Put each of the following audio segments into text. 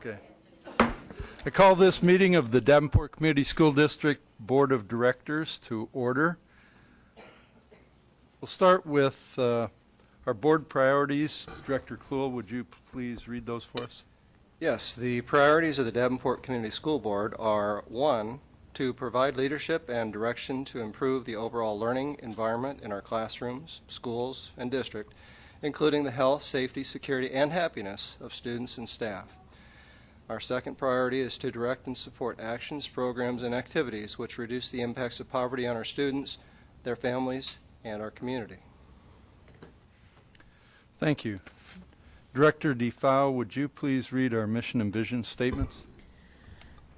Okay. I call this meeting of the Davenport Community School District Board of Directors to order. We'll start with our board priorities. Director Kluhl, would you please read those for us? Yes, the priorities of the Davenport Community School Board are 1, to provide leadership and direction to improve the overall learning environment in our classrooms, schools, and district, including the health, safety, security, and happiness of students and staff. Our second priority is to direct and support actions, programs, and activities which reduce the impacts of poverty on our students, their families, and our community. Thank you. Director DeFau, would you please read our mission and vision statements?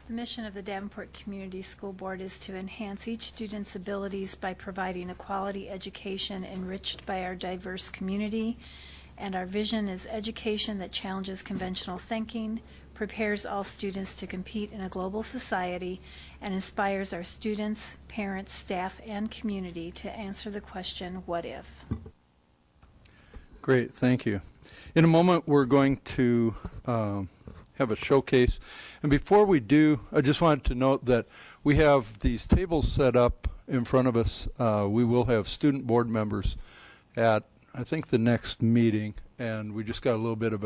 The mission of the Davenport Community School Board is to enhance each student's abilities by providing a quality education enriched by our diverse community, and our vision is education that challenges conventional thinking, prepares all students to compete in a global society, and inspires our students, parents, staff, and community to answer the question, what if? Great, thank you. In a moment, we're going to have a showcase. And before we do, I just wanted to note that we have these tables set up in front of us. We will have student board members at, I think, the next meeting, and we just got a little bit of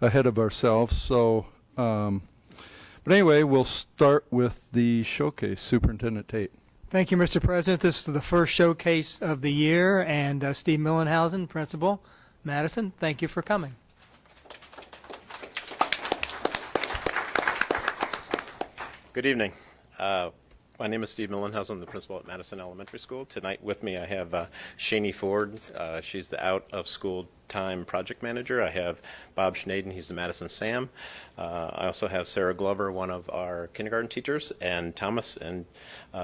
ahead of ourselves. So, but anyway, we'll start with the showcase. Superintendent Tate. Thank you, Mr. President. This is the first showcase of the year, and Steve Millenhausen, Principal, Madison, thank you for coming. Good evening. My name is Steve Millenhausen. I'm the principal at Madison Elementary School. Tonight with me I have Shani Ford. She's the out-of-school time project manager. I have Bob Schnaden. He's the Madison SAM. I also have Sarah Glover, one of our kindergarten teachers, and Thomas and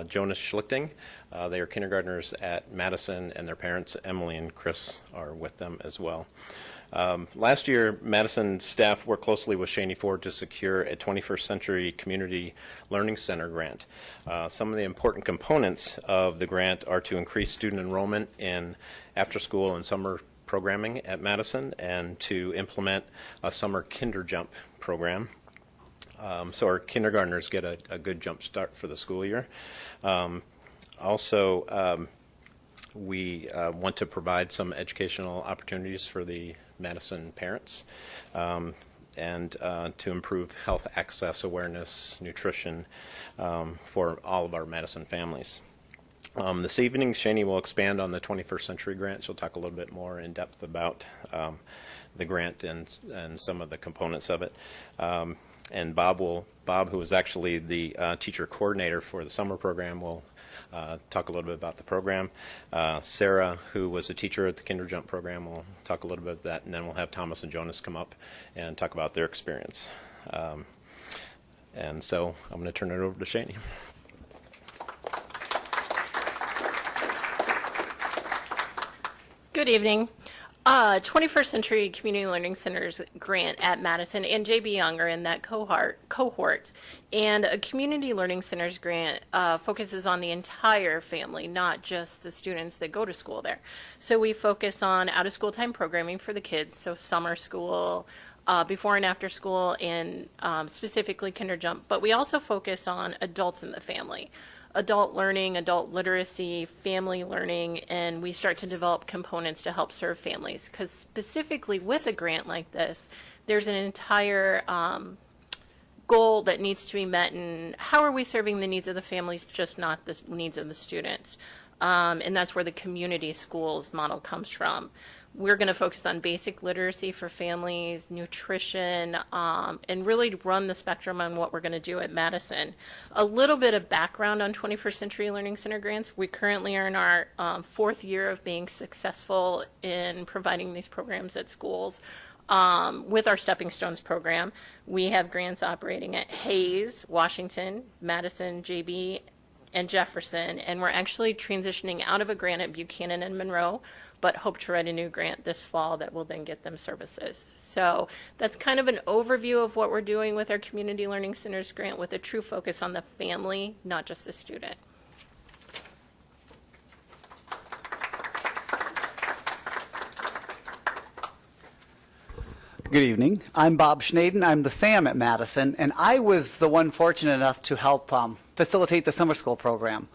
Jonas Schlichting. They are kindergartners at Madison, and their parents, Emily and Chris, are with them as well. Last year, Madison staff worked closely with Shani Ford to secure a 21st Century Community Learning Center grant. Some of the important components of the grant are to increase student enrollment in after-school and summer programming at Madison and to implement a summer kinder jump program. So our kindergartners get a good jump start for the school year. We want to provide some educational opportunities for the Madison parents and to improve health access, awareness, nutrition for all of our Madison families. This evening, Shani will expand on the 21st Century Grant. She'll talk a little bit more in depth about the grant and some of the components of it. And Bob, who is actually the teacher coordinator for the summer program, will talk a little bit about the program. Sarah, who was a teacher at the Kinder Jump program, will talk a little bit about that, and then we'll have Thomas and Jonas come up and talk about their experience. And so I'm going to turn it over to Shani. Good evening. 21st Century Community Learning Centers grant at Madison and J.B. Young are in that cohort. And a Community Learning Centers grant focuses on the entire family, not just the students that go to school there. So we focus on out-of-school time programming for the kids, so summer school, before and after school, and specifically Kinder Jump. But we also focus on adults in the family. Adult learning, adult literacy, family learning, and we start to develop components to help serve families. Because specifically with a grant like this, there's an entire goal that needs to be met, and how are we serving the needs of the families, just not the needs of the students. And that's where the community schools model comes from. We're going to focus on basic literacy for families, nutrition, and really run the spectrum on what we're going to do at Madison. A little bit of background on 21st Century Learning Center grants. We currently are in our 4th year of being successful in providing these programs at schools. With our Stepping Stones program, we have grants operating at Hayes, Washington, Madison, JB, and Jefferson, and we're actually transitioning out of a grant at Buchanan and Monroe, but hope to write a new grant this fall that will then get them services. So that's kind of an overview of what we're doing with our Community Learning Centers grant, with a true focus on the family, not just the student. Good evening. I'm Bob Schnaden. I'm the SAM at Madison, and I was the one fortunate enough to help facilitate the summer school program.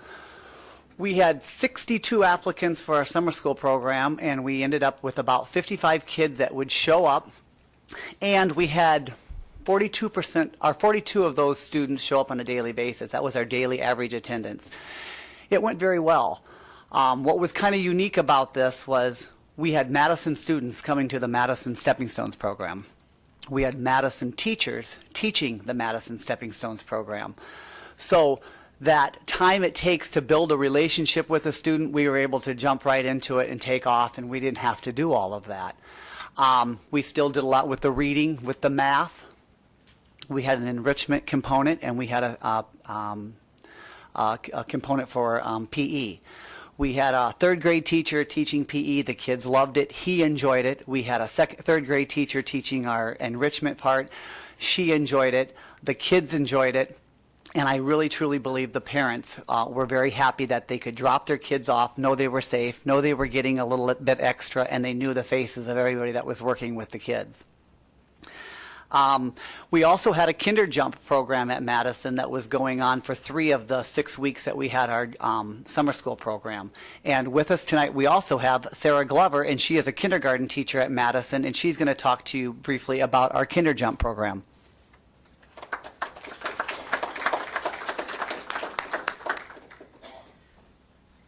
We had 62 applicants for our summer school program, and we ended up with about 55 kids that would show up, and we had 42% or 42 of those students show up on a daily basis. That was our daily average attendance. It went very well. What was kind of unique about this was we had Madison students coming to the Madison Stepping Stones program. We had Madison teachers teaching the Madison Stepping Stones program. So that time it takes to build a relationship with a student, we were able to jump right into it and take off, and we didn't have to do all of that. We still did a lot with the reading, with the math. We had an enrichment component, and we had a component for PE. We had a third grade teacher teaching PE. The kids loved it. He enjoyed it. We had a third grade teacher teaching our enrichment part. She enjoyed it. The kids enjoyed it. And I really, truly believe the parents were very happy that they could drop their kids off, know they were safe, know they were getting a little bit extra, and they knew the faces of everybody that was working with the kids. We also had a Kinder Jump program at Madison that was going on for 3 of the 6 weeks that we had our summer school program. And with us tonight, we also have Sarah Glover, and she is a kindergarten teacher at Madison, and she's going to talk to you briefly about our Kinder Jump program.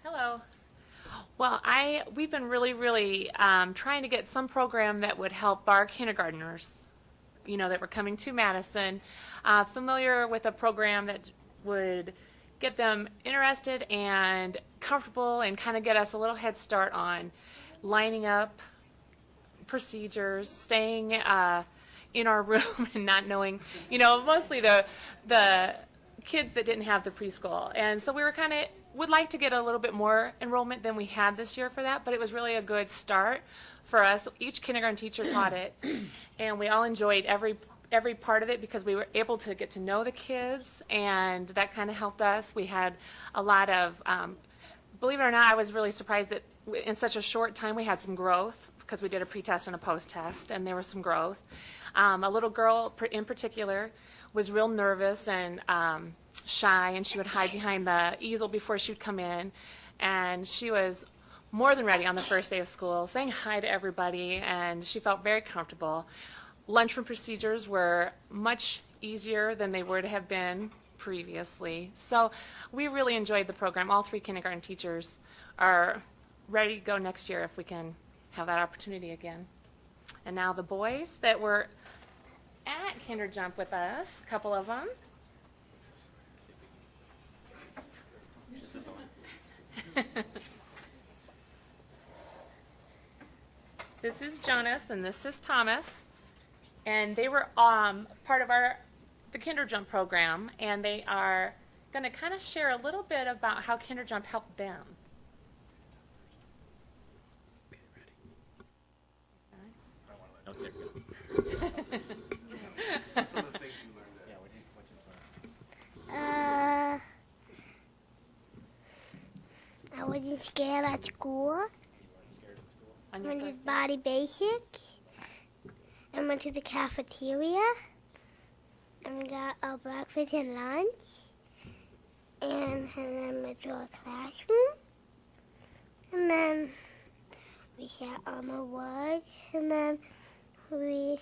Hello. Well, we've been really trying to get some program that would help our kindergartners, that were coming to Madison, familiar with a program that would get them interested and comfortable and kind of get us a little head start on lining up procedures, staying in our room and not knowing, mostly the kids that didn't have the preschool. And so we would like to get a little bit more enrollment than we had this year for that, but it was really a good start for us. Each kindergarten teacher taught it, and we all enjoyed every part of it because we were able to get to know the kids, and that kind of helped us. We had a lot of, believe it or not, I was really surprised that in such a short time we had some growth because we did a pre-test and a post-test, and there was some growth. A little girl in particular was real nervous and shy, and she would hide behind the easel before she would come in, and she was more than ready on the first day of school, saying hi to everybody, and she felt very comfortable. Lunchroom procedures were much easier than they would have been previously. So we really enjoyed the program. All 3 kindergarten teachers are ready to go next year if we can have that opportunity again. And now the boys that were at Kinder Jump with us, a couple of them. This is Jonas and this is Thomas, and they were part of the Kinder Jump program, and they are going to kind of share a little bit about how Kinder Jump helped them. I wasn't scared at school. I went to Body Basics. I went to the cafeteria and got our breakfast and lunch. And then went to our classroom. And then we sat on the wood. And then we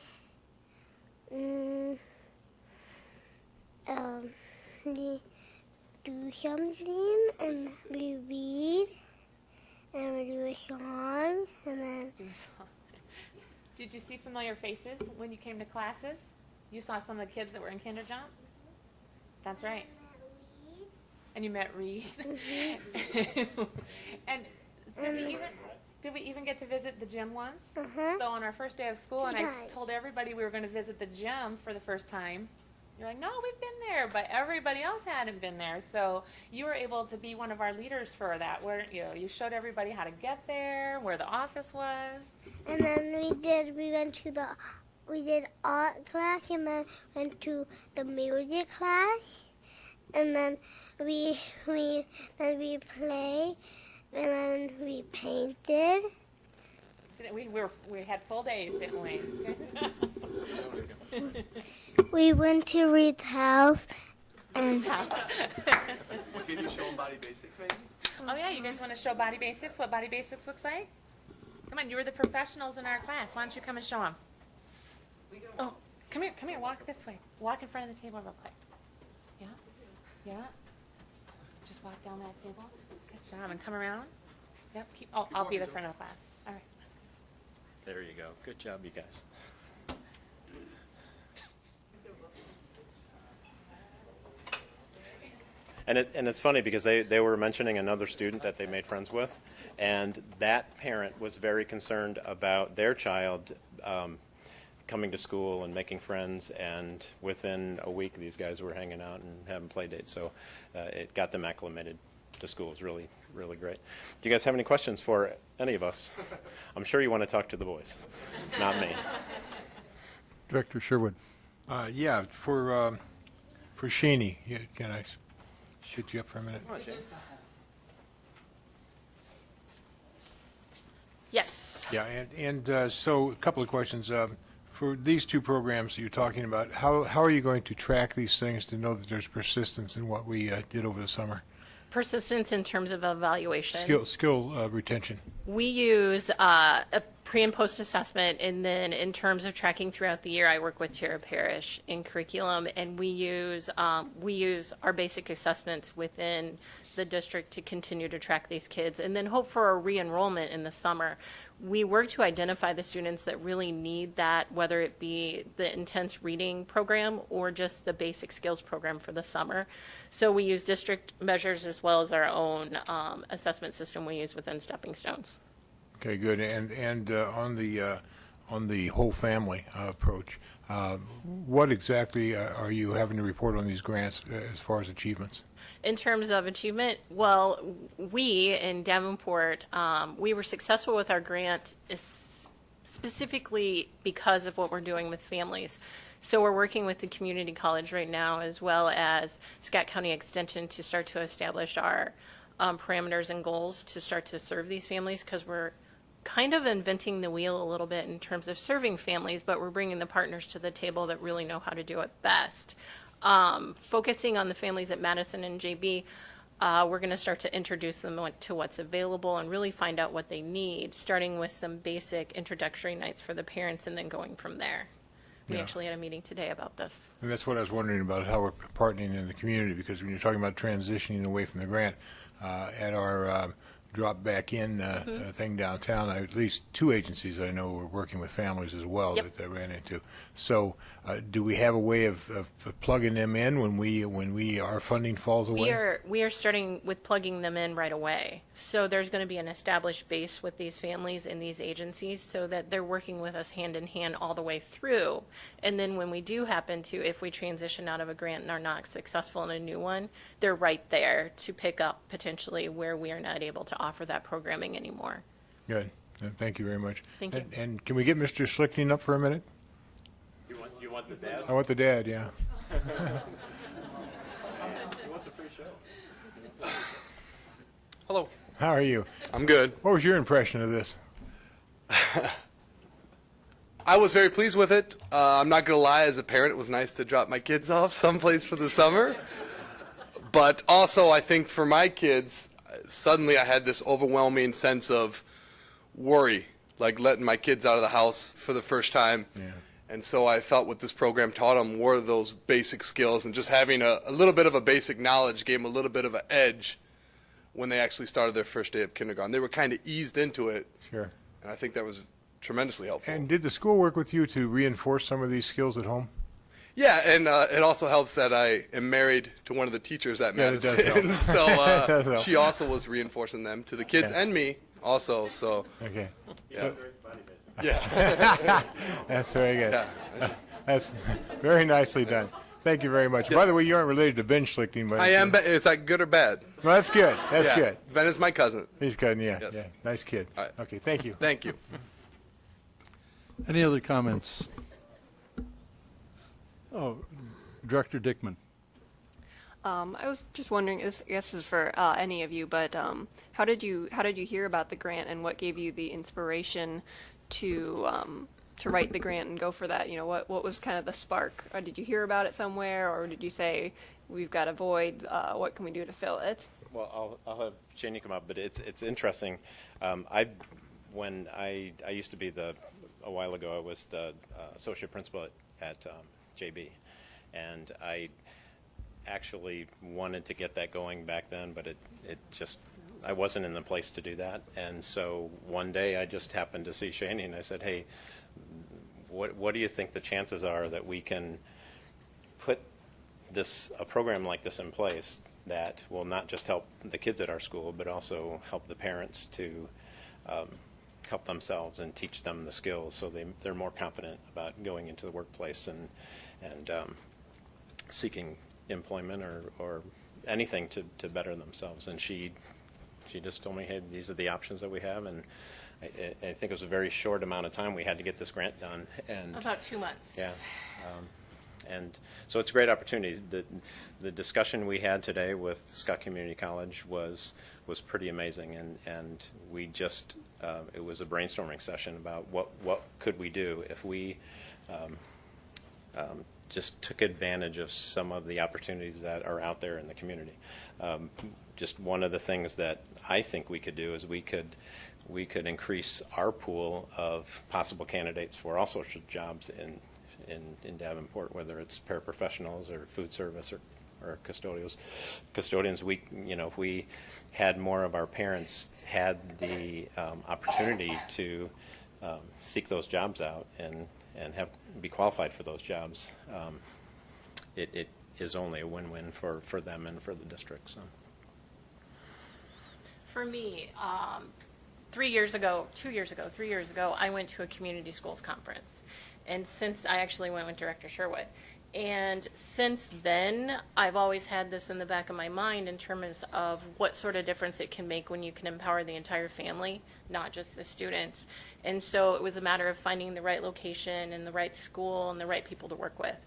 do something, and we read, and we do a song, and then... Did you see familiar faces when you came to classes? You saw some of the kids that were in Kinder Jump? That's right. And you met Reed. Mm-hmm. And did we even get to visit the gym once? Uh-huh. So on our first day of school, and I told everybody we were going to visit the gym for the first time. You're like, no, we've been there, but everybody else hadn't been there. So you were able to be one of our leaders for that, weren't you? You showed everybody how to get there, where the office was. And then we did art class, and then went to the music class, and then we played, and then we painted. We had full days, didn't we? We went to Reed's house and Can you show them body basics, maybe? Oh yeah, you guys want to show body basics? What body basics looks like? Come on, you were the professionals in our class. Why don't you come and show them? Oh, come here, walk this way. Walk in front of the table real quick. Yeah, yeah. Just walk down that table. Good job, and come around. Yep. I'll be the front of the class. All right. There you go. Good job, you guys. And it's funny because they were mentioning another student that they made friends with, and that parent was very concerned about their child coming to school and making friends, and within a week these guys were hanging out and having play dates, so it got them acclimated to school. It was really, really great. Do you guys have any questions for any of us? I'm sure you want to talk to the boys, not me. Director Sherwood. Yeah, for Shaney, can I shoot you up for a minute? Yes. Yeah, and so a couple of questions. For these two programs that you're talking about, how are you going to track these things to know that there's persistence in what we did over the summer? Persistence in terms of evaluation. Skill retention. We use a pre and post assessment, and then in terms of tracking throughout the year, I work with Tara Parrish in curriculum, and we use our basic assessments within the district to continue to track these kids, and then hope for a re-enrollment in the summer. We work to identify the students that really need that, whether it be the intense reading program or just the basic skills program for the summer. So we use district measures as well as our own assessment system we use within Stepping Stones. Okay, good. And on the whole family approach, what exactly are you having to report on these grants as far as achievements? In terms of achievement, well, we in Davenport, we were successful with our grant specifically because of what we're doing with families. So we're working with the community college right now, as well as Scott County Extension, to start to establish our parameters and goals to start to serve these families, because we're kind of inventing the wheel a little bit in terms of serving families, but we're bringing the partners to the table that really know how to do it best. Focusing on the families at Madison and JB, we're going to start to introduce them to what's available and really find out what they need, starting with some basic introductory nights for the parents and then going from there. We actually had a meeting today about this. And that's what I was wondering about, how we're partnering in the community, because when you're talking about transitioning away from the grant, at our drop back in thing downtown, at least two agencies I know were working with families as well. Yep. that I ran into. So do we have a way of plugging them in when our funding falls away? We are starting with plugging them in right away. So there's going to be an established base with these families and these agencies, so that they're working with us hand in hand all the way through. And then when we do happen to, if we transition out of a grant and are not successful in a new one, they're right there to pick up potentially where we are not able to offer that programming anymore. Good. Thank you very much. Thank you. And can we get Mr. Schlichting up for a minute? You want the dad? I want the dad, yeah. He wants a free show. Hello. How are you? I'm good. What was your impression of this? I was very pleased with it. I'm not going to lie, as a parent, it was nice to drop my kids off someplace for the summer. But also, I think for my kids, suddenly I had this overwhelming sense of worry, like letting my kids out of the house for the first time. Yeah. And so I felt what this program taught them were those basic skills, and just having a little bit of a basic knowledge gave them a little bit of an edge when they actually started their first day of kindergarten. They were kind of eased into it, Sure. and I think that was tremendously helpful. And did the school work with you to reinforce some of these skills at home? Yeah, and it also helps that I am married to one of the teachers at Yeah, it does Madison, help. so It does help. she also was reinforcing them to the kids Yeah. and me also. So Okay. yeah, yeah, That's very good. yeah. That's very nicely done. Thank you very much. By the way, you aren't related to Ben Schlichting, but I am. Is that good or bad? Well, that's good. That's Yeah. good. Ben is my cousin. He's good. Yeah. Yes. Yeah. Nice kid. All right. Okay. Thank you. Thank you. Any other comments? Oh, Director Dickman. I was just wondering, I guess this is for any of you, but how did you hear about the grant, and what gave you the inspiration to to write the grant and go for that? You know, what was kind of the spark? Or did you hear about it somewhere, or did you say, we've got a void, what can we do to fill it? Well, I'll have Shani come up, but it's interesting. When I used to be a while ago, I was the associate principal at JB, and I actually wanted to get that going back then, but it just, I wasn't in the place to do that. And so one day I just happened to see Shani, and I said, hey, what do you think the chances are that we can put a program like this in place that will not just help the kids at our school, but also help the parents to help themselves and teach them the skills so they're more confident about going into the workplace and seeking employment or anything to better themselves. And she just told me, hey, these are the options that we have, and I think it was a very short amount of time we had to get this grant done. And About 2 months. yeah. And so it's a great opportunity. The discussion we had today with Scott Community College was pretty amazing, and we just it was a brainstorming session about what could we do if we just took advantage of some of the opportunities that are out there in the community. Just one of the things that I think we could do is we could increase our pool of possible candidates for all sorts of jobs in Davenport, whether it's paraprofessionals or food service or custodians. If we had more of our parents had the opportunity to seek those jobs out and be qualified for those jobs, it is only a win-win for them and for the district. So. For me, 3 years ago, I went to a community schools conference. And since I actually went with Director Sherwood. And since then, I've always had this in the back of my mind in terms of what sort of difference it can make when you can empower the entire family, not just the students. And so it was a matter of finding the right location and the right school and the right people to work with.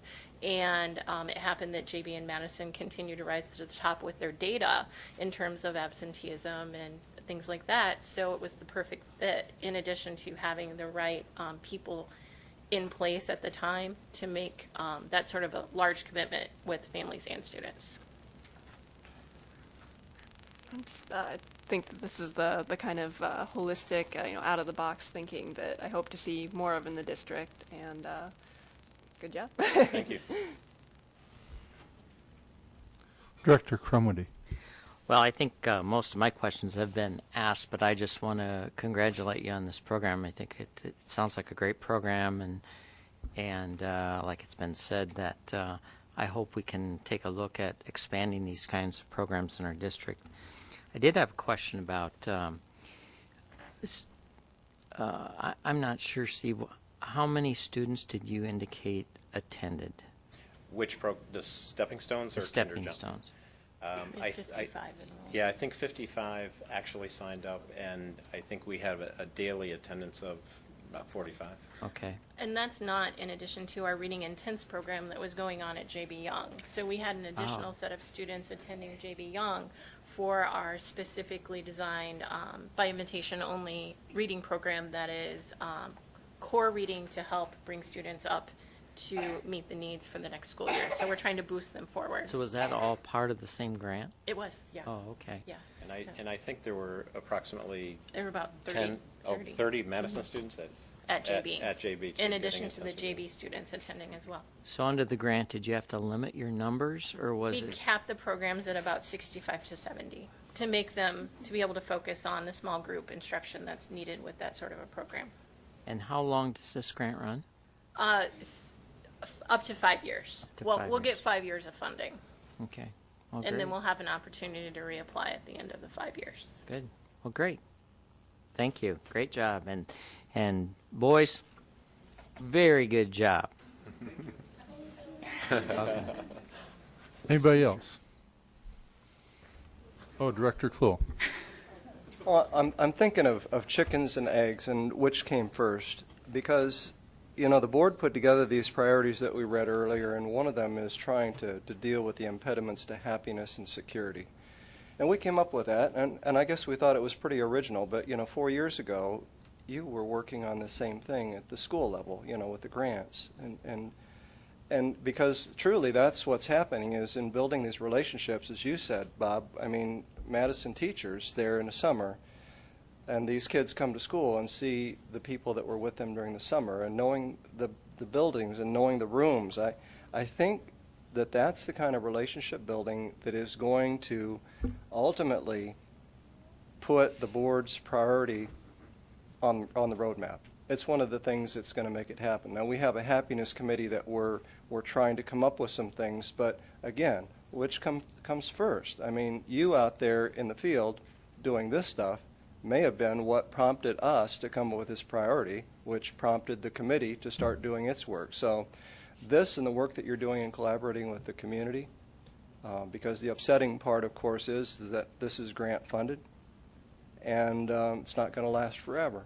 And it happened that JB and Madison continued to rise to the top with their data in terms of absenteeism and things like that. So it was the perfect fit, in addition to having the right people in place at the time to make that sort of a large commitment with families and students. I think that this is the kind of holistic, out of the box thinking that I hope to see more of in the district. And good job. Thank you. Director Crumwitty. Well, I think most of my questions have been asked, but I just want to congratulate you on this program. I think it sounds like a great program, and like it's been said, that I hope we can take a look at expanding these kinds of programs in our district. I did have a question about I'm not sure, Steve, how many students did you indicate attended? Which the Stepping Stones The or Stepping Kinder Jump? Stones. I 55 enrolled. Yeah, I think 55 actually signed up, and I think we have a daily attendance of about 45. Okay. And that's not in addition to our Reading Intense program that was going on at JB Young. So we had an additional set of students attending JB Young for our specifically designed, by invitation only, reading program that is core reading to help bring students up to meet the needs for the next school year. So we're trying to boost them forward. So was that all part of the same grant? It was, yeah. Oh, okay. Yeah. And I think there were approximately There were about 30. 30 Madison students At JB. At JB. In addition to the JB students attending as well. So under the grant, did you have to limit your numbers, or was We it? capped the programs at about 65 to 70 to make them, to be able to focus on the small group instruction that's needed with that sort of a program. And how long does this grant run? Up to 5 years. To Well, 5 we'll get years. 5 years of funding, Okay. Well, and then great. we'll have an opportunity to reapply at the end of the 5 years. Good. Well, great. Thank you. Great job. And boys, very good job. Anybody else? Oh, Director Kluhl. Well, I'm thinking of chickens and eggs and which came first, because, the board put together these priorities that we read earlier, and one of them is trying to deal with the impediments to happiness and security. And we came up with that, and I guess we thought it was pretty original, but, 4 years ago, you were working on the same thing at the school level, with the grants. And because truly that's what's happening is in building these relationships, as you said, Bob, I mean, Madison teachers there in the summer, and these kids come to school and see the people that were with them during the summer and knowing the buildings and knowing the rooms. I think that that's the kind of relationship building that is going to ultimately put the board's priority on the roadmap. It's one of the things that's going to make it happen. Now, we have a happiness committee that we're trying to come up with some things, but again, which comes first? I mean, you out there in the field doing this stuff may have been what prompted us to come up with this priority, which prompted the committee to start doing its work. So this and the work that you're doing in collaborating with the community, because the upsetting part, of course, is that this is grant funded, and it's not going to last forever.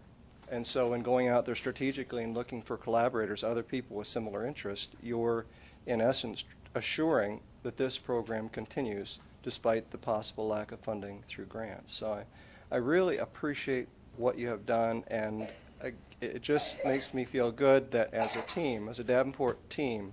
And so in going out there strategically and looking for collaborators, other people with similar interest, you're, in essence, assuring that this program continues despite the possible lack of funding through grants. So I really appreciate what you have done, and it just makes me feel good that as a team, as a Davenport team,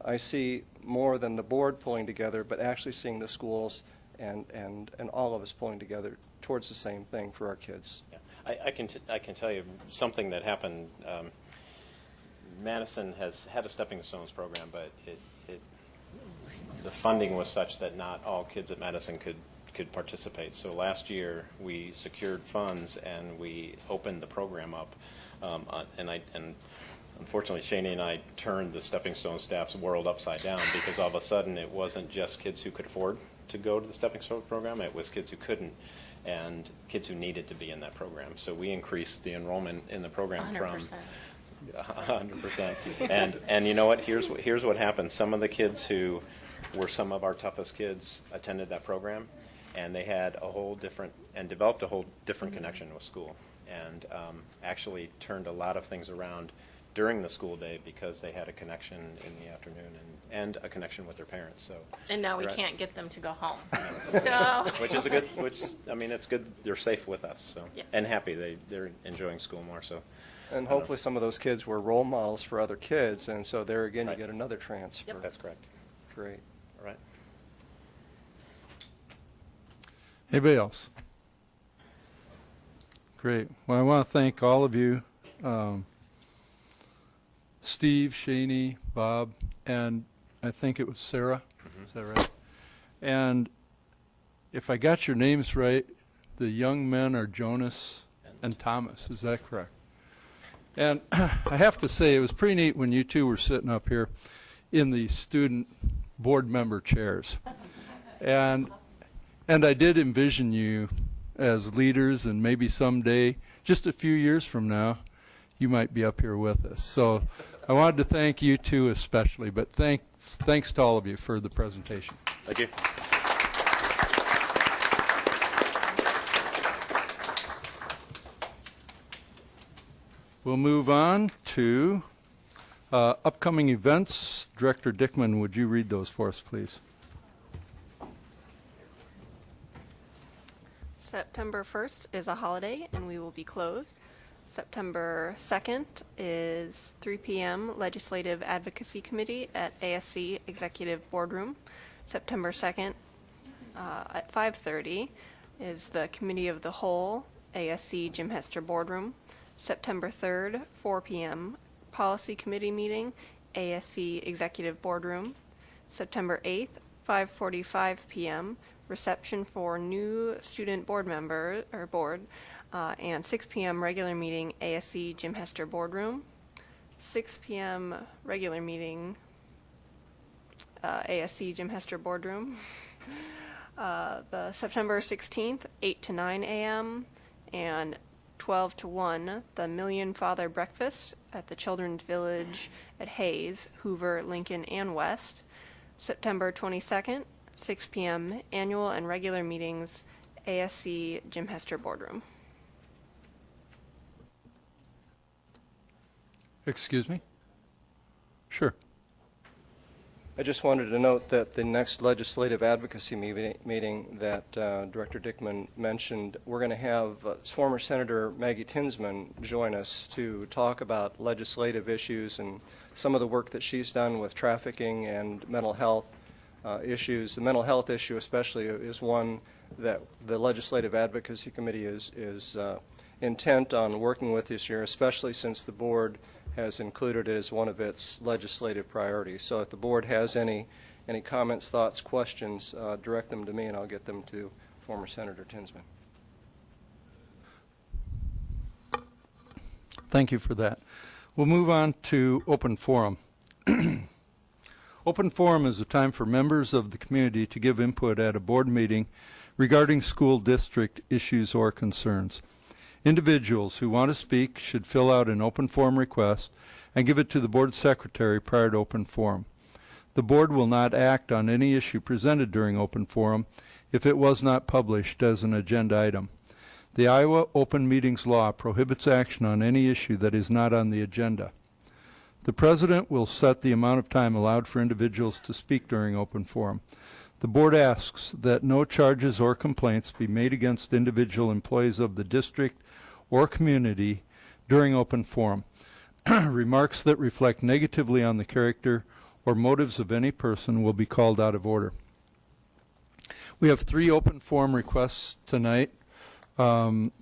I see more than the board pulling together, but actually seeing the schools and all of us pulling together towards the same thing for our kids. Yeah. I can tell you something that happened. Madison has had a Stepping Stones program, but the funding was such that not all kids at Madison could participate. So last year we secured funds and we opened the program up, and unfortunately Shani and I turned the Stepping Stone staff's world upside down, because all of a sudden it wasn't just kids who could afford to go to the Stepping Stone program, it was kids who couldn't, and kids who needed to be in that program. So we increased the enrollment in the program 100%. from 100%. And you know what? Here's what happened. Some of the kids who were some of our toughest kids attended that program, and they had developed a whole different connection with school, and actually turned a lot of things around during the school day because they had a connection in the afternoon and a connection with their parents. So. And now we Right. can't get them to go home. So. Which is it's good. They're safe with us, so Yes. and happy. They're enjoying school more. So. And hopefully some of those kids were role models for other kids, and so there again Right. you get another transfer. That's correct. Great. All right. Anybody else? Great. Well, I want to thank all of you, Steve, Shani, Bob, and I think it was Sarah. Is that right? And if I got your names right, the young men are Jonas and Thomas. Is that correct? And I have to say, it was pretty neat when you two were sitting up here in the student board member chairs. And I did envision you as leaders, and maybe someday, just a few years from now, you might be up here with us. So I wanted to thank you two especially, but thanks to all of you for the presentation. Thank you. We'll move on to upcoming events. Director Dickman, would you read those for us, please? September 1st is a holiday and we will be closed. September 2nd is 3 p.m. Legislative Advocacy Committee at ASC Executive Boardroom. September 2nd at 5:30 is the Committee of the Whole, ASC Jim Hester Boardroom. September 3rd, 4 p.m. Policy Committee meeting, ASC Executive Boardroom. September 8th, 5:45 p.m. reception for new student board member or board, and 6 p.m. regular meeting, ASC Jim Hester Boardroom. 6 p.m. regular meeting, ASC Jim Hester Boardroom. The September 16th, 8 to 9 a.m. and 12 to 1, the Million Father Breakfast at the Children's Village at Hayes, Hoover, Lincoln, and West. September 22nd, 6 p.m. annual and regular meetings, ASC Jim Hester Boardroom. Excuse me? Sure. I just wanted to note that the next legislative advocacy meeting that Director Dickman mentioned, we're going to have former Senator Maggie Tinsman join us to talk about legislative issues and some of the work that she's done with trafficking and mental health issues. The mental health issue especially is one that the Legislative Advocacy Committee is intent on working with this year, especially since the board has included it as one of its legislative priorities. So if the board has any comments, thoughts, questions, direct them to me and I'll get them to former Senator Tinsman. Thank you for that. We'll move on to open forum. Open forum is a time for members of the community to give input at a board meeting regarding school district issues or concerns. Individuals who want to speak should fill out an open forum request and give it to the board secretary prior to open forum. The board will not act on any issue presented during open forum if it was not published as an agenda item. The Iowa Open Meetings Law prohibits action on any issue that is not on the agenda. The president will set the amount of time allowed for individuals to speak during open forum. The board asks that no charges or complaints be made against individual employees of the district or community during open forum. Remarks that reflect negatively on the character or motives of any person will be called out of order. We have 3 open forum requests tonight, and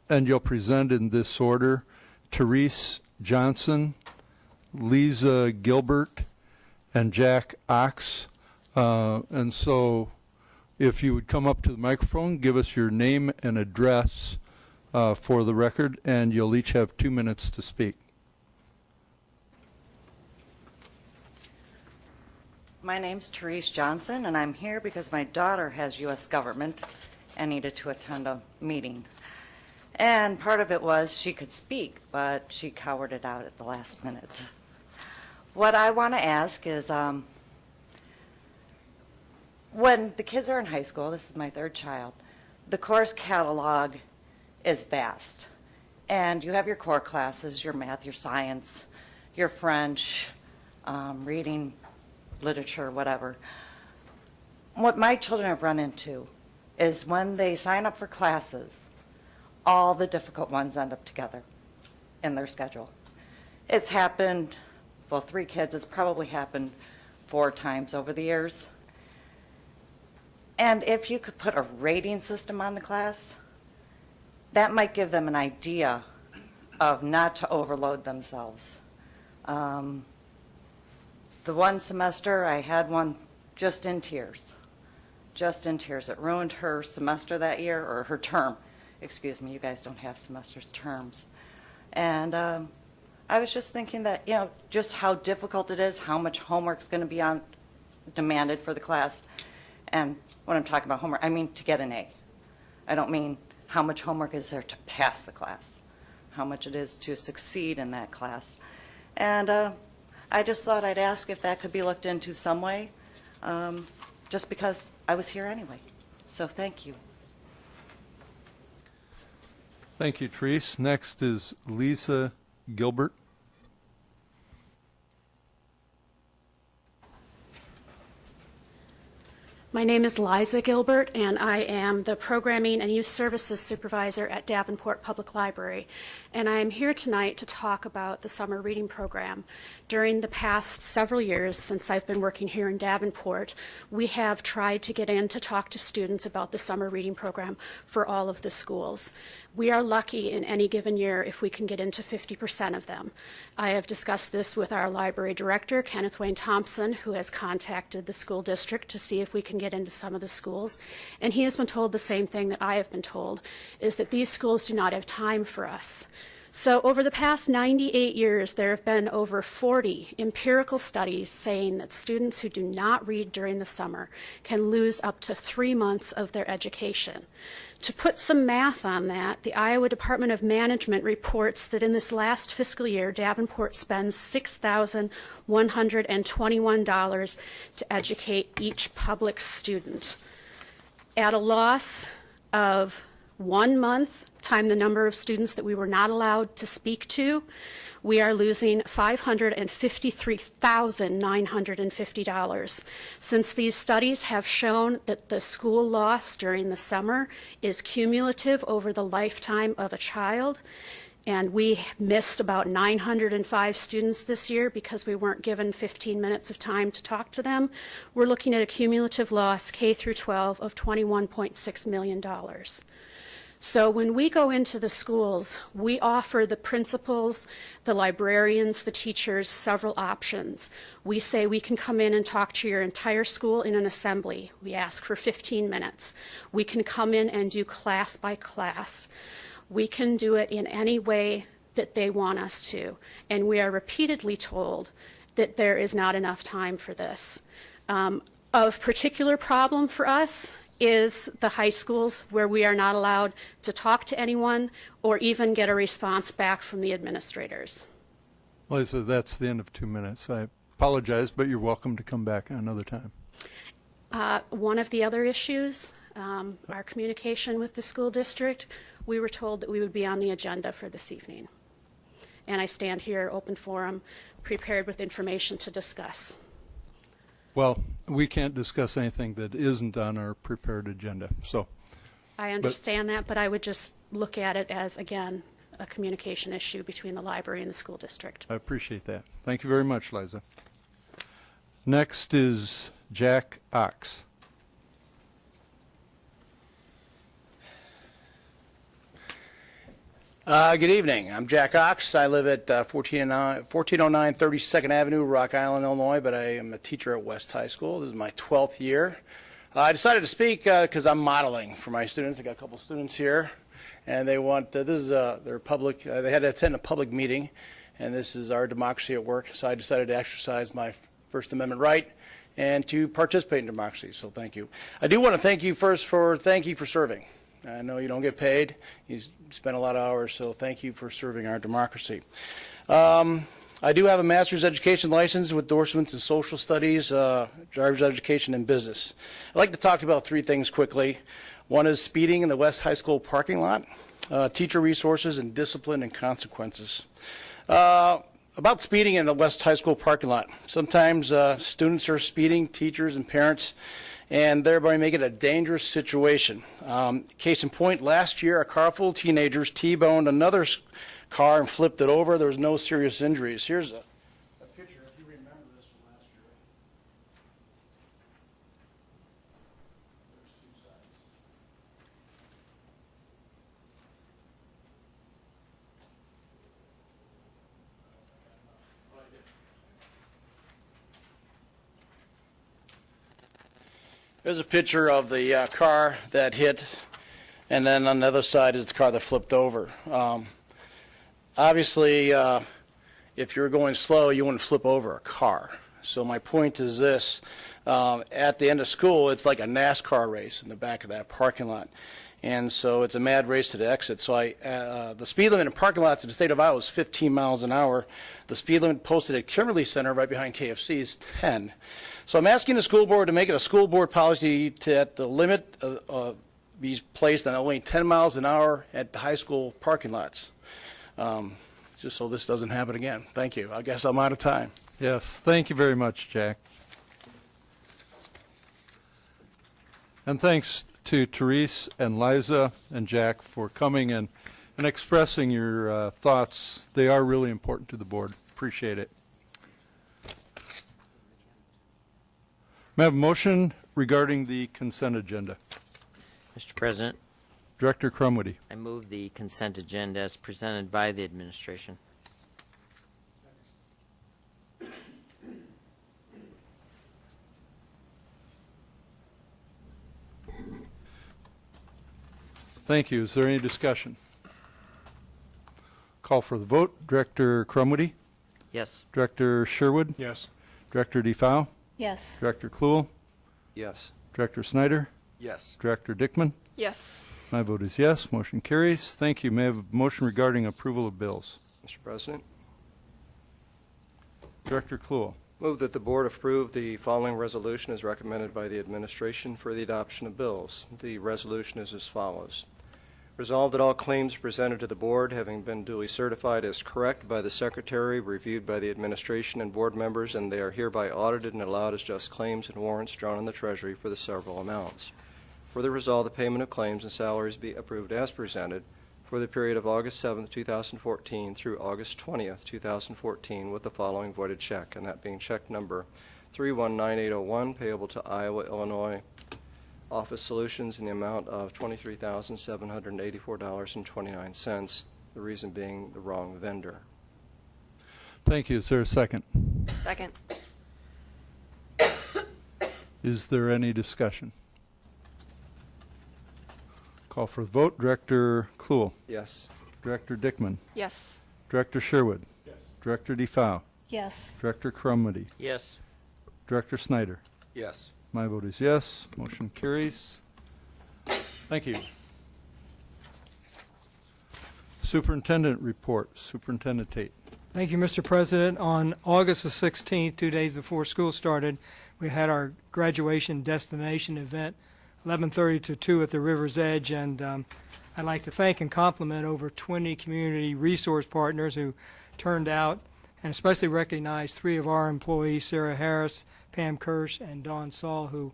you'll present in this order: Therese Johnson, Lisa Gilbert, and Jack Ox. And so if you would come up to the microphone, give us your name and address for the record, and you'll each have 2 minutes to speak. My name's Therese Johnson, and I'm here because my daughter has U.S. government and needed to attend a meeting. And part of it was she could speak, but she cowered it out at the last minute. What I want to ask is, when the kids are in high school, this is my 3rd child, the course catalog is vast. And you have your core classes, your math, your science, your French, reading, literature, whatever. What my children have run into is when they sign up for classes, all the difficult ones end up together in their schedule. It's happened, well, 3 kids, it's probably happened 4 times over the years. And if you could put a rating system on the class, that might give them an idea of not to overload themselves. The one semester, I had one just in tears. Just in tears. It ruined her semester that year, or her term. Excuse me, you guys don't have semesters, terms. And I was just thinking that, just how difficult it is, how much homework's going to be demanded for the class. And when I'm talking about homework, I mean to get an A. I don't mean how much homework is there to pass the class, how much it is to succeed in that class. And I just thought I'd ask if that could be looked into some way, just because I was here anyway. So thank you. Thank you, Therese. Next is Lisa Gilbert. My name is Liza Gilbert, and I am the Programming and Youth Services Supervisor at Davenport Public Library. And I am here tonight to talk about the summer reading program. During the past several years since I've been working here in Davenport, we have tried to get in to talk to students about the summer reading program for all of the schools. We are lucky in any given year if we can get into 50% of them. I have discussed this with our library director, Kenneth Wayne Thompson, who has contacted the school district to see if we can get into some of the schools. And he has been told the same thing that I have been told, is that these schools do not have time for us. So over the past 98 years, there have been over 40 empirical studies saying that students who do not read during the summer can lose up to 3 months of their education. To put some math on that, the Iowa Department of Management reports that in this last fiscal year, Davenport spends $6,121 to educate each public student. At a loss of 1 month time the number of students that we were not allowed to speak to, we are losing $553,950. Since these studies have shown that the school loss during the summer is cumulative over the lifetime of a child, and we missed about 905 students this year because we weren't given 15 minutes of time to talk to them, we're looking at a cumulative loss K through 12 of $21.6 million. So when we go into the schools, we offer the principals, the librarians, the teachers several options. We say we can come in and talk to your entire school in an assembly. We ask for 15 minutes. We can come in and do class by class. We can do it in any way that they want us to. And we are repeatedly told that there is not enough time for this. Of particular problem for us is the high schools, where we are not allowed to talk to anyone or even get a response back from the administrators. Liza, that's the end of 2 minutes. I apologize, but you're welcome to come back another time. One of the other issues, our communication with the school district, we were told that we would be on the agenda for this evening. And I stand here, open forum, prepared with information to discuss. Well, we can't discuss anything that isn't on our prepared agenda, so. I understand that, but I would just look at it as, again, a communication issue between the library and the school district. I appreciate that. Thank you very much, Liza. Next is Jack Ox. Good evening. I'm Jack Ox. I live at 1409 32nd Avenue, Rock Island, Illinois, but I am a teacher at West High School. This is my 12th year. I decided to speak because I'm modeling for my students. I got a couple students here, and they want, this is their public, they had to attend a public meeting, and this is our democracy at work, so I decided to exercise my First Amendment right and to participate in democracy, so thank you. I do want to thank you first for serving. I know you don't get paid. You spend a lot of hours, so thank you for serving our democracy. I do have a master's education license with endorsements in social studies, driver's education, and business. I'd like to talk about three things quickly. One is speeding in the West High School parking lot, teacher resources, and discipline and consequences. About speeding in the West High School parking lot. Sometimes students are speeding, teachers and parents, and thereby make it a dangerous situation. Case in point, last year a car full of teenagers T-boned another car and flipped it over. There was no serious injuries. Here's a picture, if you remember this from last year. There's two sides. There's a picture of the car that hit, and then on the other side is the car that flipped over. Obviously, if you're going slow, you wouldn't flip over a car. So my point is this, at the end of school, it's like a NASCAR race in the back of that parking lot. And so it's a mad race to the exit. So the speed limit in parking lots in the state of Iowa is 15 miles an hour. The speed limit posted at Kimberly Center right behind KFC is 10. So I'm asking the school board to make it a school board policy that the limit be placed on only 10 miles an hour at the high school parking lots, just so this doesn't happen again. Thank you. I guess I'm out of time. Yes, thank you very much, Jack. And thanks to Therese and Liza and Jack for coming and expressing your thoughts. They are really important to the board. Appreciate it. May I have a motion regarding the consent agenda? Mr. President, Director Crumwitty. I move the consent agenda as presented by the administration. Thank you. Is there any discussion? Call for the vote. Director Crumwitty? Yes. Director Sherwood? Yes. Director DeFow? Yes. Director Kluhl? Yes. Director Snyder? Yes. Director Dickman? Yes. My vote is yes. Motion carries. Thank you. May I have a motion regarding approval of bills? Mr. President, Director Kluhl. move that the board approve the following resolution as recommended by the administration for the adoption of bills. The resolution is as follows. Resolved that all claims presented to the board, having been duly certified as correct by the secretary, reviewed by the administration and board members, and they are hereby audited and allowed as just claims and warrants drawn in the treasury for the several amounts. Further resolved, the payment of claims and salaries be approved as presented for the period of August 7th, 2014 through August 20th, 2014 with the following voided check, and that being check number 319801 payable to Iowa, Illinois Office Solutions in the amount of $23,784.29, the reason being the wrong vendor. Thank you. Is there a second? Second. Is there any discussion? Call for the vote. Director Kluhl. Yes. Director Dickman. Yes. Director Sherwood. Yes. Director DeFau. Yes. Director Crumity. Yes. Director Snyder. Yes. My vote is yes. Motion carries. Thank you. Superintendent report. Superintendent Tate. Thank you, Mr. President. On August the 16th, 2 days before school started, we had our graduation destination event, 11:30 to 2 at the River's Edge, and I'd like to thank and compliment over 20 community resource partners who turned out, and especially recognize 3 of our employees, Sarah Harris, Pam Kirsch, and Dawn Saul, who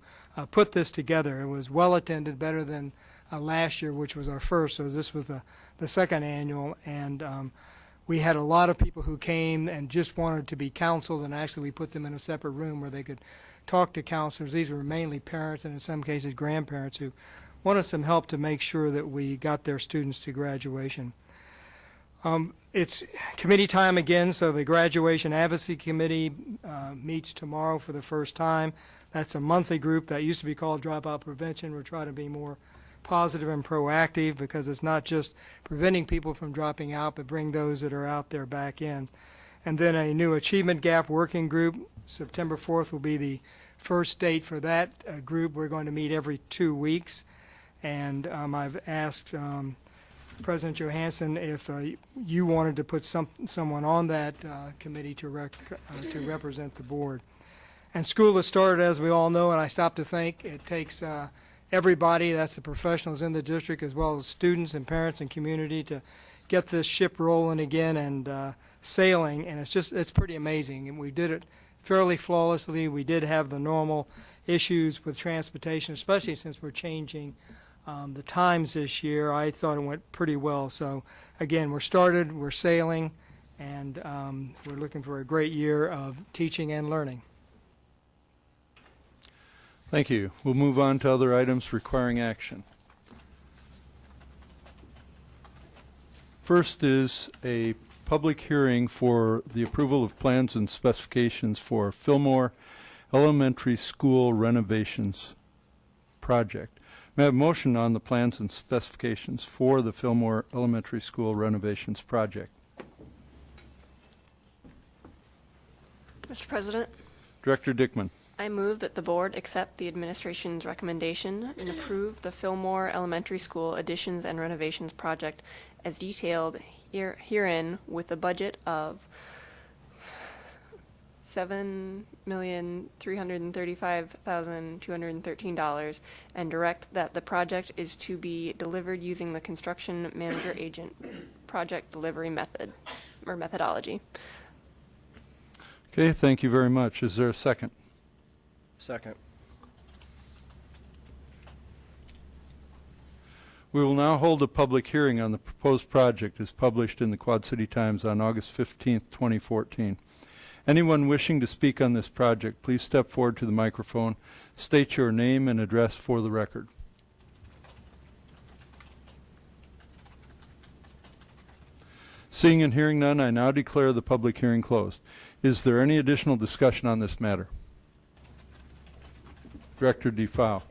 put this together. It was well attended, better than last year, which was our first, so this was the second annual, and we had a lot of people who came and just wanted to be counseled, and actually we put them in a separate room where they could talk to counselors. These were mainly parents and in some cases grandparents who wanted some help to make sure that we got their students to graduation. It's committee time again, so the Graduation Advocacy Committee meets tomorrow for the first time. That's a monthly group that used to be called Dropout Prevention. We're trying to be more positive and proactive because it's not just preventing people from dropping out, but bring those that are out there back in. And then a new Achievement Gap Working Group. September 4th will be the first date for that group. We're going to meet every 2 weeks. And I've asked President Johansson if you wanted to put someone on that committee to represent the board. And school has started, as we all know, and I stop to think it takes everybody, that's the professionals in the district, as well as students and parents and community, to get this ship rolling again and sailing, and it's pretty amazing. And we did it fairly flawlessly. We did have the normal issues with transportation, especially since we're changing the times this year. I thought it went pretty well. So again, we're started, we're sailing, and we're looking for a great year of teaching and learning. Thank you. We'll move on to other items requiring action. First is a public hearing for the approval of plans and specifications for Fillmore Elementary School renovations project. May I have a motion on the plans and specifications for the Fillmore Elementary School renovations project? Mr. President, Director Dickman. I move that the board accept the administration's recommendation and approve the Fillmore Elementary School additions and renovations project as detailed herein with a budget of $7,335,213 and direct that the project is to be delivered using the construction manager agent project delivery method or methodology. Okay, thank you very much. Is there a second? Second. We will now hold a public hearing on the proposed project as published in the Quad City Times on August 15th, 2014. Anyone wishing to speak on this project, please step forward to the microphone, state your name and address for the record. Seeing and hearing none, I now declare the public hearing closed. Is there any additional discussion on this matter? Director DeFau.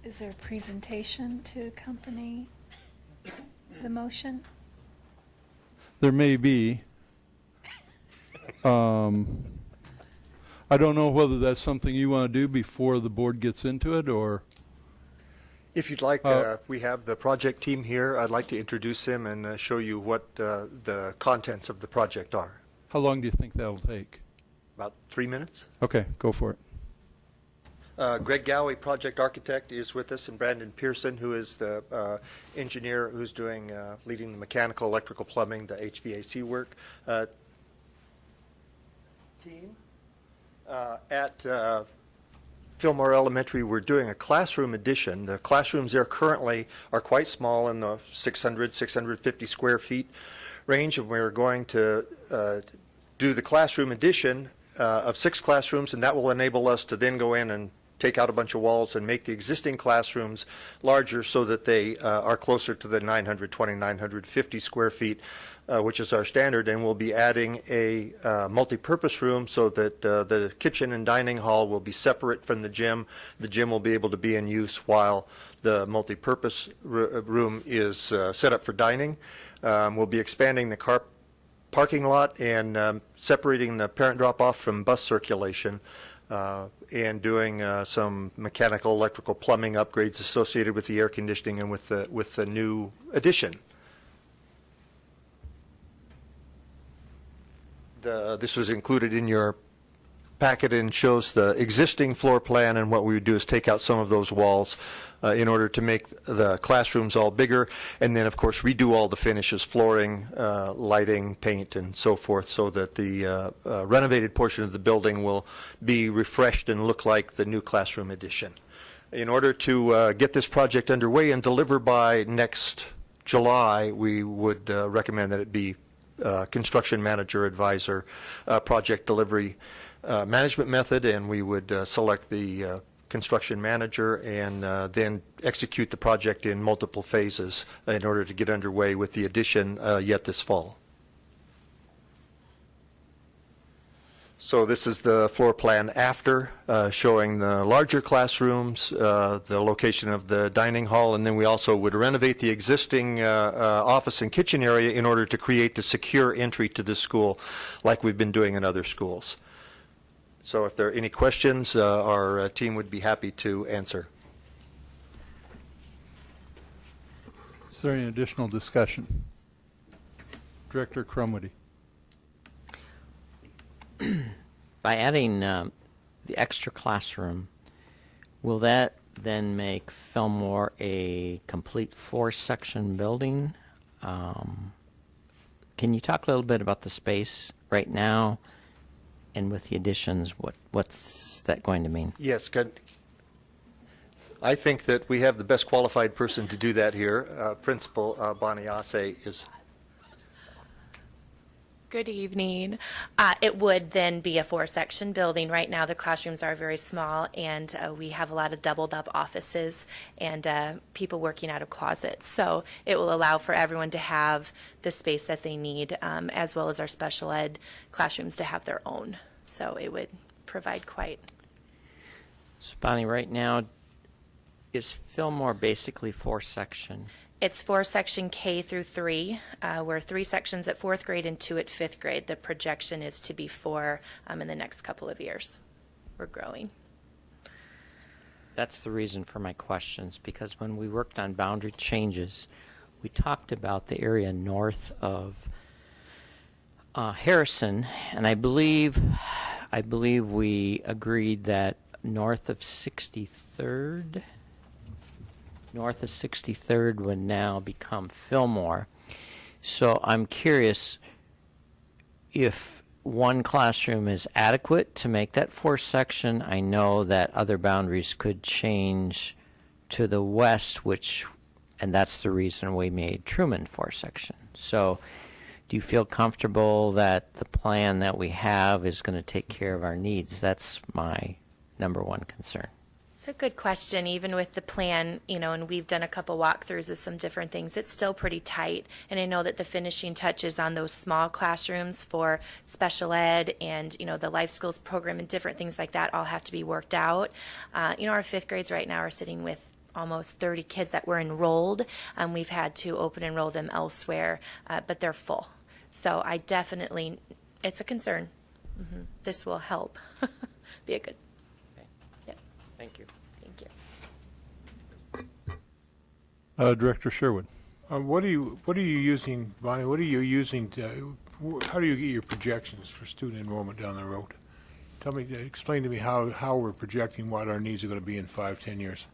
Is there a presentation to accompany the motion? There may be. I don't know whether that's something you want to do before the board gets into it, or... If you'd like, we have the project team here. I'd like to introduce them and show you what the contents of the project are. How long do you think that'll take? About 3 minutes. Okay, go for it. Greg Gowie, project architect, is with us, and Brandon Pearson, who is the engineer who's doing leading the mechanical, electrical, plumbing, the HVAC work. Team at Fillmore Elementary, we're doing a classroom addition. The classrooms there currently are quite small, in the 600, 650 square feet range, and we're going to do the classroom addition of 6 classrooms, and that will enable us to then go in and take out a bunch of walls and make the existing classrooms larger so that they are closer to the 920, 950 square feet, which is our standard. And we'll be adding a multi-purpose room so that the kitchen and dining hall will be separate from the gym. The gym will be able to be in use while the multi-purpose room is set up for dining. We'll be expanding the parking lot and separating the parent drop-off from bus circulation, and doing some mechanical, electrical, plumbing upgrades associated with the air conditioning and with the new addition. This was included in your packet and shows the existing floor plan, and what we would do is take out some of those walls in order to make the classrooms all bigger, and then of course redo all the finishes, flooring, lighting, paint, and so forth, so that the renovated portion of the building will be refreshed and look like the new classroom addition. In order to get this project underway and deliver by next July, we would recommend that it be construction manager advisor project delivery management method, and we would select the construction manager and then execute the project in multiple phases in order to get underway with the addition yet this fall. So this is the floor plan after, showing the larger classrooms, the location of the dining hall, and then we also would renovate the existing office and kitchen area in order to create the secure entry to the school like we've been doing in other schools. So if there are any questions, our team would be happy to answer. Is there any additional discussion? Director Crumwitty. By adding the extra classroom, will that then make Fillmore a complete 4-section building? Can you talk a little bit about the space right now, and with the additions, what's that going to mean? Yes, good. I think that we have the best qualified person to do that here. Principal Bonnie Asse is. Good evening. It would then be a 4-section building. Right now, the classrooms are very small, and we have a lot of doubled-up offices and people working out of closets. So it will allow for everyone to have the space that they need, as well as our special ed classrooms to have their own. So it would provide quite. So Bonnie, right now, is Fillmore basically 4-section? It's 4-section K through 3. We're 3 sections at 4th grade and 2 at 5th grade. The projection is to be 4 in the next couple of years. We're growing. That's the reason for my questions, because when we worked on boundary changes, we talked about the area north of Harrison, and I believe we agreed that north of 63rd would now become Fillmore. So I'm curious if one classroom is adequate to make that 4-section. I know that other boundaries could change to the west, and that's the reason we made Truman 4-section. So do you feel comfortable that the plan that we have is going to take care of our needs? That's my number one concern. It's a good question. Even with the plan, and we've done a couple walkthroughs of some different things, it's still pretty tight. And I know that the finishing touches on those small classrooms for special ed and, the life skills program and different things like that all have to be worked out. Our 5th grades right now are sitting with almost 30 kids that were enrolled. We've had to open enroll them elsewhere, but they're full. So I definitely, it's a concern. Mm-hmm. This will help be a good. Thank you. Thank you. Director Sherwood. What are you using, Bonnie? What are you using how do you get your projections for student enrollment down the road? Explain to me how we're projecting what our needs are going to be in 5-10 years.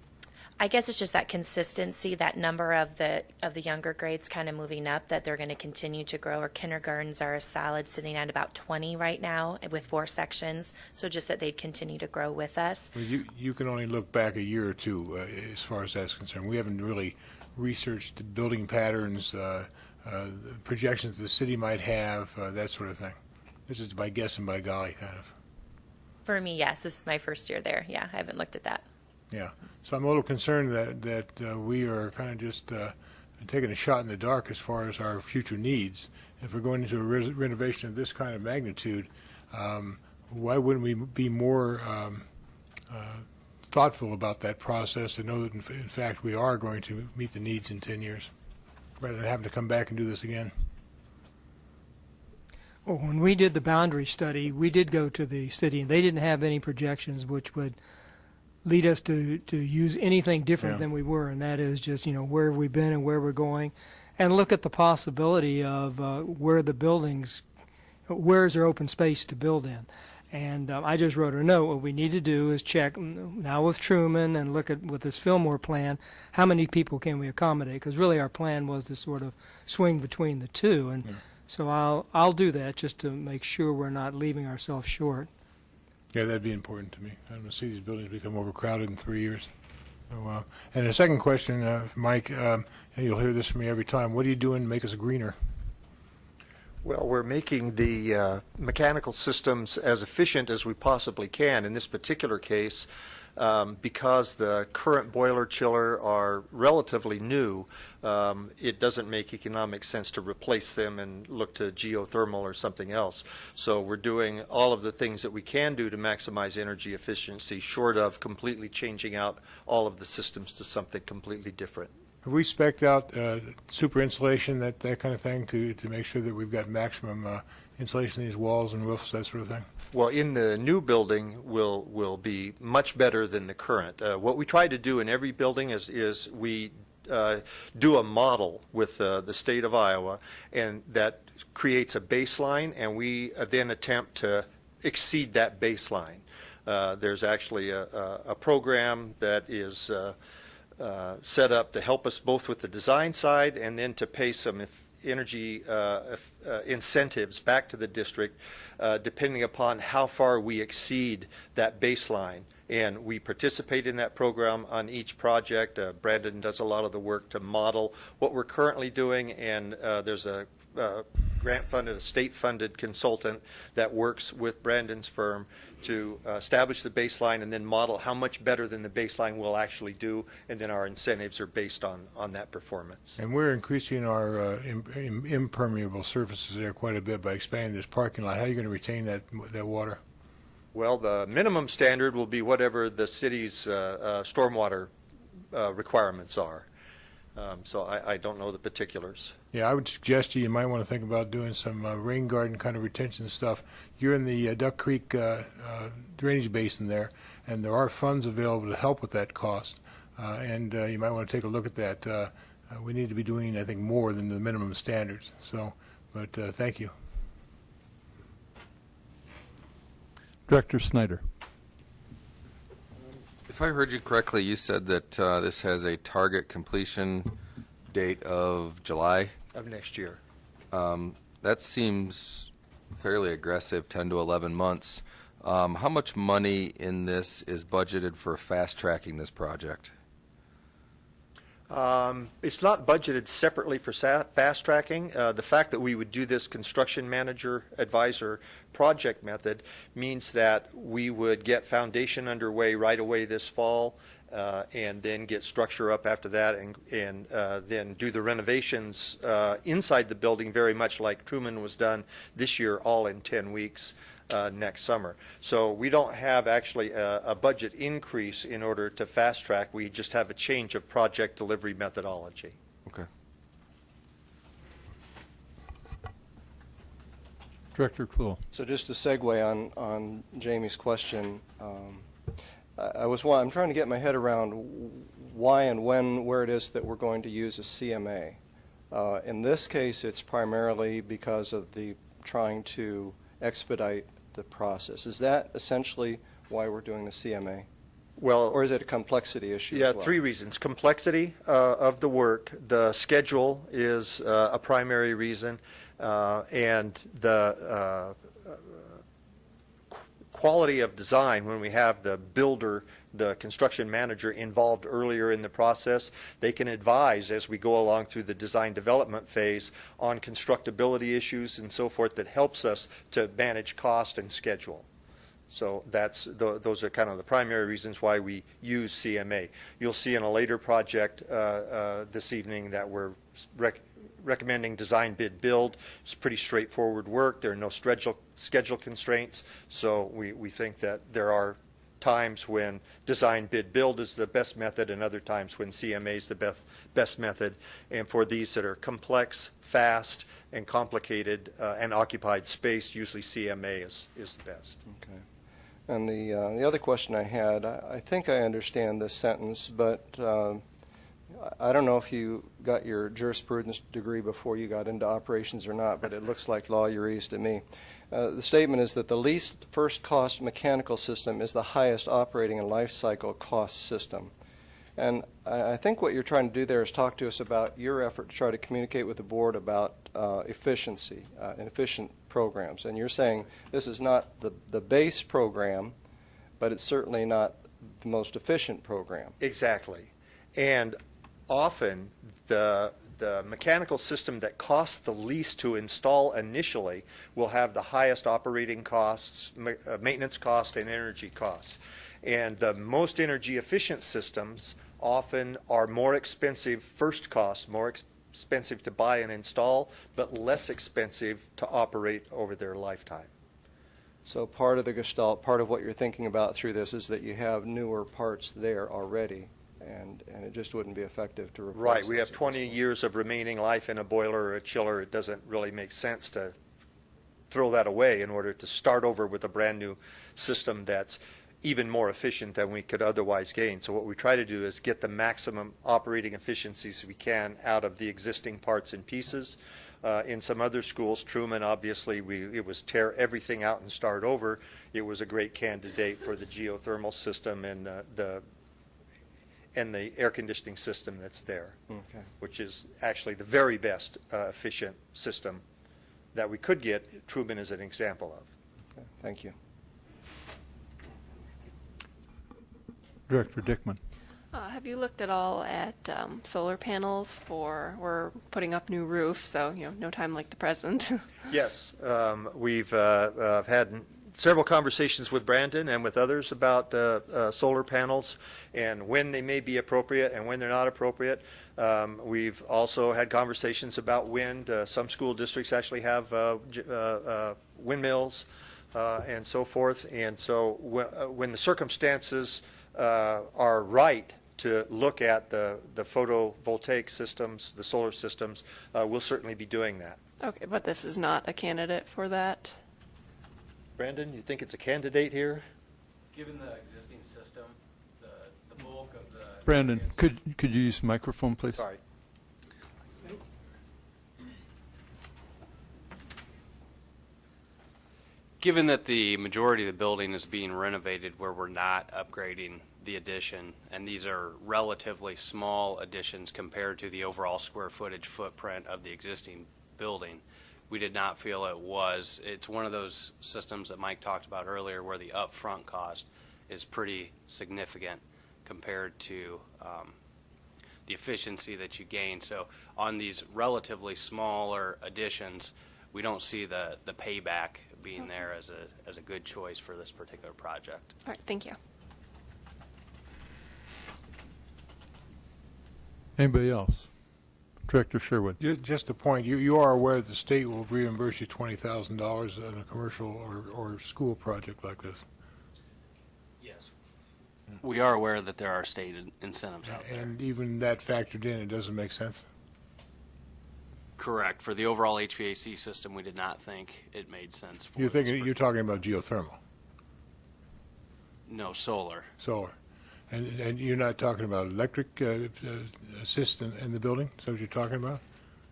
I guess it's just that consistency, that number of the younger grades kind of moving up, that they're going to continue to grow. Our kindergartens are solid, sitting at about 20 right now with 4 sections. So just that they'd continue to grow with us. Well, you can only look back a year or two as far as that's concerned. We haven't really researched the building patterns, the projections the city might have, that sort of thing. This is by guess and by golly, kind of. For me, yes, this is my first year there. Yeah, I haven't looked at that. Yeah, so I'm a little concerned that we are kind of just taking a shot in the dark as far as our future needs. If we're going into a renovation of this kind of magnitude, why wouldn't we be more thoughtful about that process and know that in fact we are going to meet the needs in 10 years, rather than having to come back and do this again? Well, when we did the boundary study, we did go to the city, and they didn't have any projections which would lead us to use anything different than we were, and that is just, where we've been and where we're going, and look at the possibility of where the buildings, where is there open space to build in. And I just wrote a note. What we need to do is check now with Truman and look at with this Fillmore plan, how many people can we accommodate? Because really our plan was to sort of swing between the two, and so I'll do that just to make sure we're not leaving ourselves short. Yeah, that'd be important to me. I don't want to see these buildings become overcrowded in 3 years. So, and the second question, Mike, and you'll hear this from me every time, what are you doing to make us greener? Well, we're making the mechanical systems as efficient as we possibly can. In this particular case, because the current boiler chiller are relatively new, it doesn't make economic sense to replace them and look to geothermal or something else. So we're doing all of the things that we can do to maximize energy efficiency, short of completely changing out all of the systems to something completely different. Have we spec'd out super insulation, that kind of thing, to make sure that we've got maximum insulation in these walls and roofs, that sort of thing? Well, in the new building will be much better than the current. What we try to do in every building is we do a model with the state of Iowa, and that creates a baseline, and we then attempt to exceed that baseline. There's actually a program that is set up to help us both with the design side and then to pay some energy incentives back to the district depending upon how far we exceed that baseline. And we participate in that program on each project. Brandon does a lot of the work to model what we're currently doing, and there's a grant-funded, a state-funded consultant that works with Brandon's firm to establish the baseline and then model how much better than the baseline we'll actually do, and then our incentives are based on that performance. And we're increasing our impermeable surfaces there quite a bit by expanding this parking lot. How are you going to retain that water? Well, the minimum standard will be whatever the city's stormwater requirements are. So I don't know the particulars. Yeah, I would suggest you might want to think about doing some rain garden kind of retention stuff. You're in the Duck Creek drainage basin there, and there are funds available to help with that cost. And you might want to take a look at that. We need to be doing, I think, more than the minimum standards. So, but thank you. Director Snyder. If I heard you correctly, you said that this has a target completion date of July? Of next year. That seems fairly aggressive, 10 to 11 months. How much money in this is budgeted for fast-tracking this project? It's not budgeted separately for fast tracking. The fact that we would do this construction manager advisor project method means that we would get foundation underway right away this fall, and then get structure up after that, and then do the renovations inside the building very much like Truman was done this year, all in 10 weeks. Next summer. So we don't have actually a budget increase in order to fast track. We just have a change of project delivery methodology. Okay. Director Kluhl. So just to segue on Jamie's question, I'm trying to get my head around why and where it is that we're going to use a CMA. In this case, it's primarily because of the trying to expedite the process. Is that essentially why we're doing the CMA? Well, Or is it a complexity issue yeah, as well? 3 reasons. Complexity of the work, the schedule is a primary reason, and the quality of design. When we have the builder, the construction manager involved earlier in the process, they can advise as we go along through the design development phase on constructability issues and so forth that helps us to manage cost and schedule. So those are kind of the primary reasons why we use CMA. You'll see in a later project this evening that we're recommending design bid build. It's pretty straightforward work. There are no schedule constraints. So we think that there are times when design bid build is the best method and other times when CMA is the best method. And for these that are complex, fast, and complicated and occupied space, usually CMA is the best. Okay. And the other question I had, I think I understand this sentence, but I don't know if you got your jurisprudence degree before you got into operations or not, but it looks like lawyerese to me. The statement is that the least first cost mechanical system is the highest operating and life cycle cost system. And I think what you're trying to do there is talk to us about your effort to try to communicate with the board about efficiency and efficient programs. And you're saying this is not the base program, but it's certainly not the most efficient program. Exactly. And often the mechanical system that costs the least to install initially will have the highest operating costs, maintenance costs, and energy costs. And the most energy efficient systems often are more expensive first cost, more expensive to buy and install, but less expensive to operate over their lifetime. So part of the gestalt, part of what you're thinking about through this is that you have newer parts there already, and it just wouldn't be effective to replace Right. We those have 20 years of remaining life in a boiler or a chiller. It doesn't really make sense to throw that away in order to start over with a brand new system that's even more efficient than we could otherwise gain. So what we try to do is get the maximum operating efficiencies we can out of the existing parts and pieces. In some other schools, Truman, obviously, it was tear everything out and start over. It was a great candidate for the geothermal system and the air conditioning system that's there, which is actually the very best efficient system that we could get. Truman is an example of. Okay. Thank you. Director Dickman. Have you looked at all at solar panels we're putting up new roofs, so no time like the present. Yes, we've had several conversations with Brandon and with others about solar panels and when they may be appropriate and when they're not appropriate. We've also had conversations about wind. Some school districts actually have windmills and so forth. And so when the circumstances are right to look at the photovoltaic systems, the solar systems, we'll certainly be doing that. Okay, but this is not a candidate for that? Brandon, you think it's a candidate here? Given the existing system, the bulk of the... Brandon, could you use the microphone, please? Sorry. Given that the majority of the building is being renovated where we're not upgrading the addition, and these are relatively small additions compared to the overall square footage footprint of the existing building, we did not feel it's one of those systems that Mike talked about earlier where the upfront cost is pretty significant compared to the efficiency that you gain. So on these relatively smaller additions, we don't see the payback being there as a good choice for this particular project. All right, thank you. Anybody else? Director Sherwood. Just a point, you are aware that the state will reimburse you $20,000 on a commercial or school project like this? Yes. We are aware that there are state incentives out there. And even that factored in, it doesn't make sense? Correct. For the overall HVAC system, we did not think it made sense. For You're talking about geothermal? No, solar. Solar. And you're not talking about electric assist in the building? Is that what you're talking about?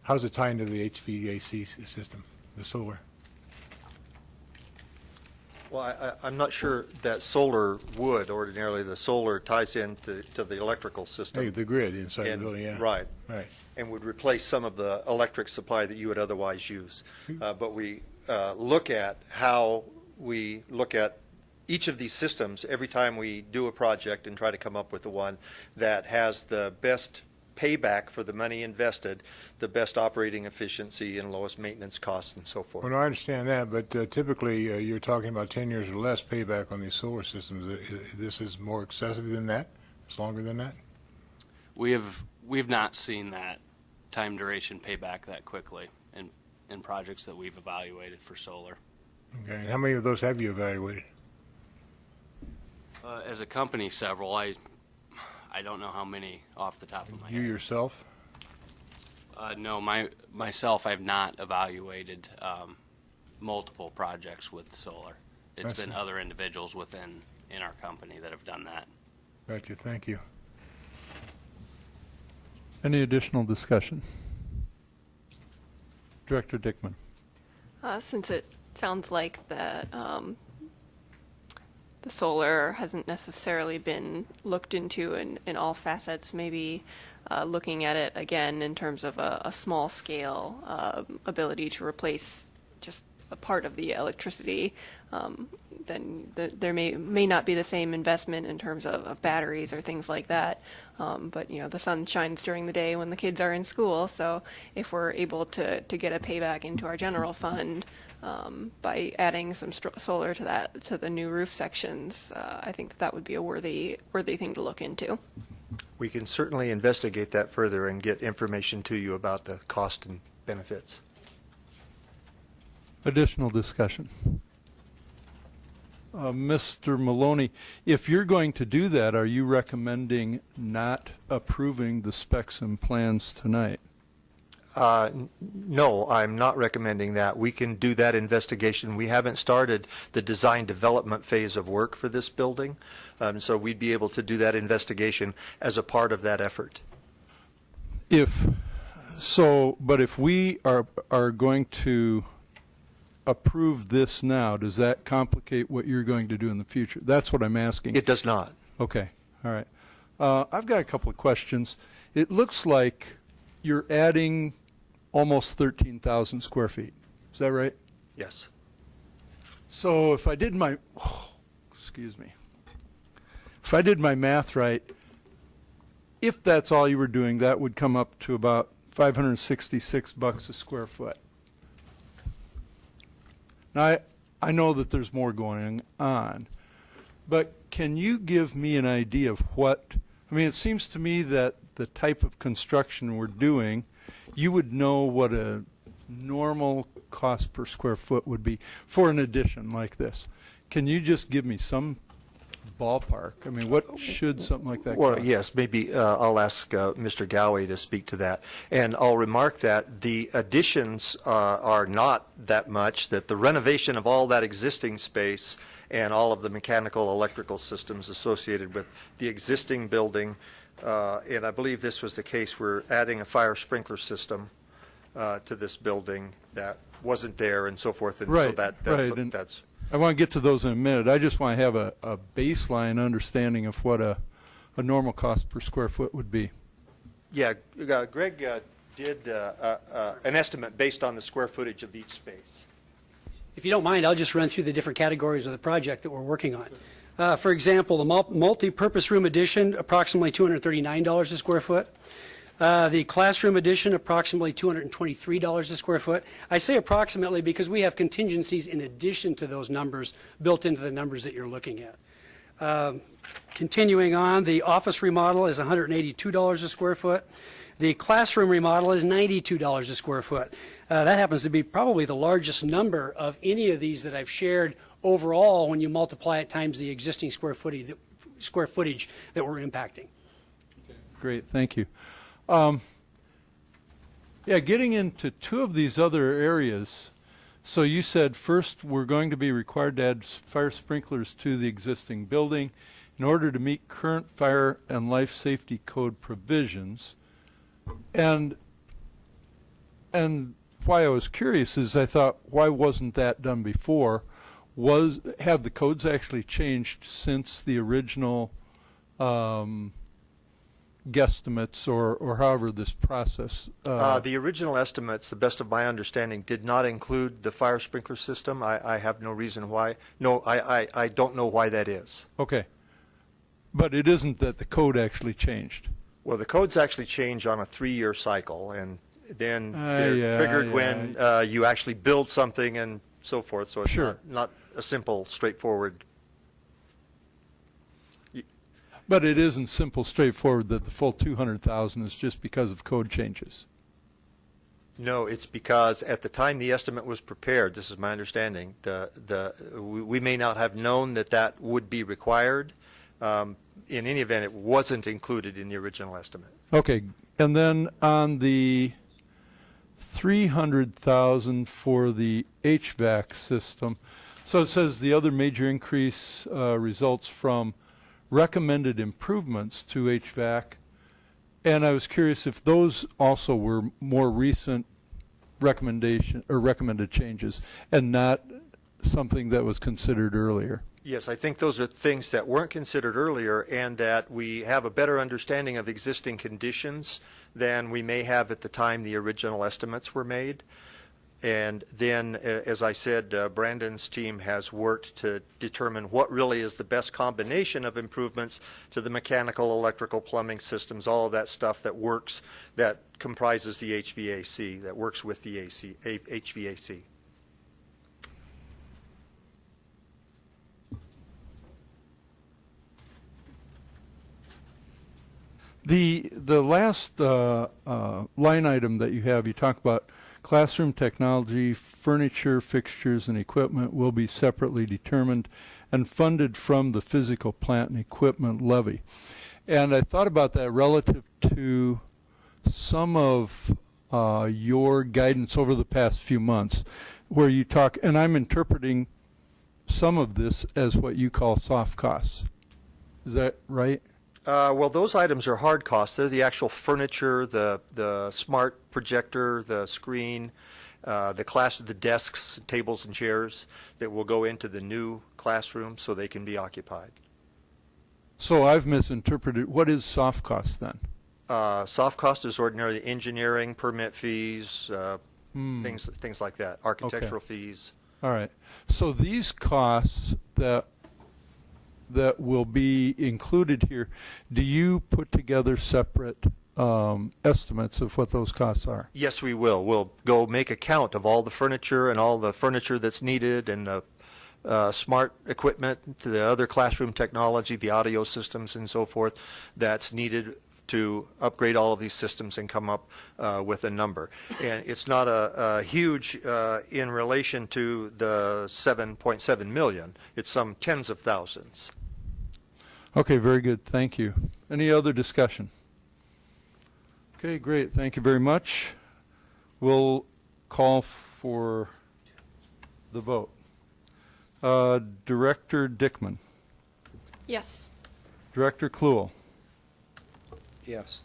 How's it tie into the HVAC system, the solar? Well, I'm not sure that solar would. Ordinarily, the solar ties into to the electrical system. Hey, the grid inside the And- building, yeah. Right. Right. And would replace some of the electric supply that you would otherwise use. But we look at how we look at each of these systems every time we do a project and try to come up with the one that has the best payback for the money invested, the best operating efficiency and lowest maintenance costs and so forth. Well, no, I understand that, but typically you're talking about 10 years or less payback on these solar systems. This is more excessive than that? It's longer than that? We've not seen that time duration payback that quickly in projects that we've evaluated for solar. Okay. And how many of those have you evaluated? As a company, several. I don't know how many off the top of my You head. yourself? No, myself, I've not evaluated multiple projects with solar. It's I been see. other individuals in our company that have done that. Gotcha. Thank you. Any additional discussion? Director Dickman. Since it sounds like that the solar hasn't necessarily been looked into in all facets, maybe looking at it again in terms of a small scale ability to replace just a part of the electricity, then there may not be the same investment in terms of batteries or things like that. But the sun shines during the day when the kids are in school, so if we're able to get a payback into our general fund by adding some solar to the new roof sections, I think that would be a worthy thing to look into. We can certainly investigate that further and get information to you about the cost and benefits. Additional discussion. Mr. Maloney, if you're going to do that, are you recommending not approving the specs and plans tonight? No, I'm not recommending that. We can do that investigation. We haven't started the design development phase of work for this building, so we'd be able to do that investigation as a part of that effort. But if we are going to approve this now, does that complicate what you're going to do in the future? That's what I'm asking. It does not. Okay, all right. I've got a couple of questions. It looks like you're adding almost 13,000 square feet. Is that right? Yes. So if I did my, if I did my math right, if that's all you were doing, that would come up to about $566 a square foot. Now, I know that there's more going on, but can you give me an idea of what, it seems to me that the type of construction we're doing, you would know what a normal cost per square foot would be for an addition like this. Can you just give me some ballpark? What should something like that Well, cost? yes, maybe I'll ask Mr. Gowey to speak to that. And I'll remark that the additions are not that much, that the renovation of all that existing space and all of the mechanical, electrical systems associated with the existing building, and I believe this was the case, we're adding a fire sprinkler system to this building that wasn't there and so forth. And Right, so right. And that's I want to get to those in a minute. I just want to have a baseline understanding of what a normal cost per square foot would be. Yeah, Greg did an estimate based on the square footage of each space. If you don't mind, I'll just run through the different categories of the project that we're working on. For example, the multi-purpose room addition, approximately $239 a square foot. The classroom addition, approximately $223 a square foot. I say approximately because we have contingencies in addition to those numbers built into the numbers that you're looking at. Continuing on, the office remodel is $182 a square foot. The classroom remodel is $92 a square foot. That happens to be probably the largest number of any of these that I've shared overall when you multiply it times the existing square footage that we're impacting. Great, thank you. Getting into two of these other areas. So you said first we're going to be required to add fire sprinklers to the existing building in order to meet current fire and life safety code provisions. And why I was curious is I thought, why wasn't that done before? have the codes actually changed since the original guesstimates or however this process? The original estimates, the best of my understanding, did not include the fire sprinkler system. I have no reason why. No, I don't know why that is. Okay. But it isn't that the code actually changed. Well, the codes actually change on a 3-year cycle, and then they're triggered when you actually build something and so forth. So it's not a simple, straightforward. But it isn't simple, straightforward that the full 200,000 is just because of code changes. No, it's because at the time the estimate was prepared, this is my understanding, we may not have known that that would be required. In any event, it wasn't included in the original estimate. Okay, and then on the 300,000 for the HVAC system, so it says the other major increase results from recommended improvements to HVAC, and I was curious if those also were more recent recommendation or recommended changes and not something that was considered earlier. Yes, I think those are things that weren't considered earlier, and that we have a better understanding of existing conditions than we may have at the time the original estimates were made. And then, as I said, Brandon's team has worked to determine what really is the best combination of improvements to the mechanical, electrical, plumbing systems, all of that stuff that works, that comprises the HVAC, that works with the HVAC. The last line item that you have, you talk about classroom technology, furniture, fixtures, and equipment will be separately determined and funded from the physical plant and equipment levy. And I thought about that relative to some of your guidance over the past few months, where you talk, and I'm interpreting some of this as what you call soft costs. Is that right? Well, those items are hard costs. They're the actual furniture, the smart projector, the screen, the desks, tables, and chairs that will go into the new classroom so they can be occupied. So I've misinterpreted. What is soft cost then? Soft cost is ordinarily engineering, permit fees, things like that, architectural fees. All right. So these costs that will be included here, do you put together separate estimates of what those costs are? Yes, we will. We'll go make a count of all the furniture and all the furniture that's needed, and the smart equipment, to the other classroom technology, the audio systems and so forth that's needed to upgrade all of these systems and come up with a number. And it's not a huge in relation to the 7.7 million. It's some tens of thousands. Okay, very good. Thank you. Any other discussion? Okay, great. Thank you very much. We'll call for the vote. Director Dickman. Yes. Director Kluhl. Yes.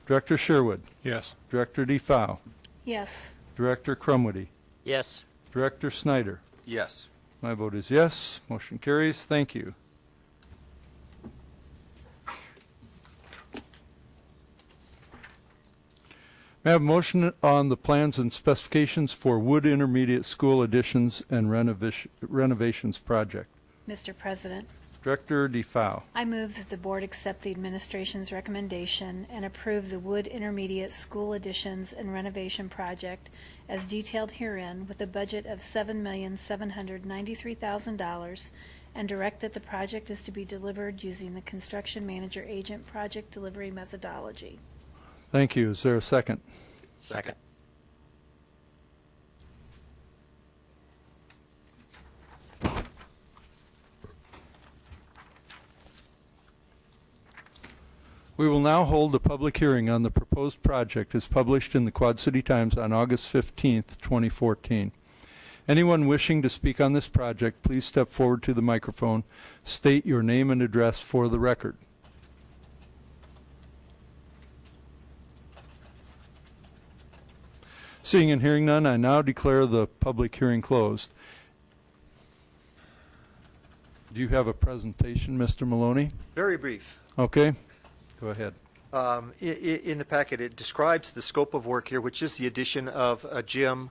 Director Sherwood. Yes. Director DeFau. Yes. Director Crumwitty. Yes. Director Snyder. Yes. My vote is yes. Motion carries. Thank you. May I have a motion on the plans and specifications for Wood Intermediate School additions and renovations project? Mr. President, Director DeFau. I move that the board accept the administration's recommendation and approve the Wood Intermediate School additions and renovation project as detailed herein with a budget of $7,793,000 and direct that the project is to be delivered using the construction manager agent project delivery methodology. Thank you. Is there a second? Second. We will now hold a public hearing on the proposed project as published in the Quad City Times on August 15th, 2014. Anyone wishing to speak on this project, please step forward to the microphone. State your name and address for the record. Seeing and hearing none, I now declare the public hearing closed. Do you have a presentation, Mr. Maloney? Very brief. Okay, go ahead. In the packet, it describes the scope of work here, which is the addition of a gym,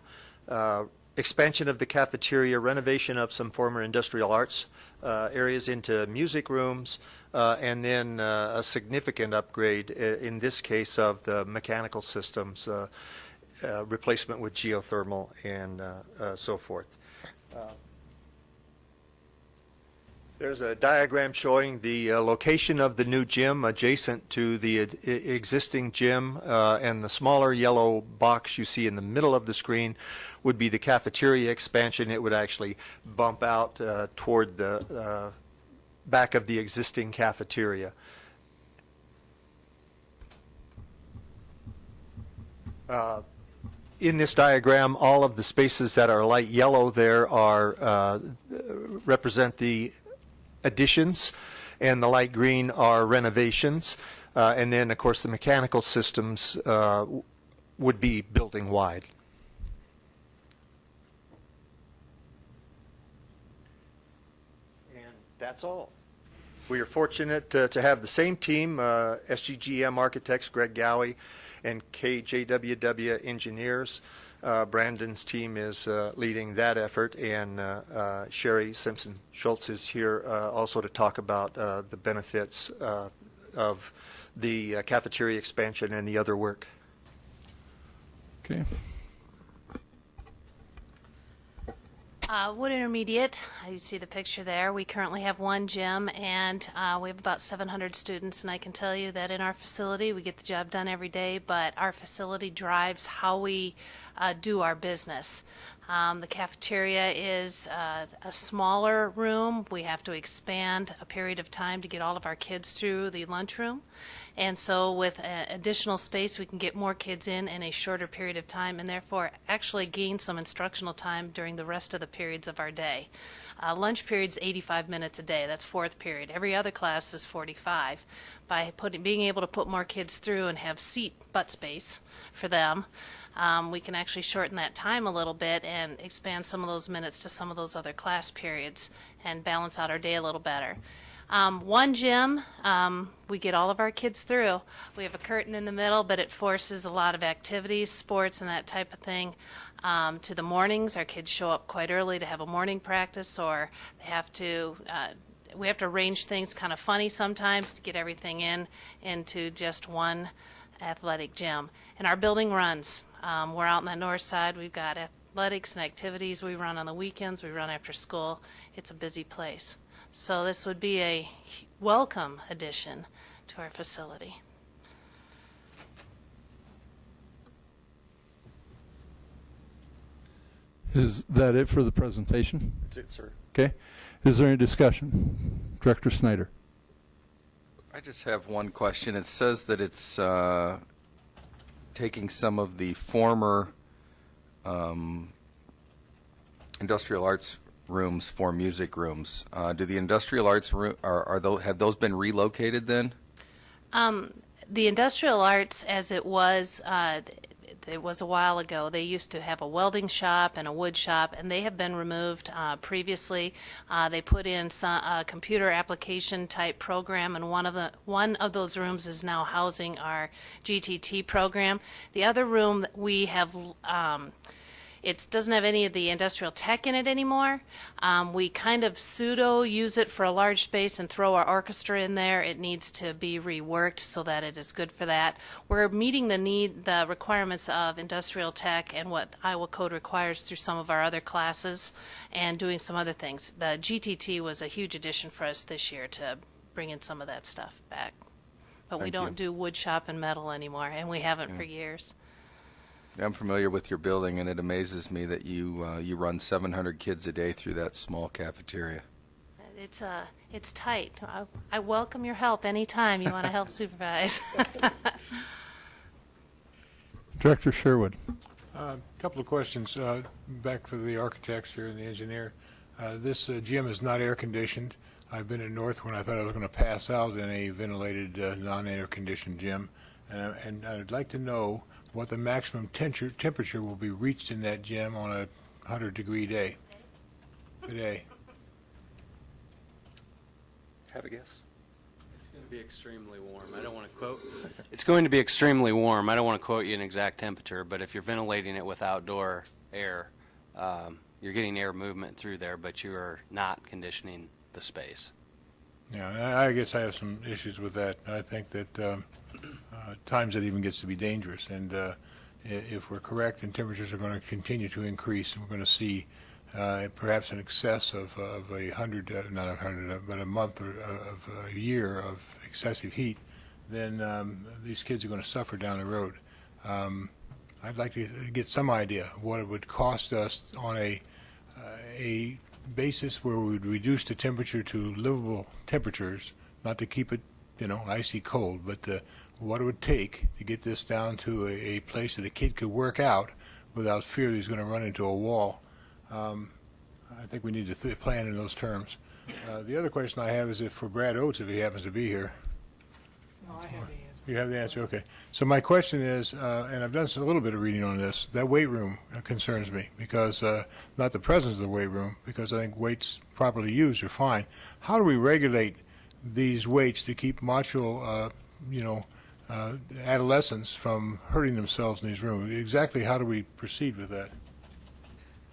expansion of the cafeteria, renovation of some former industrial arts areas into music rooms, and then a significant upgrade, in this case, of the mechanical systems, replacement with geothermal and so forth. There's a diagram showing the location of the new gym adjacent to the existing gym, and the smaller yellow box you see in the middle of the screen would be the cafeteria expansion. It would actually bump out toward the back of the existing cafeteria. In this diagram, all of the spaces that are light yellow there are represent the additions, and the light green are renovations, and then of course the mechanical systems would be building wide. And that's all. We are fortunate to have the same team, SGGM Architects, Greg Gowie, and KJWW Engineers. Brandon's team is leading that effort, and Sherry Simpson-Schultz is here also to talk about the benefits of the cafeteria expansion and the other work. Okay. Wood Intermediate, you see the picture there. We currently have one gym, and we have about 700 students, and I can tell you that in our facility, we get the job done every day, but our facility drives how we do our business. The cafeteria is a smaller room. We have to expand a period of time to get all of our kids through the lunchroom. And so with additional space, we can get more kids in a shorter period of time, and therefore actually gain some instructional time during the rest of the periods of our day. Lunch period's 85 minutes a day. That's fourth period. Every other class is 45. By being able to put more kids through and have butt space for them, we can actually shorten that time a little bit and expand some of those minutes to some of those other class periods and balance out our day a little better. One gym, we get all of our kids through. We have a curtain in the middle, but it forces a lot of activities, sports, and that type of thing to the mornings. Our kids show up quite early to have a morning practice, or they have to. We have to arrange things kind of funny sometimes to get everything into just one athletic gym. And our building runs. We're out on the north side. We've got athletics and activities. We run on the weekends. We run after school. It's a busy place. So this would be a welcome addition to our facility. Is that it for the presentation? That's it, sir. Okay. Is there any discussion? Director Snyder. I just have one question. It says that it's taking some of the former industrial arts rooms for music rooms. Do the industrial arts have those been relocated then? The industrial arts, as it was a while ago, they used to have a welding shop and a wood shop, and they have been removed previously. They put in a computer application type program, and one of those rooms is now housing our GTT program. The other room that we have, it doesn't have any of the industrial tech in it anymore. We kind of pseudo use it for a large space and throw our orchestra in there. It needs to be reworked so that it is good for that. We're meeting the requirements of industrial tech and what Iowa Code requires through some of our other classes and doing some other things. The GTT was a huge addition for us this year to bring in some of that stuff back. But we don't do wood shop and metal anymore, and we haven't for years. I'm familiar with your building, and it amazes me that you run 700 kids a day through that small cafeteria. It's tight. I welcome your help anytime you want to help supervise. Director Sherwood. A couple of questions back for the architects here and the engineer. This gym is not air conditioned. I've been in North when I thought I was going to pass out in a ventilated, non-air conditioned gym, and I'd like to know what the maximum temperature will be reached in that gym on a 100-degree day today. have a guess? It's going to be extremely warm. I don't want to quote. It's going to be extremely warm. I don't want to quote you an exact temperature, but if you're ventilating it with outdoor air, you're getting air movement through there, but you are not conditioning the space. Yeah, and I guess I have some issues with that. I think that at times it even gets to be dangerous, and if we're correct and temperatures are going to continue to increase, and we're going to see perhaps an excess of 100, not 100, but a month or of a year of excessive heat, then these kids are going to suffer down the road. I'd like to get some idea of what it would cost us on a basis where we would reduce the temperature to livable temperatures, not to keep it, icy cold, but what it would take to get this down to a place that a kid could work out without fear that he's going to run into a wall. I think we need to plan in those terms. The other question I have is if for Brad Oates, if he happens to be here. No, I have the answer. You have the answer, okay. So my question is, and I've done a little bit of reading on this, that weight room concerns me because, not the presence of the weight room, because I think weights properly used are fine. How do we regulate these weights to keep macho, adolescents from hurting themselves in these rooms? Exactly how do we proceed with that?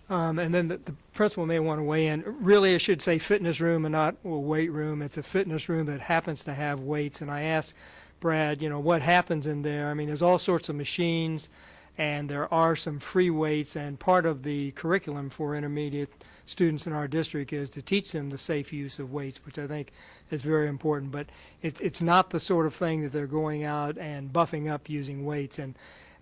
And then the principal may want to weigh in. Really, I should say fitness room and not a weight room. It's a fitness room that happens to have weights. And I asked Brad, what happens in there? I mean, there's all sorts of machines, and there are some free weights. And part of the curriculum for intermediate students in our district is to teach them the safe use of weights, which I think is very important. But it's not the sort of thing that they're going out and buffing up using weights. And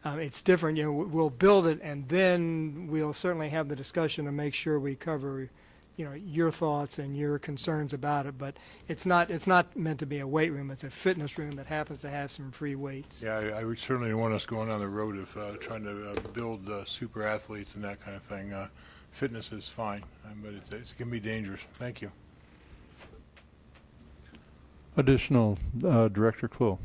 it's different. We'll build it, and then we'll certainly have the discussion to make sure we cover, your thoughts and your concerns about it. But it's not meant to be a weight room. It's a fitness room that happens to have some free weights. Yeah, I would certainly want us going on the road of trying to build super athletes and that kind of thing. Fitness is fine, but it can be dangerous. Thank you. Additional, Director Clue.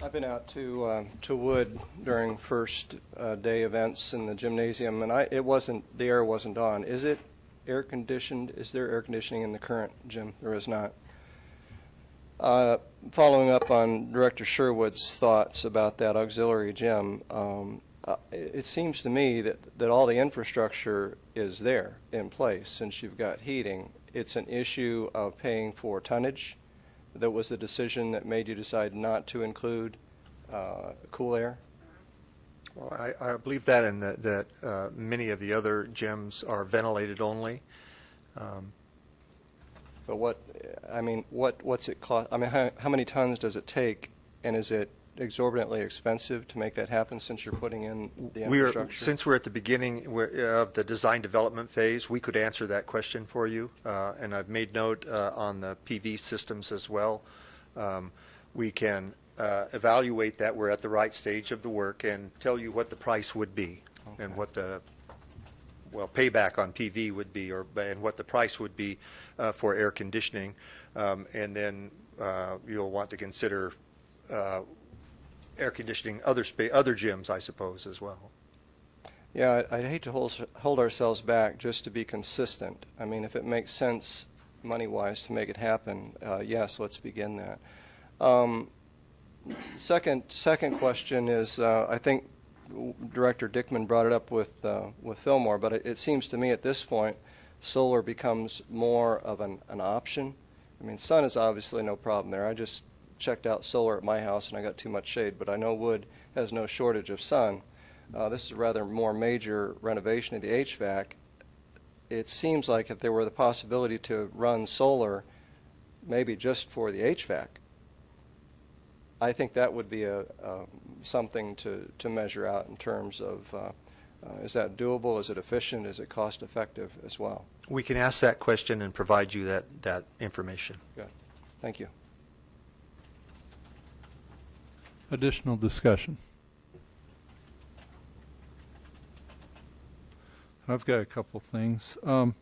I've been out to Wood during first day events in the gymnasium, and the air wasn't on. Is it air conditioned? Is there air conditioning in the current gym? There is not. Following up on Director Sherwood's thoughts about that auxiliary gym, it seems to me that all the infrastructure is there in place since you've got heating. It's an issue of paying for tonnage. That was the decision that made you decide not to include cool air? Well, I believe that, and that many of the other gyms are ventilated only. But what's it cost? I mean, how many tons does it take, and is it exorbitantly expensive to make that happen since you're putting in the infrastructure? Since we're at the beginning of the design development phase, we could answer that question for you, and I've made note on the PV systems as well. We can evaluate that. We're at the right stage of the work and tell you what the price would be, okay, and what the payback on PV would be, and what the price would be for air conditioning, and then you'll want to consider air conditioning other gyms, I suppose, as well. Yeah, I'd hate to hold ourselves back just to be consistent. I mean, if it makes sense money-wise to make it happen, yes, let's begin that. Second question is, I think Director Dickman brought it up with Fillmore, but it seems to me at this point solar becomes more of an option. I mean, sun is obviously no problem there. I just checked out solar at my house and I got too much shade, but I know Wood has no shortage of sun. This is a rather more major renovation of the HVAC. It seems like if there were the possibility to run solar maybe just for the HVAC, I think that would be something to measure out in terms of is that doable, is it efficient, is it cost effective as well? We can ask that question and provide you that information. Good. Thank you. Additional discussion. I've got a couple things. The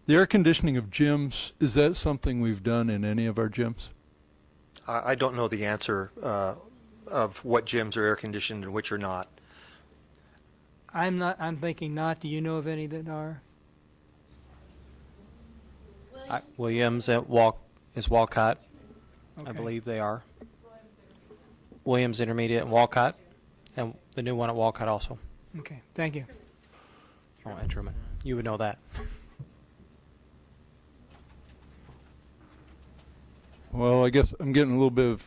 air conditioning of gyms, is that something we've done in any of our gyms? I don't know the answer of what gyms are air conditioned and which are not. I'm thinking not. Do you know of any that are? Williams at is Walcott. I Okay. believe they are. Williams Intermediate and Walcott, and the new one at Walcott also. Okay, thank you. Oh, and Truman. You would know that. Well, I guess I'm getting a little bit of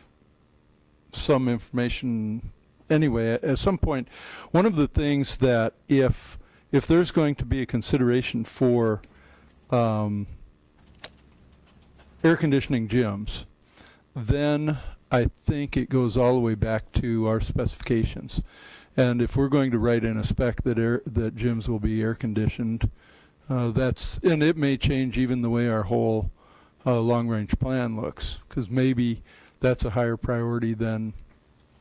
some information anyway. At some point, one of the things that if there's going to be a consideration for air conditioning gyms, then I think it goes all the way back to our specifications. And if we're going to write in a spec that that gyms will be air conditioned, and it may change even the way our whole long-range plan looks, because maybe that's a higher priority than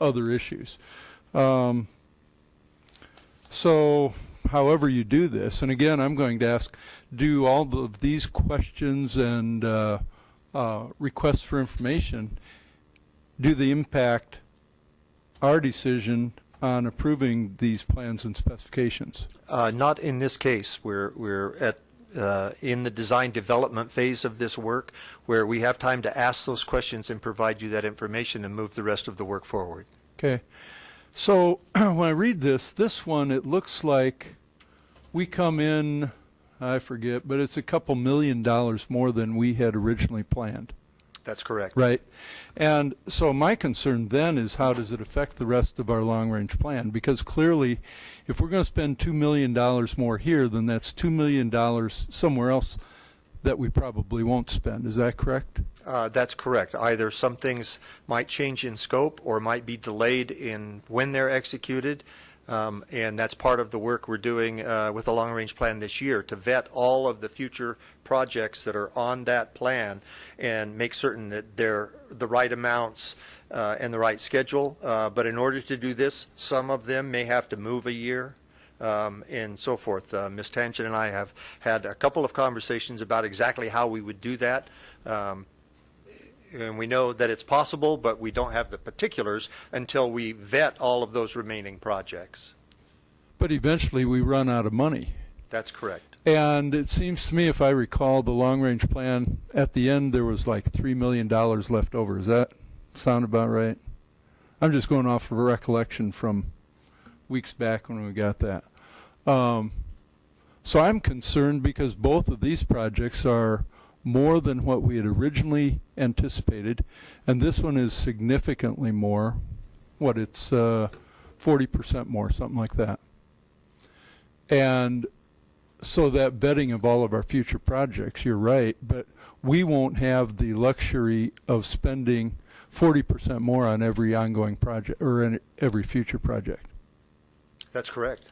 other issues. So however you do this, and again, I'm going to ask, do all of these questions and requests for information, do they impact our decision on approving these plans and specifications? Not in this case. We're at in the design development phase of this work, where we have time to ask those questions and provide you that information and move the rest of the work forward. Okay. So when I read this one, it looks like we come in, I forget, but it's a couple $1 million more than we had originally planned. That's correct. Right. And so my concern then is, how does it affect the rest of our long-range plan? Because clearly, if we're going to spend $2 million more here, then that's $2 million somewhere else that we probably won't spend. Is that correct? That's correct. Either some things might change in scope or might be delayed in when they're executed. And that's part of the work we're doing with the long-range plan this year, to vet all of the future projects that are on that plan and make certain that they're the right amounts and the right schedule. But in order to do this, some of them may have to move a year and so forth. Ms. Tangent and I have had a couple of conversations about exactly how we would do that. And we know that it's possible, but we don't have the particulars until we vet all of those remaining projects. But eventually we run out of money. That's correct. And it seems to me, if I recall the long-range plan, at the end there was like $3 million left over. Does that sound about right? I'm just going off of a recollection from weeks back when we got that. So I'm concerned because both of these projects are more than what we had originally anticipated, and this one is significantly more. What, it's 40% more, something like that. And so that vetting of all of our future projects, you're right, but we won't have the luxury of spending 40% more on every ongoing project or in every future project. That's correct.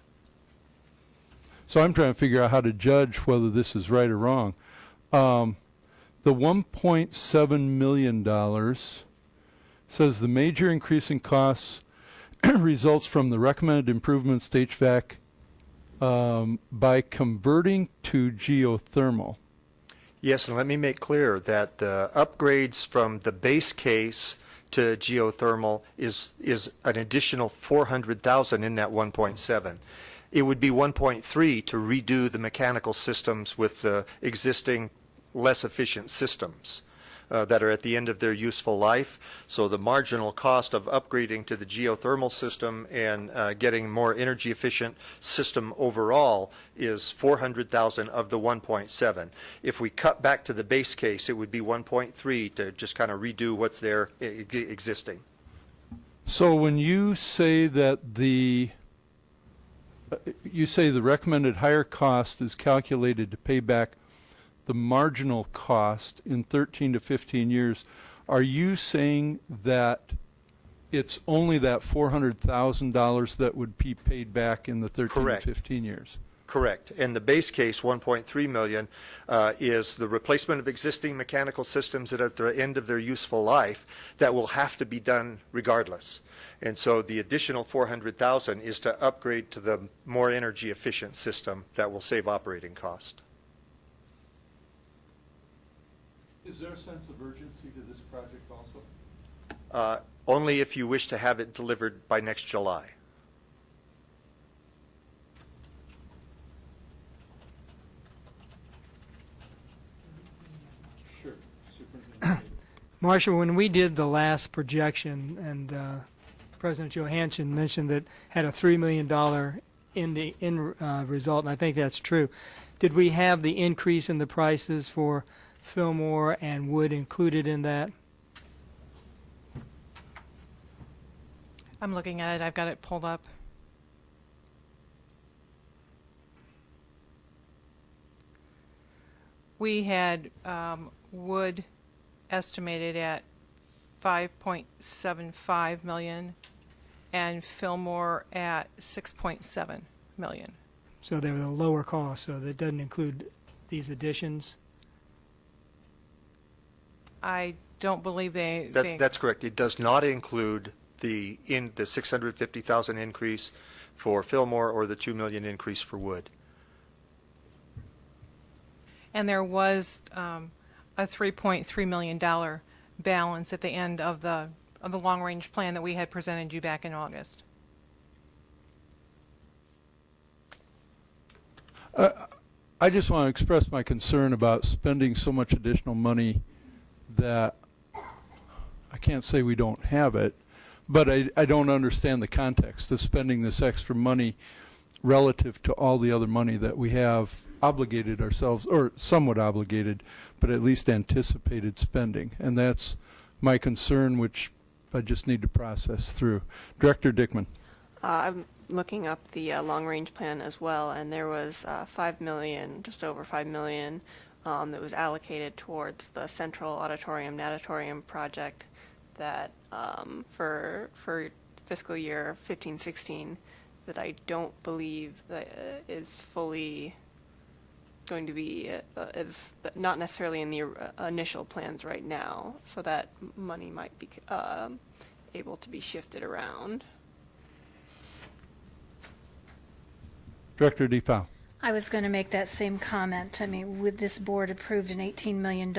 So I'm trying to figure out how to judge whether this is right or wrong. The $1.7 million says the major increase in costs results from the recommended improvements to HVAC by converting to geothermal. Yes, and let me make clear that the upgrades from the base case to geothermal is an additional $400,000 in that 1.7. It would be 1.3 to redo the mechanical systems with the existing less efficient systems that are at the end of their useful life. So the marginal cost of upgrading to the geothermal system and getting more energy efficient system overall is $400,000 of the 1.7. If we cut back to the base case, it would be 1.3 to just kind of redo what's there existing. So when you say that you say the recommended higher cost is calculated to pay back the marginal cost in 13 to 15 years, are you saying that it's only that $400,000 that would be paid back in the 13 Correct. to 15 years? Correct. And the base case, 1.3 million, is the replacement of existing mechanical systems that are at the end of their useful life that will have to be done regardless. And so the additional 400,000 is to upgrade to the more energy efficient system that will save operating cost. Is there a sense of urgency to this project also? Only if you wish to have it delivered by next July. Sure. Superintendent. Marcia, when we did the last projection, and President Johansson mentioned that had a $3 million result, and I think that's true. Did we have the increase in the prices for Fillmore and Wood included in that? I'm looking at it. I've got it pulled up. We had Wood estimated at 5.75 million and Fillmore at 6.7 million. So they were the lower cost, so that doesn't include these additions? I don't believe That's correct. It does not include the 650,000 increase for Fillmore or the 2 million increase for Wood. And there was a $3.3 million balance at the end of the long-range plan that we had presented you back in August. I just want to express my concern about spending so much additional money that I can't say we don't have it, but I don't understand the context of spending this extra money relative to all the other money that we have obligated ourselves, or somewhat obligated, but at least anticipated spending. And that's my concern, which I just need to process through. Director Dickman. I'm looking up the long-range plan as well, and there was $5 million, just over $5 million, that was allocated towards the Central Auditorium Natatorium project that for fiscal year 15-16 that I don't believe that is fully going to be is not necessarily in the initial plans right now, so that money might be able to be shifted around. Director DeFau. I was going to make that same comment. I mean, with this board approved an $18 million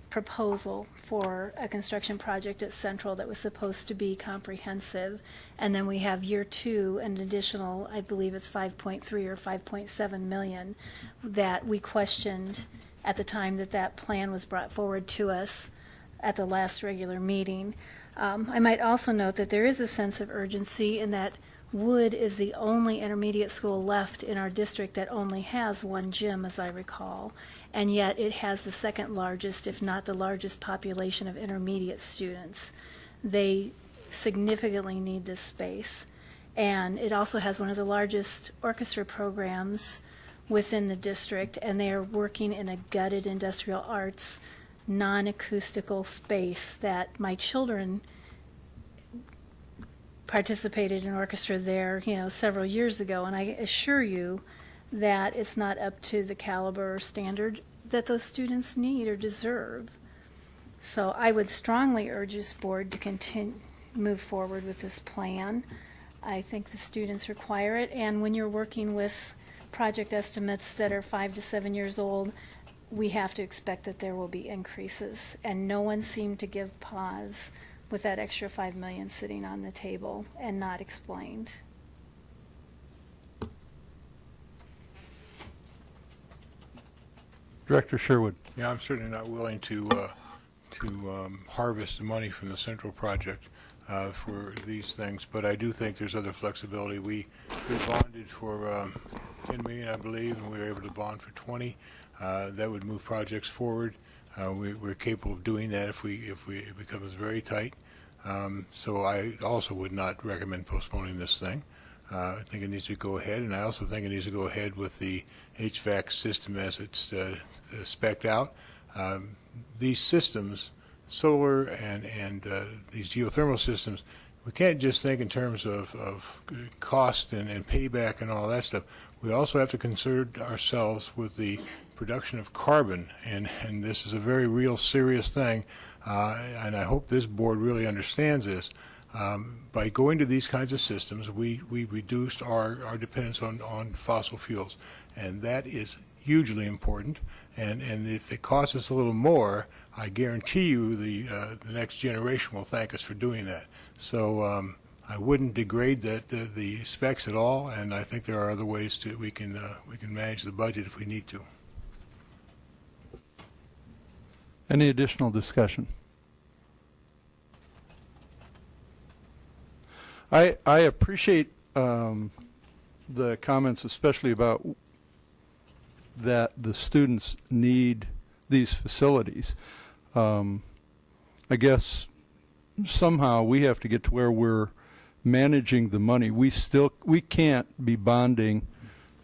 proposal for a construction project at Central that was supposed to be comprehensive, and then we have year two, an additional, I believe it's 5.3 or 5.7 million that we questioned at the time that that plan was brought forward to us at the last regular meeting. I might also note that there is a sense of urgency in that Wood is the only intermediate school left in our district that only has one gym, as I recall, and yet it has the second largest, if not the largest, population of intermediate students. They significantly need this space, and it also has one of the largest orchestra programs within the district, and they are working in a gutted industrial arts, non-acoustical space that my children participated in orchestra there, several years ago, and I assure you that it's not up to the caliber or standard that those students need or deserve. So I would strongly urge this board to move forward with this plan. I think the students require it, and when you're working with project estimates that are 5 to 7 years old, we have to expect that there will be increases, and no one seemed to give pause with that extra $5 million sitting on the table and not explained. Director Sherwood. Yeah, I'm certainly not willing to harvest the money from the Central project for these things, but I do think there's other flexibility. We bonded for 10 million, I believe, and we were able to bond for 20. That would move projects forward. We're capable of doing that if it becomes very tight. So I also would not recommend postponing this thing. I think it needs to go ahead, and I also think it needs to go ahead with the HVAC system as it's spec'd out. These systems, solar and these geothermal systems, we can't just think in terms of cost and payback and all that stuff. We also have to concern ourselves with the production of carbon, and this is a very real serious thing, and I hope this board really understands this. By going to these kinds of systems, we reduced our dependence on fossil fuels, and that is hugely important. And if it costs us a little more, I guarantee you the next generation will thank us for doing that. So I wouldn't degrade the specs at all, and I think there are other ways we can manage the budget if we need to. Any additional discussion? I appreciate the comments, especially about that the students need these facilities. I guess somehow we have to get to where we're managing the money. We can't be bonding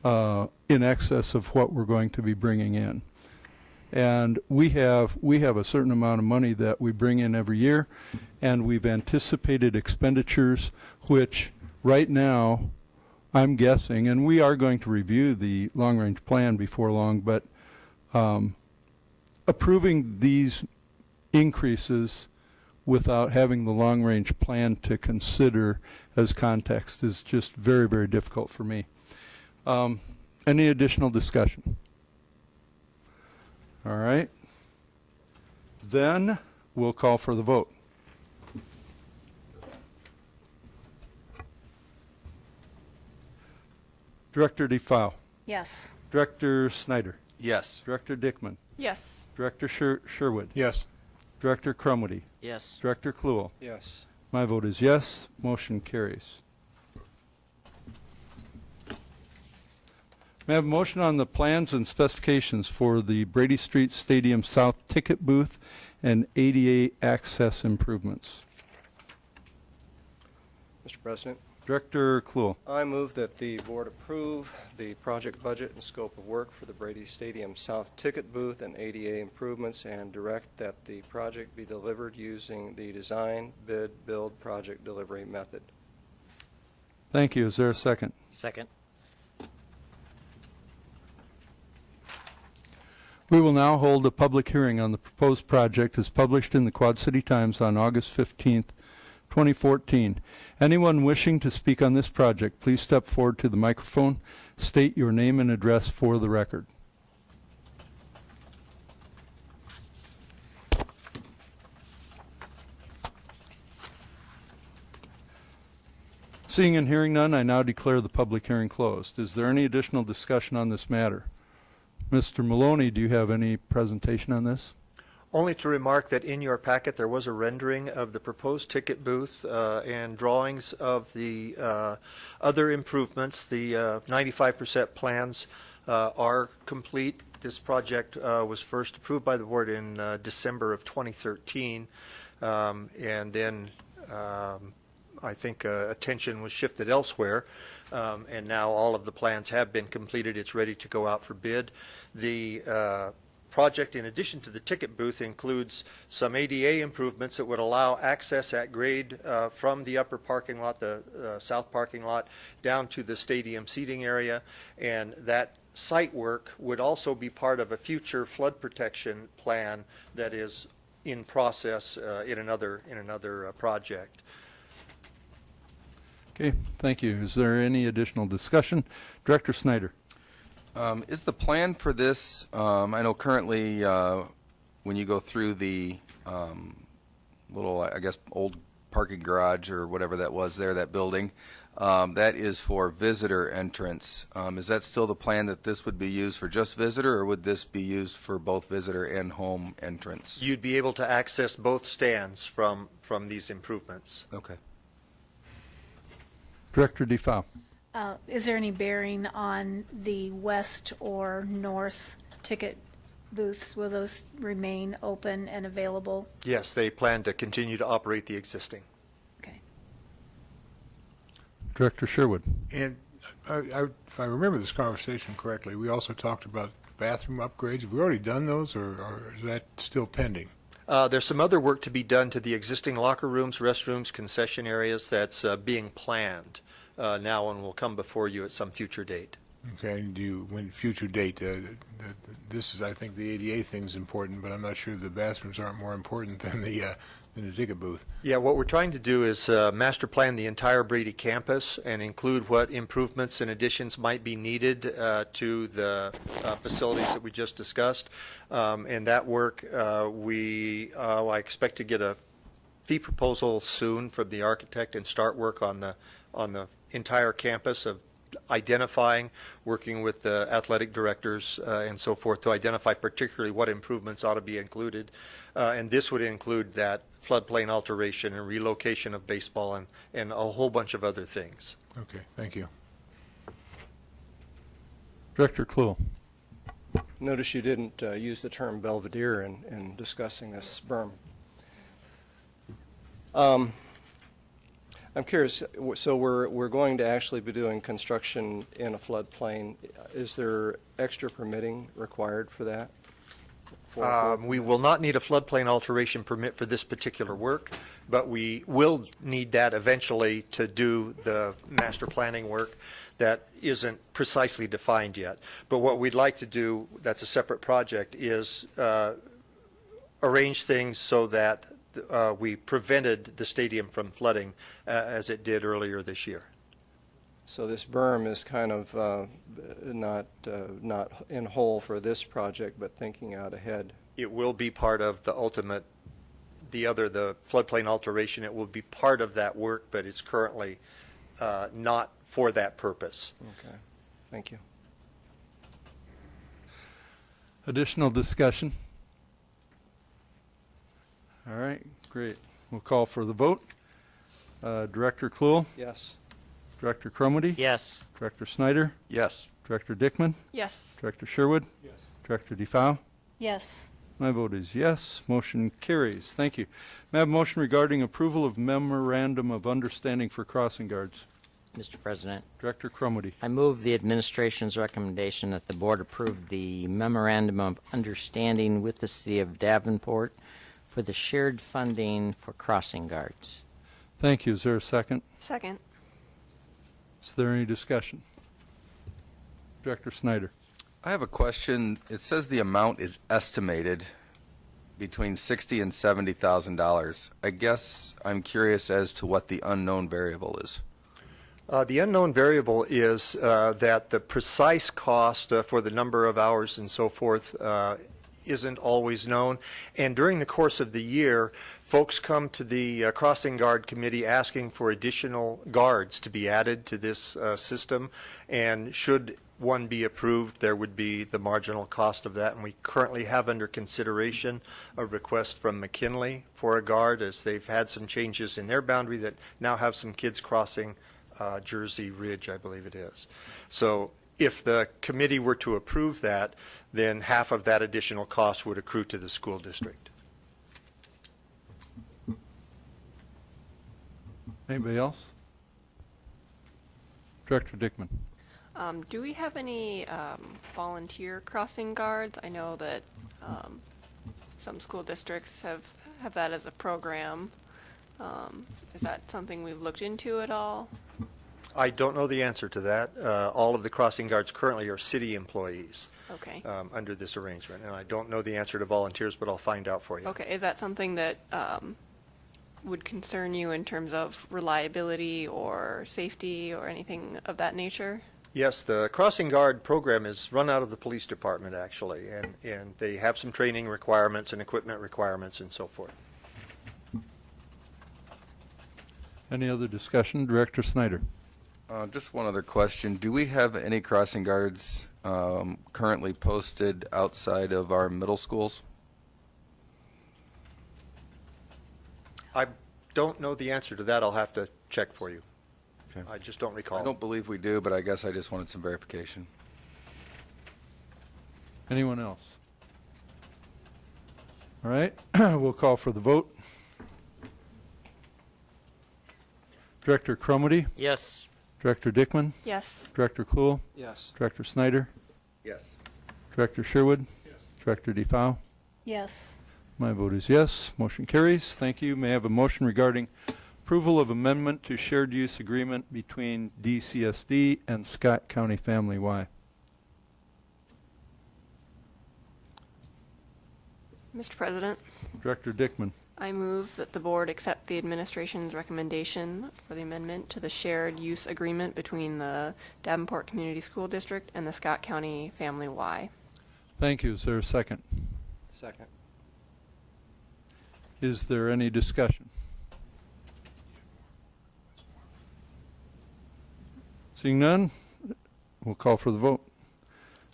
in excess of what we're going to be bringing in. And we have a certain amount of money that we bring in every year, and we've anticipated expenditures, which right now I'm guessing, and we are going to review the long-range plan before long, but approving these increases without having the long-range plan to consider as context is just very, very difficult for me. Any additional discussion? All right. Then we'll call for the vote. Director DeFile. Yes. Director Snyder. Yes. Director Dickman. Yes. Director Sherwood. Yes. Director Crumwitty. Yes. Director Kluel. Yes. My vote is yes. Motion carries. May I have a motion on the plans and specifications for the Brady Street Stadium South ticket booth and ADA access improvements? Mr. President, Director Kluel. I move that the board approve the project budget and scope of work for the Brady Stadium South ticket booth and ADA improvements, and direct that the project be delivered using the design, bid, build, project delivery method. Thank you. Is there a second? Second. We will now hold a public hearing on the proposed project as published in the Quad City Times on August 15th, 2014. Anyone wishing to speak on this project, please step forward to the microphone. State your name and address for the record. Seeing and hearing none, I now declare the public hearing closed. Is there any additional discussion on this matter? Mr. Maloney, do you have any presentation on this? Only to remark that in your packet there was a rendering of the proposed ticket booth and drawings of the other improvements. The 95% plans are complete. This project was first approved by the board in December of 2013, and then I think attention was shifted elsewhere. And now all of the plans have been completed. It's ready to go out for bid. The project, in addition to the ticket booth, includes some ADA improvements that would allow access at grade from the upper parking lot, the south parking lot, down to the stadium seating area. And that site work would also be part of a future flood protection plan that is in process in another project. Okay, thank you. Is there any additional discussion? Director Snyder. Is the plan for this, I know currently when you go through the little, I guess, old parking garage or whatever that was there, that building, that is for visitor entrance. Is that still the plan that this would be used for just visitor, or would this be used for both visitor and home entrance? You'd be able to access both stands from these improvements. Okay. Director DeFau. Is there any bearing on the west or north ticket booths? Will those remain open and available? Yes, they plan to continue to operate the existing. Okay. Director Sherwood. And if I remember this conversation correctly, we also talked about bathroom upgrades. Have we already done those, or is that still pending? There's some other work to be done to the existing locker rooms, restrooms, concession areas that's being planned now and will come before you at some future date. Okay, and when future date, this is, I think the ADA thing's important, but I'm not sure the bathrooms aren't more important than the ticket booth. Yeah, what we're trying to do is master plan the entire Brady campus and include what improvements and additions might be needed to the facilities that we just discussed. And that work, I expect to get a fee proposal soon from the architect and start work on the entire campus of identifying, working with the athletic directors and so forth to identify particularly what improvements ought to be included. And this would include that floodplain alteration and relocation of baseball and a whole bunch of other things. Okay, thank you. Director Cluel. Notice you didn't use the term Belvedere in discussing this berm. I'm curious, so we're going to actually be doing construction in a floodplain. Is there extra permitting required for that? We will not need a floodplain alteration permit for this particular work, but we will need that eventually to do the master planning work that isn't precisely defined yet. But what we'd like to do, that's a separate project, is arrange things so that we prevented the stadium from flooding as it did earlier this year. So this berm is kind of not in whole for this project, but thinking out ahead. It will be part of the ultimate, the floodplain alteration. It will be part of that work, but it's currently not for that purpose. Okay, thank you. Additional discussion? All right, great. We'll call for the vote. Director Cluel? Yes. Director Cromedy? Yes. Director Snyder? Yes. Director Dickman? Yes. Director Sherwood? Yes. Director DeFau? Yes. My vote is yes. Motion carries. Thank you. May I have a motion regarding approval of memorandum of understanding for crossing guards? Mr. President, Director Cromedy. I move the administration's recommendation that the board approve the memorandum of understanding with the city of Davenport for the shared funding for crossing guards. Thank you. Is there a second? Second. Is there any discussion? Director Snyder. I have a question. It says the amount is estimated between $60,000 and $70,000. I guess I'm curious as to what the unknown variable is. The unknown variable is that the precise cost for the number of hours and so forth isn't always known. And during the course of the year, folks come to the Crossing Guard Committee asking for additional guards to be added to this system. And should one be approved, there would be the marginal cost of that. And we currently have under consideration a request from McKinley for a guard, as they've had some changes in their boundary that now have some kids crossing Jersey Ridge, I believe it is. So if the committee were to approve that, then half of that additional cost would accrue to the school district. Anybody else? Director Dickman. Do we have any volunteer crossing guards? I know that some school districts have that as a program. Is that something we've looked into at all? I don't know the answer to that. All of the crossing guards currently are city employees. Okay. Under this arrangement, and I don't know the answer to volunteers, but I'll find out for you. Okay, is that something that would concern you in terms of reliability or safety or anything of that nature? Yes, the Crossing Guard program is run out of the police department, actually, and they have some training requirements and equipment requirements and so forth. Any other discussion? Director Snyder. Just one other question. Do we have any crossing guards currently posted outside of our middle schools? I don't know the answer to that. I'll have to check for you. Okay. I just don't recall. I don't believe we do, but I guess I just wanted some verification. Anyone else? All right, we'll call for the vote. Director Cromedy. Yes. Director Dickman. Yes. Director Cluel. Yes. Director Snyder. Yes. Director Sherwood. Yes. Director DeFau. Yes. My vote is yes. Motion carries. Thank you. May I have a motion regarding approval of amendment to shared use agreement between DCSD and Scott County Family Y? Mr. President, Director Dickman. I move that the board accept the administration's recommendation for the amendment to the shared use agreement between the Davenport Community School District and the Scott County Family Y. Thank you. Is there a second? Second. Is there any discussion? Seeing none, We'll call for the vote.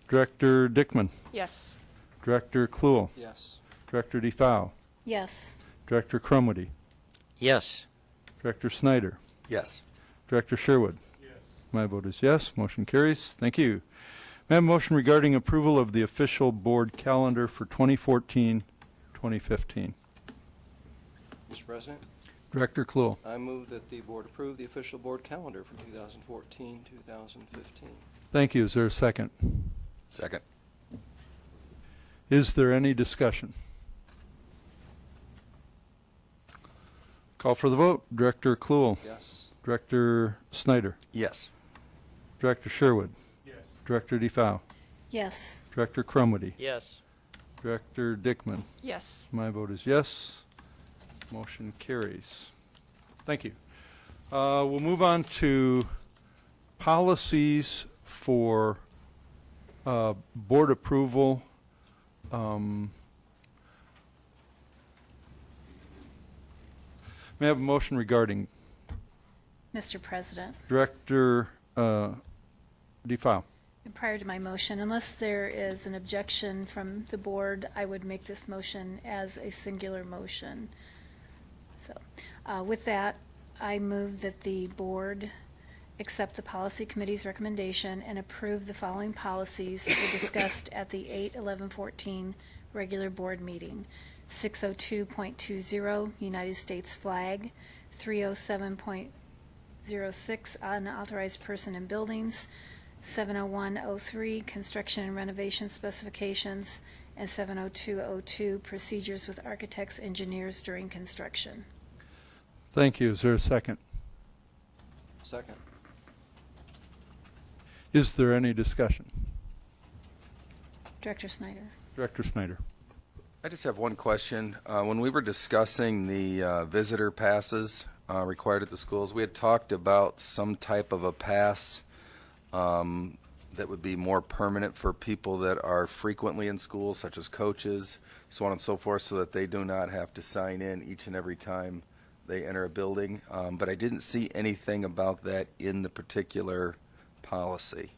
Director Dickman. Yes. Director Kluhl. Yes. Director DeFau. Yes. Director Crumwitty. Yes. Director Snyder. Yes. Director Sherwood. Yes. My vote is yes. Motion carries. Thank you. May I have a motion regarding approval of the official board calendar for 2014-2015? Mr. President, Director Kluhl. I move that the board approve the official board calendar for 2014-2015. Thank you. Is there a second? Second. Is there any discussion? Call for the vote. Director Kluhl. Yes. Director Snyder. Yes. Director Sherwood. Yes. Director DeFau. Yes. Director Crumwitty. Yes. Director Dickman. Yes. My vote is yes. Motion carries. Thank you. We'll move on to policies for board approval. May I have a motion regarding Mr. President, Director DeFau? and prior to my motion, unless there is an objection from the board, I would make this motion as a singular motion. So, with that, I move that the board accept the policy committee's recommendation and approve the following policies that were discussed at the 8/11/14 regular board meeting. 602.20 United States flag, 307.06 unauthorized person in buildings, 701.03 construction and renovation specifications, and 702.02 procedures with architects, engineers during construction. Thank you. Is there a second? Second. Is there any discussion? Director Snyder. Director Snyder. I just have one question. When we were discussing the visitor passes required at the schools, we had talked about some type of a pass that would be more permanent for people that are frequently in schools, such as coaches, so on and so forth, so that they do not have to sign in each and every time they enter a building. But I didn't see anything about that in the particular policy.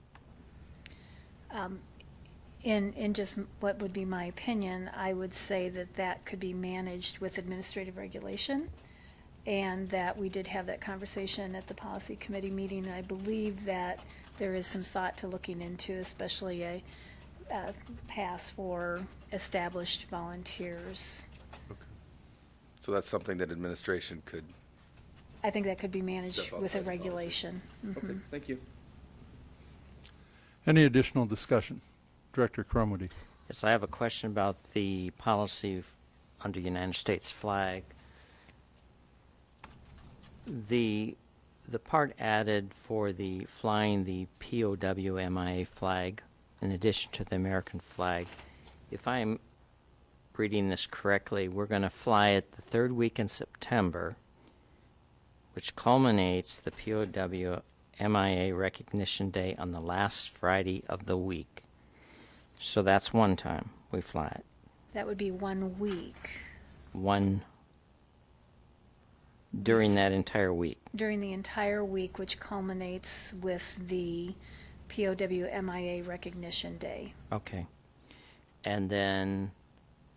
In just what would be my opinion, I would say that that could be managed with administrative regulation, and that we did have that conversation at the policy committee meeting, and I believe that there is some thought to looking into, especially a pass for established volunteers. So that's something that administration could. I think that could be managed Step with a outside the policy. regulation. Okay, thank you. Any additional discussion? Director Crumwitty. Yes, I have a question about the policy under United States flag. The part added for the flying the POW MIA flag in addition to the American flag, if I'm reading this correctly, we're going to fly it the third week in September, which culminates the POW MIA Recognition Day on the last Friday of the week. So that's one time we fly it. That would be 1 week. During that entire week. During the entire week, which culminates with the POW MIA Recognition Day. Okay. And then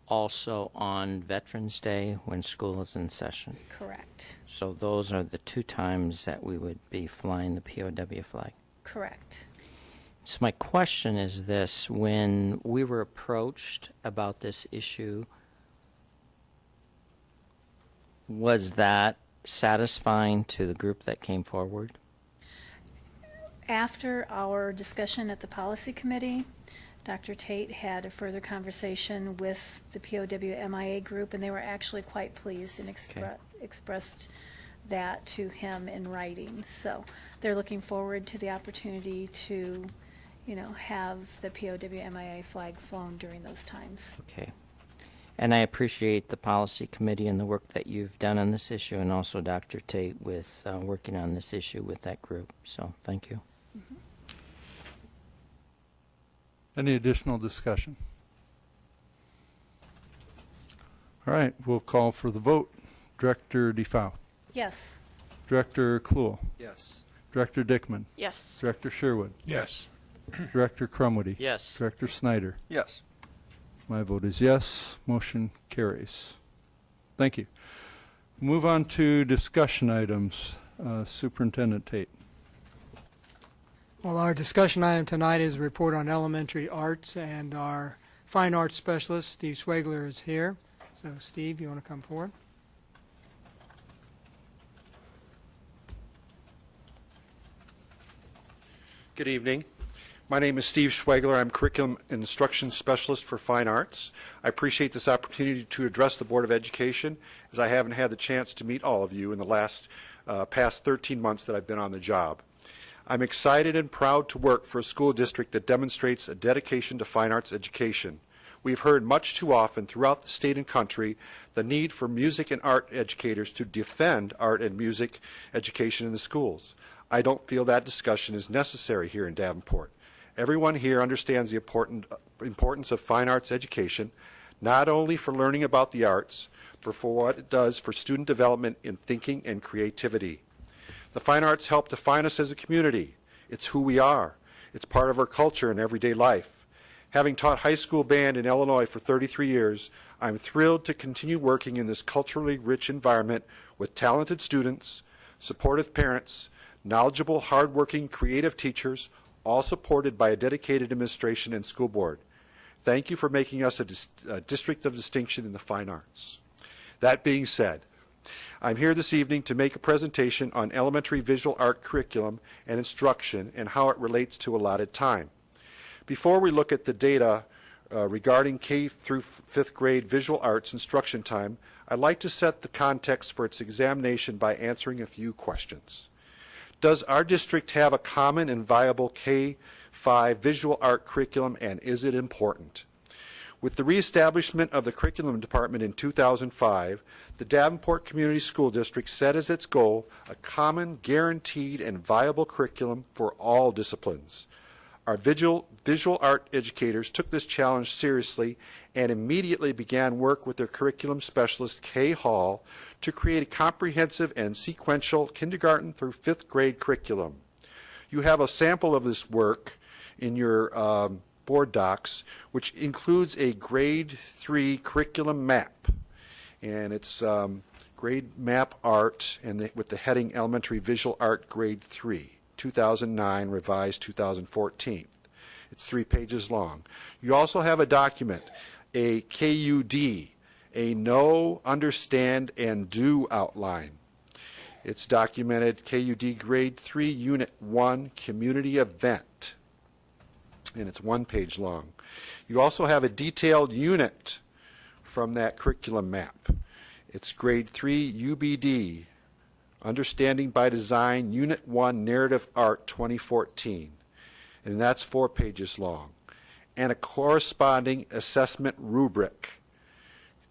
also on Veterans Day when school is in session. Correct. So those are the two times that we would be flying the POW flag. Correct. So my question is this: when we were approached about this issue, was that satisfying to the group that came forward? After our discussion at the policy committee, Dr. Tate had a further conversation with the POW MIA group, and they were actually quite pleased and expressed that to him in writing. So they're looking forward to the opportunity to, have the POW MIA flag flown during those times. Okay. And I appreciate the policy committee and the work that you've done on this issue, and also Dr. Tate with working on this issue with that group. So thank you. Mm-hmm. Any additional discussion? All right, we'll call for the vote. Director DeFau. Yes. Director Kluhl. Yes. Director Dickman. Yes. Director Sherwood. Yes. Director Crumwitty? Yes. Director Snyder? Yes. My vote is yes. Motion carries. Thank you. Move on to discussion items. Superintendent Tate. Well, our discussion item tonight is a report on elementary arts, and our fine arts specialist, Steve Schwegler, is here. So, Steve, you want to come forward? Good evening. My name is Steve Schwegler. I'm Curriculum Instruction Specialist for Fine Arts. I appreciate this opportunity to address the Board of Education, as I haven't had the chance to meet all of you in the past 13 months that I've been on the job. I'm excited and proud to work for a school district that demonstrates a dedication to fine arts education. We've heard much too often throughout the state and country the need for music and art educators to defend art and music education in the schools. I don't feel that discussion is necessary here in Davenport. Everyone here understands the importance of fine arts education, not only for learning about the arts, but for what it does for student development in thinking and creativity. The fine arts help define us as a community. It's who we are. It's part of our culture and everyday life. Having taught high school band in Illinois for 33 years, I'm thrilled to continue working in this culturally rich environment with talented students, supportive parents, knowledgeable, hardworking, creative teachers, all supported by a dedicated administration and school board. Thank you for making us a district of distinction in the fine arts. That being said, I'm here this evening to make a presentation on elementary visual art curriculum and instruction and how it relates to allotted time. Before we look at the data regarding K through 5th grade visual arts instruction time, I'd like to set the context for its examination by answering a few questions. Does our district have a common and viable K-5 visual art curriculum, and is it important? With the reestablishment of the curriculum department in 2005, the Davenport Community School District set as its goal a common, guaranteed, and viable curriculum for all disciplines. Our visual art educators took this challenge seriously and immediately began work with their curriculum specialist, Kay Hall, to create a comprehensive and sequential kindergarten through 5th grade curriculum. You have a sample of this work in your board docs, which includes a grade 3 curriculum map. And it's grade map art and with the heading Elementary Visual Art Grade 3, 2009, revised 2014. It's 3 pages long. You also have a document, a KUD, a Know, Understand, and Do outline. It's documented KUD Grade 3, Unit 1, Community Event, and it's 1 page long. You also have a detailed unit from that curriculum map. It's Grade 3, UBD, Understanding by Design, Unit 1, Narrative Art 2014, and that's 4 pages long, and a corresponding assessment rubric,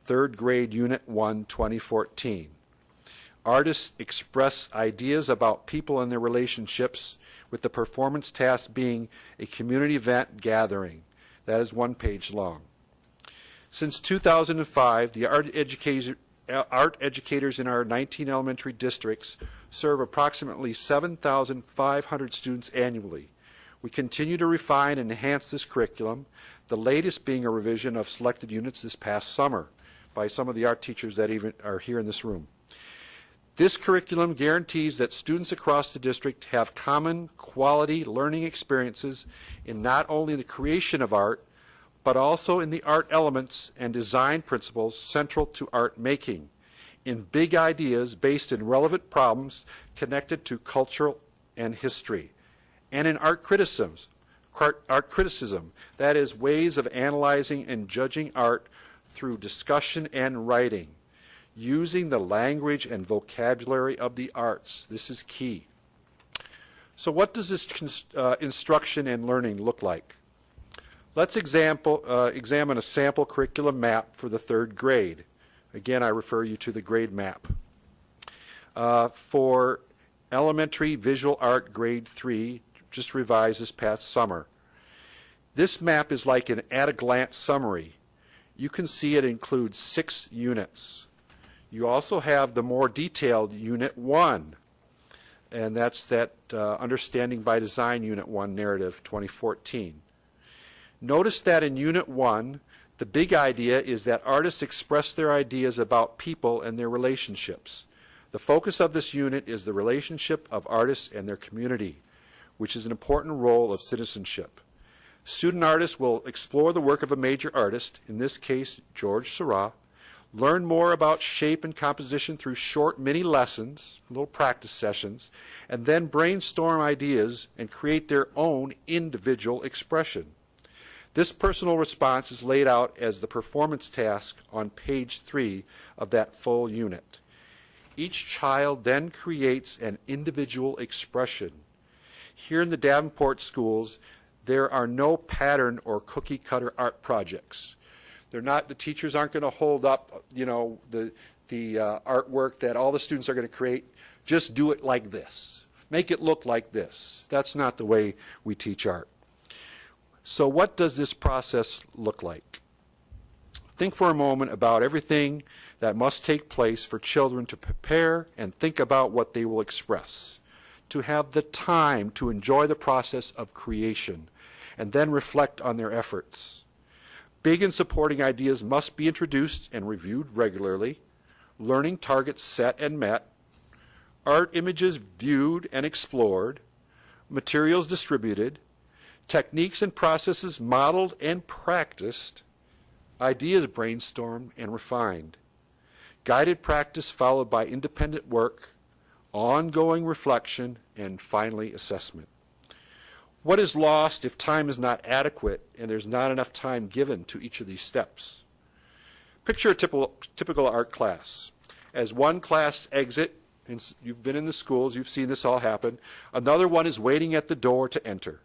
3rd grade, Unit 1, 2014. Artists express ideas about people and their relationships, with the performance task being a community event gathering. That is 1 page long. Since 2005, the art educators in our 19 elementary districts serve approximately 7,500 students annually. We continue to refine and enhance this curriculum, the latest being a revision of selected units this past summer by some of the art teachers that even are here in this room. This curriculum guarantees that students across the district have common quality learning experiences in not only the creation of art, but also in the art elements and design principles central to art making, in big ideas based in relevant problems connected to culture and history, and in art criticism, that is, ways of analyzing and judging art through discussion and writing, using the language and vocabulary of the arts. This is key. So what does this instruction and learning look like? Let's examine a sample curriculum map for the 3rd grade. Again, I refer you to the grade map. For elementary visual art grade 3, just revised this past summer. This map is like an at-a-glance summary. You can see it includes 6 units. You also have the more detailed Unit 1. and that's that Understanding by Design Unit 1 narrative 2014. Notice that in Unit 1, the big idea is that artists express their ideas about people and their relationships. The focus of this unit is the relationship of artists and their community, which is an important role of citizenship. Student artists will explore the work of a major artist, in this case George Seurat, learn more about shape and composition through short mini lessons, little practice sessions, and then brainstorm ideas and create their own individual expression. This personal response is laid out as the performance task on page 3 of that full unit. Each child then creates an individual expression. Here in the Davenport schools, there are no pattern or cookie-cutter art projects. They're not, the teachers aren't going to hold up, the artwork that all the students are going to create. Just do it like this. Make it look like this. That's not the way we teach art. So what does this process look like? Think for a moment about everything that must take place for children to prepare and think about what they will express, to have the time to enjoy the process of creation, and then reflect on their efforts. Big and supporting ideas must be introduced and reviewed regularly, learning targets set and met, art images viewed and explored, materials distributed, techniques and processes modeled and practiced, ideas brainstormed and refined, guided practice followed by independent work, ongoing reflection, and finally assessment. What is lost if time is not adequate and there's not enough time given to each of these steps? Picture a typical art class. As one class exits, and you've been in the schools, you've seen this all happen, another one is waiting at the door to enter.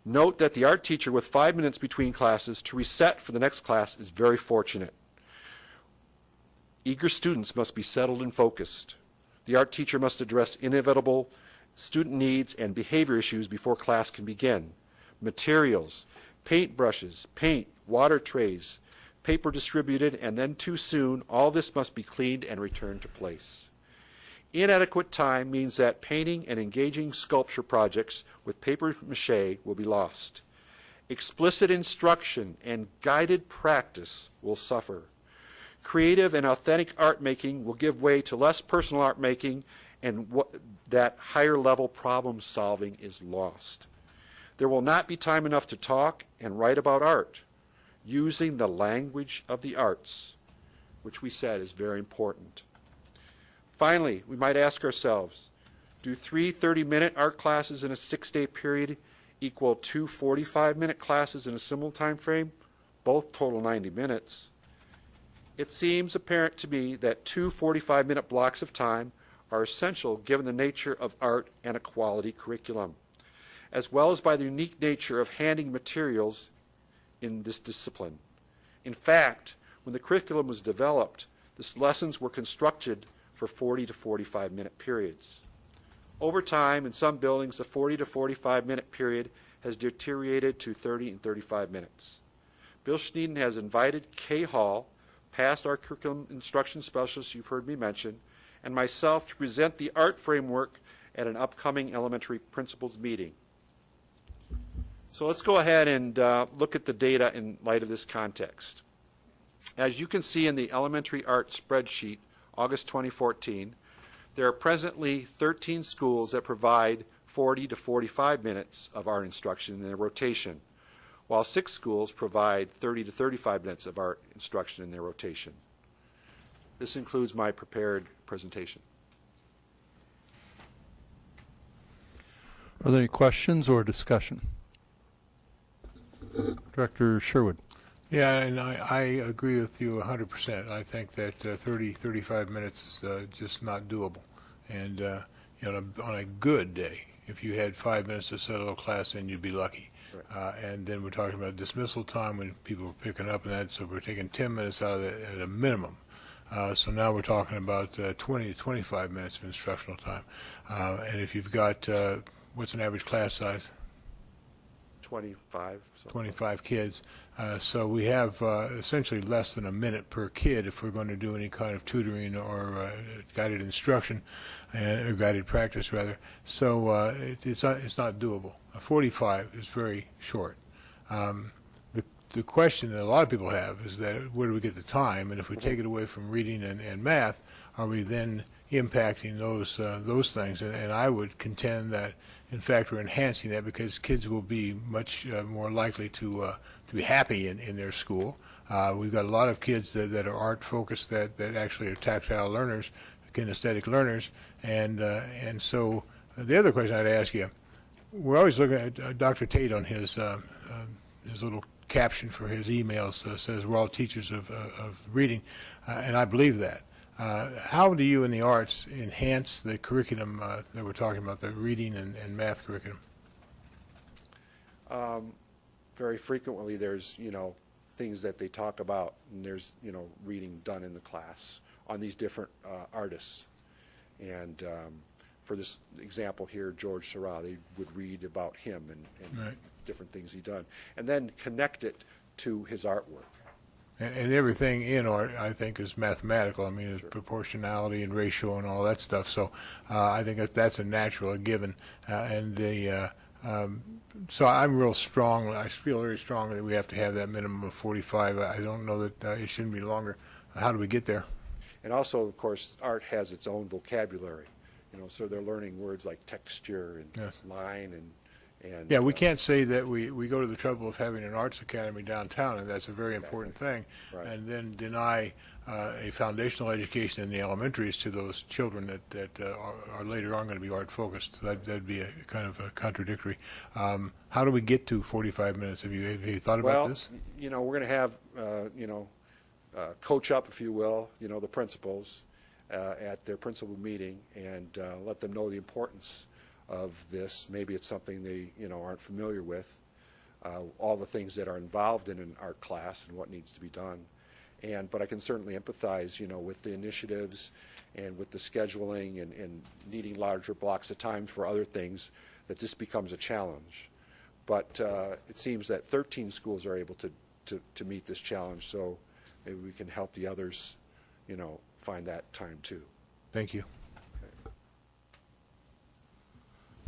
Note that the art teacher with 5 minutes between classes to reset for the next class is very fortunate. Eager students must be settled and focused. The art teacher must address inevitable student needs and behavior issues before class can begin. Materials, paint brushes, paint, water trays, paper distributed, and then too soon, all this must be cleaned and returned to place. Inadequate time means that painting and engaging sculpture projects with paper mache will be lost. Explicit instruction and guided practice will suffer. Creative and authentic art making will give way to less personal art making, and that higher level problem solving is lost. There will not be time enough to talk and write about art, using the language of the arts, which we said is very important. Finally, we might ask ourselves, do 3 30-minute art classes in a 6-day period equal 2 45-minute classes in a similar time frame? Both total 90 minutes. It seems apparent to me that 2 45-minute blocks of time are essential given the nature of art and a quality curriculum, as well as by the unique nature of handling materials in this discipline. In fact, when the curriculum was developed, the lessons were constructed for 40 to 45-minute periods. Over time, in some buildings, the 40 to 45-minute period has deteriorated to 30 and 35 minutes. Bill Schneiden has invited Kay Hall, past art curriculum instruction specialist you've heard me mention, and myself to present the art framework at an upcoming elementary principals meeting. So let's go ahead and look at the data in light of this context. As you can see in the elementary art spreadsheet, August 2014, there are presently 13 schools that provide 40 to 45 minutes of art instruction in their rotation, while 6 schools provide 30 to 35 minutes of art instruction in their rotation. This includes my prepared presentation. Are there any questions or discussion? Director Sherwood. Yeah, and I agree with you 100%. I think that 30, 35 minutes is just not doable. And on a good day, if you had 5 minutes to settle a class in, you'd be lucky. Right. And then we're talking about dismissal time when people are picking up and that, so we're taking 10 minutes out of that at a minimum. So now we're talking about 20 to 25 minutes of instructional time. And if you've got, what's an average class size? 25. So 25 kids. So we have essentially less than a minute per kid if we're going to do any kind of tutoring or guided instruction, or guided practice rather. So it's not doable. 45 is very short. The question that a lot of people have is that where do we get the time? And if we take it away from reading and math, are we then impacting those things? And I would contend that, in fact, we're enhancing that because kids will be much more likely to be happy in their school. We've got a lot of kids that are art focused that actually are tactile learners, kinesthetic learners, and so the other question I'd ask you, we're always looking at Dr. Tate on his little caption for his emails says we're all teachers of reading, and I believe that. How do you in the arts enhance the curriculum that we're talking about, the reading and math curriculum? Very frequently there's, things that they talk about, and there's, reading done in the class on these different artists. And for this example here, George Seurat, they would read about him and Right. different things he'd done, and then connect it to his artwork. And everything in art, I think, is mathematical. I mean, it's proportionality and ratio and all that stuff. So I think that's a natural, a given. So I'm real strong. I feel very strongly that we have to have that minimum of 45. I don't know that it shouldn't be longer. How do we get there? And also, of course, art has its own vocabulary. So they're learning words like texture and Yes. line and Yeah, we can't say that we go to the trouble of having an arts academy downtown, and that's a very important thing, Right. and then deny a foundational education in the elementaries to those children that are later on going to be art focused. That'd be a kind of a contradictory. How do we get to 45 minutes? Have you thought about this? We're going to have, coach up, if you will, the principals at their principal meeting and let them know the importance of this. Maybe it's something they, aren't familiar with, all the things that are involved in an art class and what needs to be done. But I can certainly empathize, with the initiatives and with the scheduling and needing larger blocks of time for other things, that this becomes a challenge. But it seems that 13 schools are able to meet this challenge, so maybe we can help the others, find that time too. Thank you.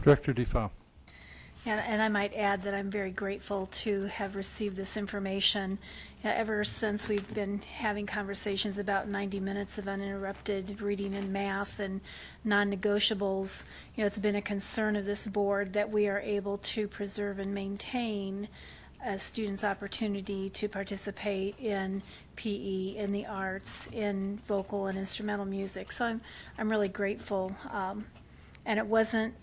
Director Defoe. And I might add that I'm very grateful to have received this information. Ever since we've been having conversations about 90 minutes of uninterrupted reading and math and non-negotiables, it's been a concern of this board that we are able to preserve and maintain a student's opportunity to participate in PE, in the arts, in vocal and instrumental music. So I'm really grateful. And it wasn't,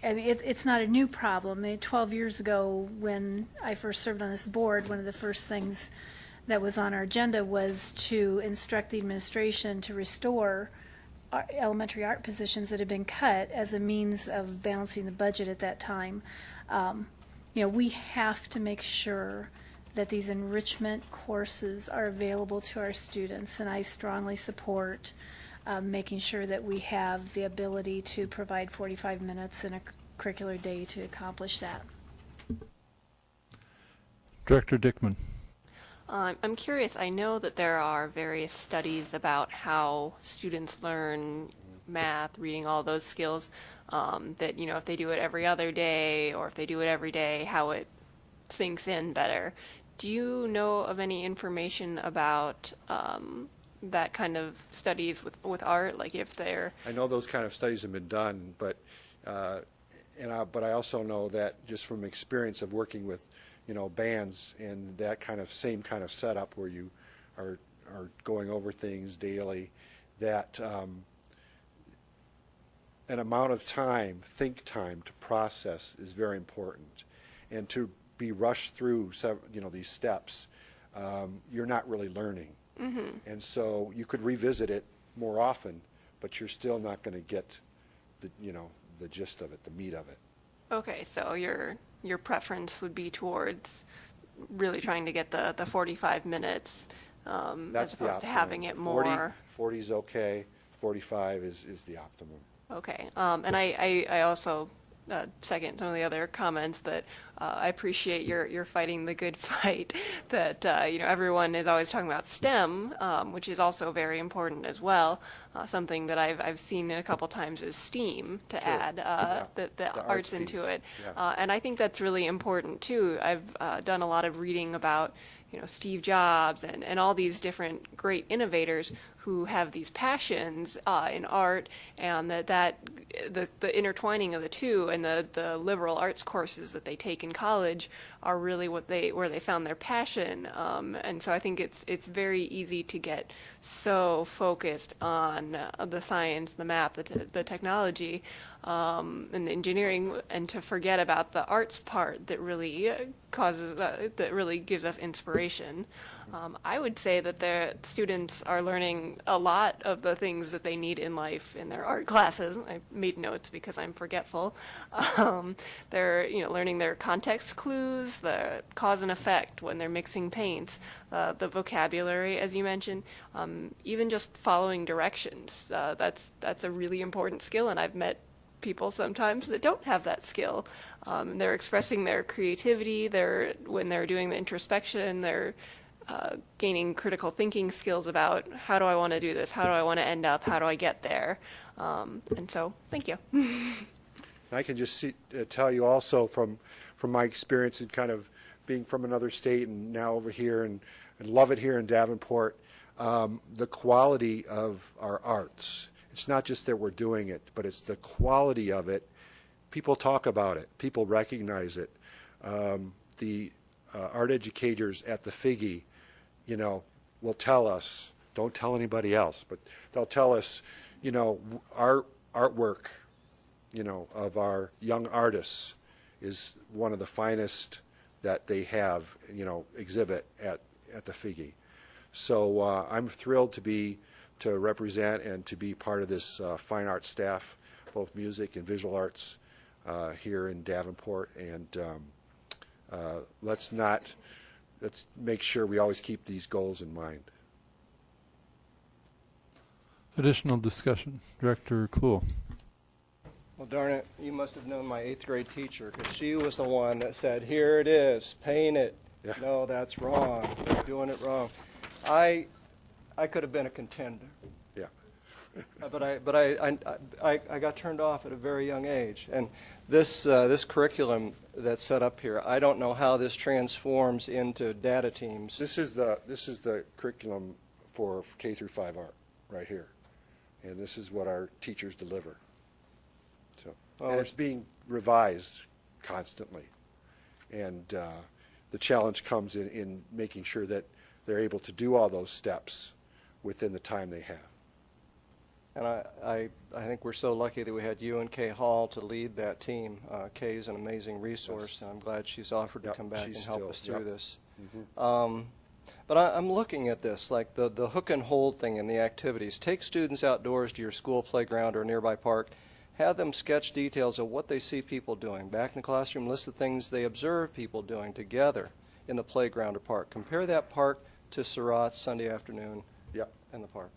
it's not a new problem. 12 years ago, when I first served on this board, one of the first things that was on our agenda was to instruct the administration to restore elementary art positions that had been cut as a means of balancing the budget at that time. We have to make sure that these enrichment courses are available to our students, and I strongly support making sure that we have the ability to provide 45 minutes in a curricular day to accomplish that. Director Dickman. I'm curious, I know that there are various studies about how students learn math, reading, all those skills, that, if they do it every other day or if they do it every day, how it sinks in better. Do you know of any information about that kind of studies with art, like if they're... I know those kind of studies have been done, but I also know that just from experience of working with, bands and that same kind of setup where you are going over things daily, that an amount of time, think time to process is very important, and to be rushed through these steps, you're not really learning. Mm-hmm. And so you could revisit it more often, but you're still not going to get the gist of it, the meat of it. Okay, so your preference would be towards really trying to get the 45 minutes That's as the opposed to optimum. having it more... 40 is okay, 45 is the optimum. Okay, and I also second some of the other comments that I appreciate you're fighting the good fight. That everyone is always talking about STEM, which is also very important as well. Something that I've seen a couple times is STEAM to Sure. add the arts into piece. it, Yeah. and I think that's really important too. I've done a lot of reading about Steve Jobs and all these different great innovators who have these passions in art, and the intertwining of the two and the liberal arts courses that they take in college are really where they found their passion. And so I think it's very easy to get so focused on the science, the math, the technology, and the engineering, and to forget about the arts part that really that really gives us inspiration. I would say that the students are learning a lot of the things that they need in life in their art classes. I made notes because I'm forgetful. They're learning their context clues, the cause and effect when they're mixing paints, the vocabulary, as you mentioned, even just following directions. That's a really important skill, and I've met people sometimes that don't have that skill. They're expressing their creativity. When they're doing the introspection, they're gaining critical thinking skills about how do I want to do this, how do I want to end up, how do I get there, and so thank you. I can just tell you also from my experience in kind of being from another state and now over here and love it here in Davenport, the quality of our arts. It's not just that we're doing it, but it's the quality of it. People talk about it. People recognize it. The art educators at the Figge, will tell us, don't tell anybody else, but they'll tell us, our artwork, of our young artists is one of the finest that they have, exhibit at the Figge. So I'm thrilled to represent and to be part of this fine arts staff, both music and visual arts here in Davenport. And let's make sure we always keep these goals in mind. Additional discussion. Director Kluhl. Well, darn it, you must have known my 8th grade teacher, because she was the one that said, here it is, paint it. Yeah. No, that's wrong. You're doing it wrong. I could have been a contender. Yeah. But I got turned off at a very young age. And this curriculum that's set up here, I don't know how this transforms into data teams. This is the curriculum for K through 5 art right here. And this is what our teachers deliver. So, and it's being revised constantly. And the challenge comes in making sure that they're able to do all those steps within the time they have. And I think we're so lucky that we had you and Kay Hall to lead that team. Kay is an amazing resource, Yes. and I'm glad she's offered to come back and she's help still- us through yep. this. Mhm. But I'm looking at this, like the hook and hold thing in the activities. Take students outdoors to your school playground or nearby park. Have them sketch details of what they see people doing. Back in the classroom, list the things they observe people doing together in the playground or park. Compare that park to Surratt's Sunday afternoon Yep. in the park.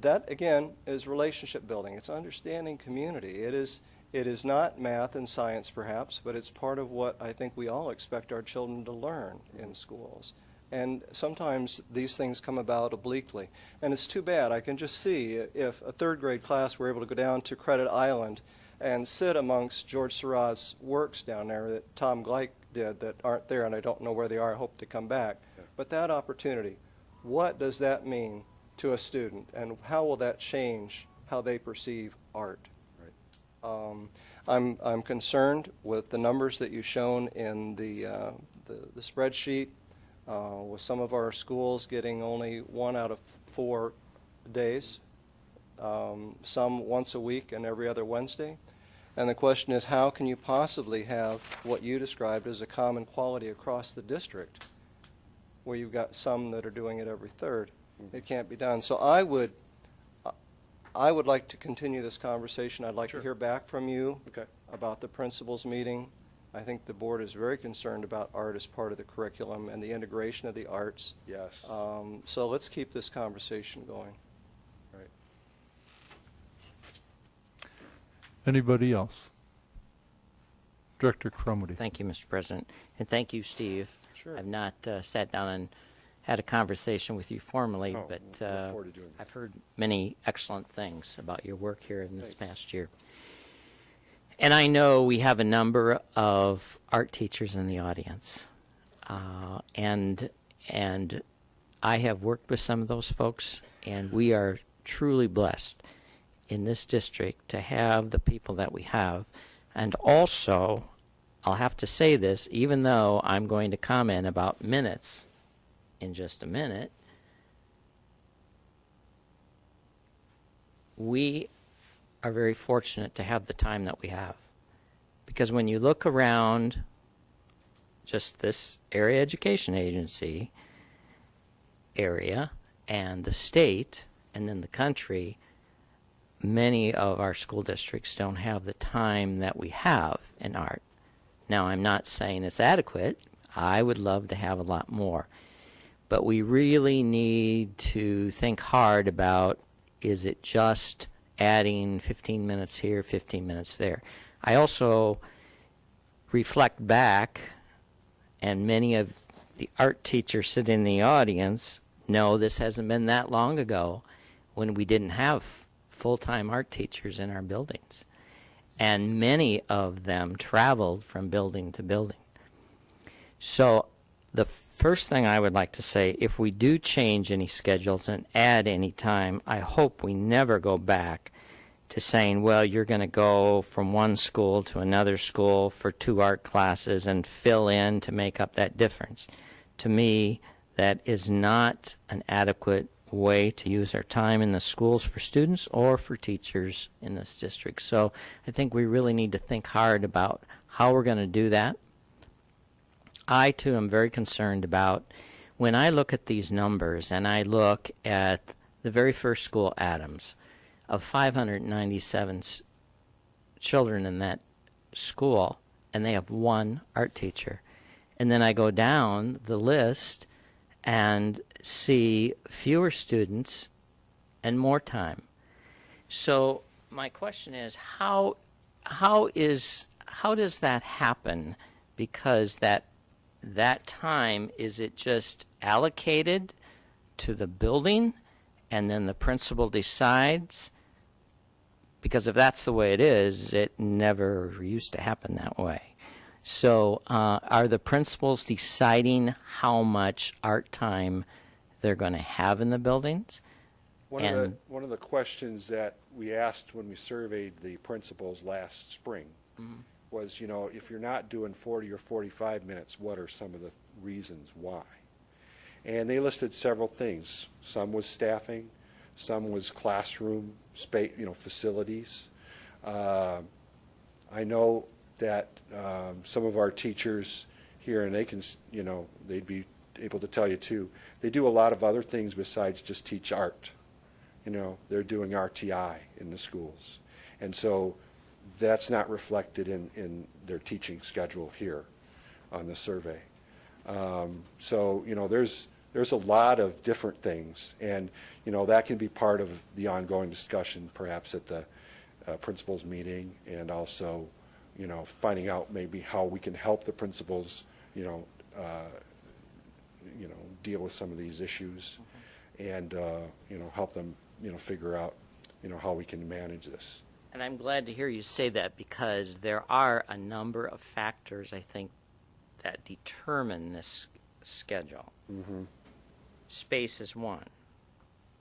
That, again, is relationship building. It's understanding community. It is not math and science, perhaps, but it's part of what I think we all expect our children to learn in schools. And sometimes these things come about obliquely. And it's too bad. I can just see if a 3rd grade class were able to go down to Credit Island and sit amongst George Seurat's works down there that Tom Gleich did that aren't there, and I don't know where they are. I hope to come back. Yeah. But that opportunity, what does that mean to a student, and how will that change how they perceive art? Right. I'm concerned with the numbers that you've shown in the spreadsheet, with some of our schools getting only 1 out of 4 days, some once a week and every other Wednesday. And the question is, how can you possibly have what you described as a common quality across the district, where you've got some that are doing it every 3rd? It can't be done. So I would like to continue this conversation. I'd like to hear back from you about the principals meeting. I think the board is very concerned about art as part of the curriculum and the integration of the arts. Yes. So let's keep this conversation going. Right. Anybody else? Director Cromedy. Thank you, Mr. President. And thank you, Steve. Sure. I've not sat down and had a conversation with you formally, Oh, but look forward to doing that. I've heard many excellent things about your work here in this past year. And I know we have a number of art teachers in the audience. And I have worked with some of those folks, and we are truly blessed in this district to have the people that we have. And also, I'll have to say this, even though I'm going to comment about minutes in just a minute, we are very fortunate to have the time that we have. Because when you look around just this area education agency area and the state and then the country, many of our school districts don't have the time that we have in art. Now, I'm not saying it's adequate. I would love to have a lot more. But we really need to think hard about, is it just adding 15 minutes here, 15 minutes there? I also reflect back, and many of the art teachers sitting in the audience know this hasn't been that long ago when we didn't have full-time art teachers in our buildings. And many of them traveled from building to building. So the first thing I would like to say, if we do change any schedules and add any time, I hope we never go back to saying, well, you're going to go from one school to another school for 2 art classes and fill in to make up that difference. To me, that is not an adequate way to use our time in the schools for students or for teachers in this district. So I think we really need to think hard about how we're going to do that. I, too, am very concerned about when I look at these numbers and I look at the very first school, Adams, of 597 children in that school, and they have 1 art teacher. And then I go down the list and see fewer students and more time. So my question is, how does that happen? Because that time, is it just allocated to the building and then the principal decides? Because if that's the way it is, it never used to happen that way. So are the principals deciding how much art time they're going to have in the buildings? One of the questions that we asked when we surveyed the principals last spring was, if you're not doing 40 or 45 minutes, what are some of the reasons why? And they listed several things. Some was staffing, some was classroom space, facilities. I know that some of our teachers here, and they can, they'd be able to tell you too, they do a lot of other things besides just teach art. They're doing RTI in the schools. And so that's not reflected in their teaching schedule here on the survey. So, there's a lot of different things, and, that can be part of the ongoing discussion perhaps at the principals meeting, and also, finding out maybe how we can help the principals, deal with some of these issues, and, help them, figure out, how we can manage this. And I'm glad to hear you say that, because there are a number of factors, I think, that determine this schedule. Space is one.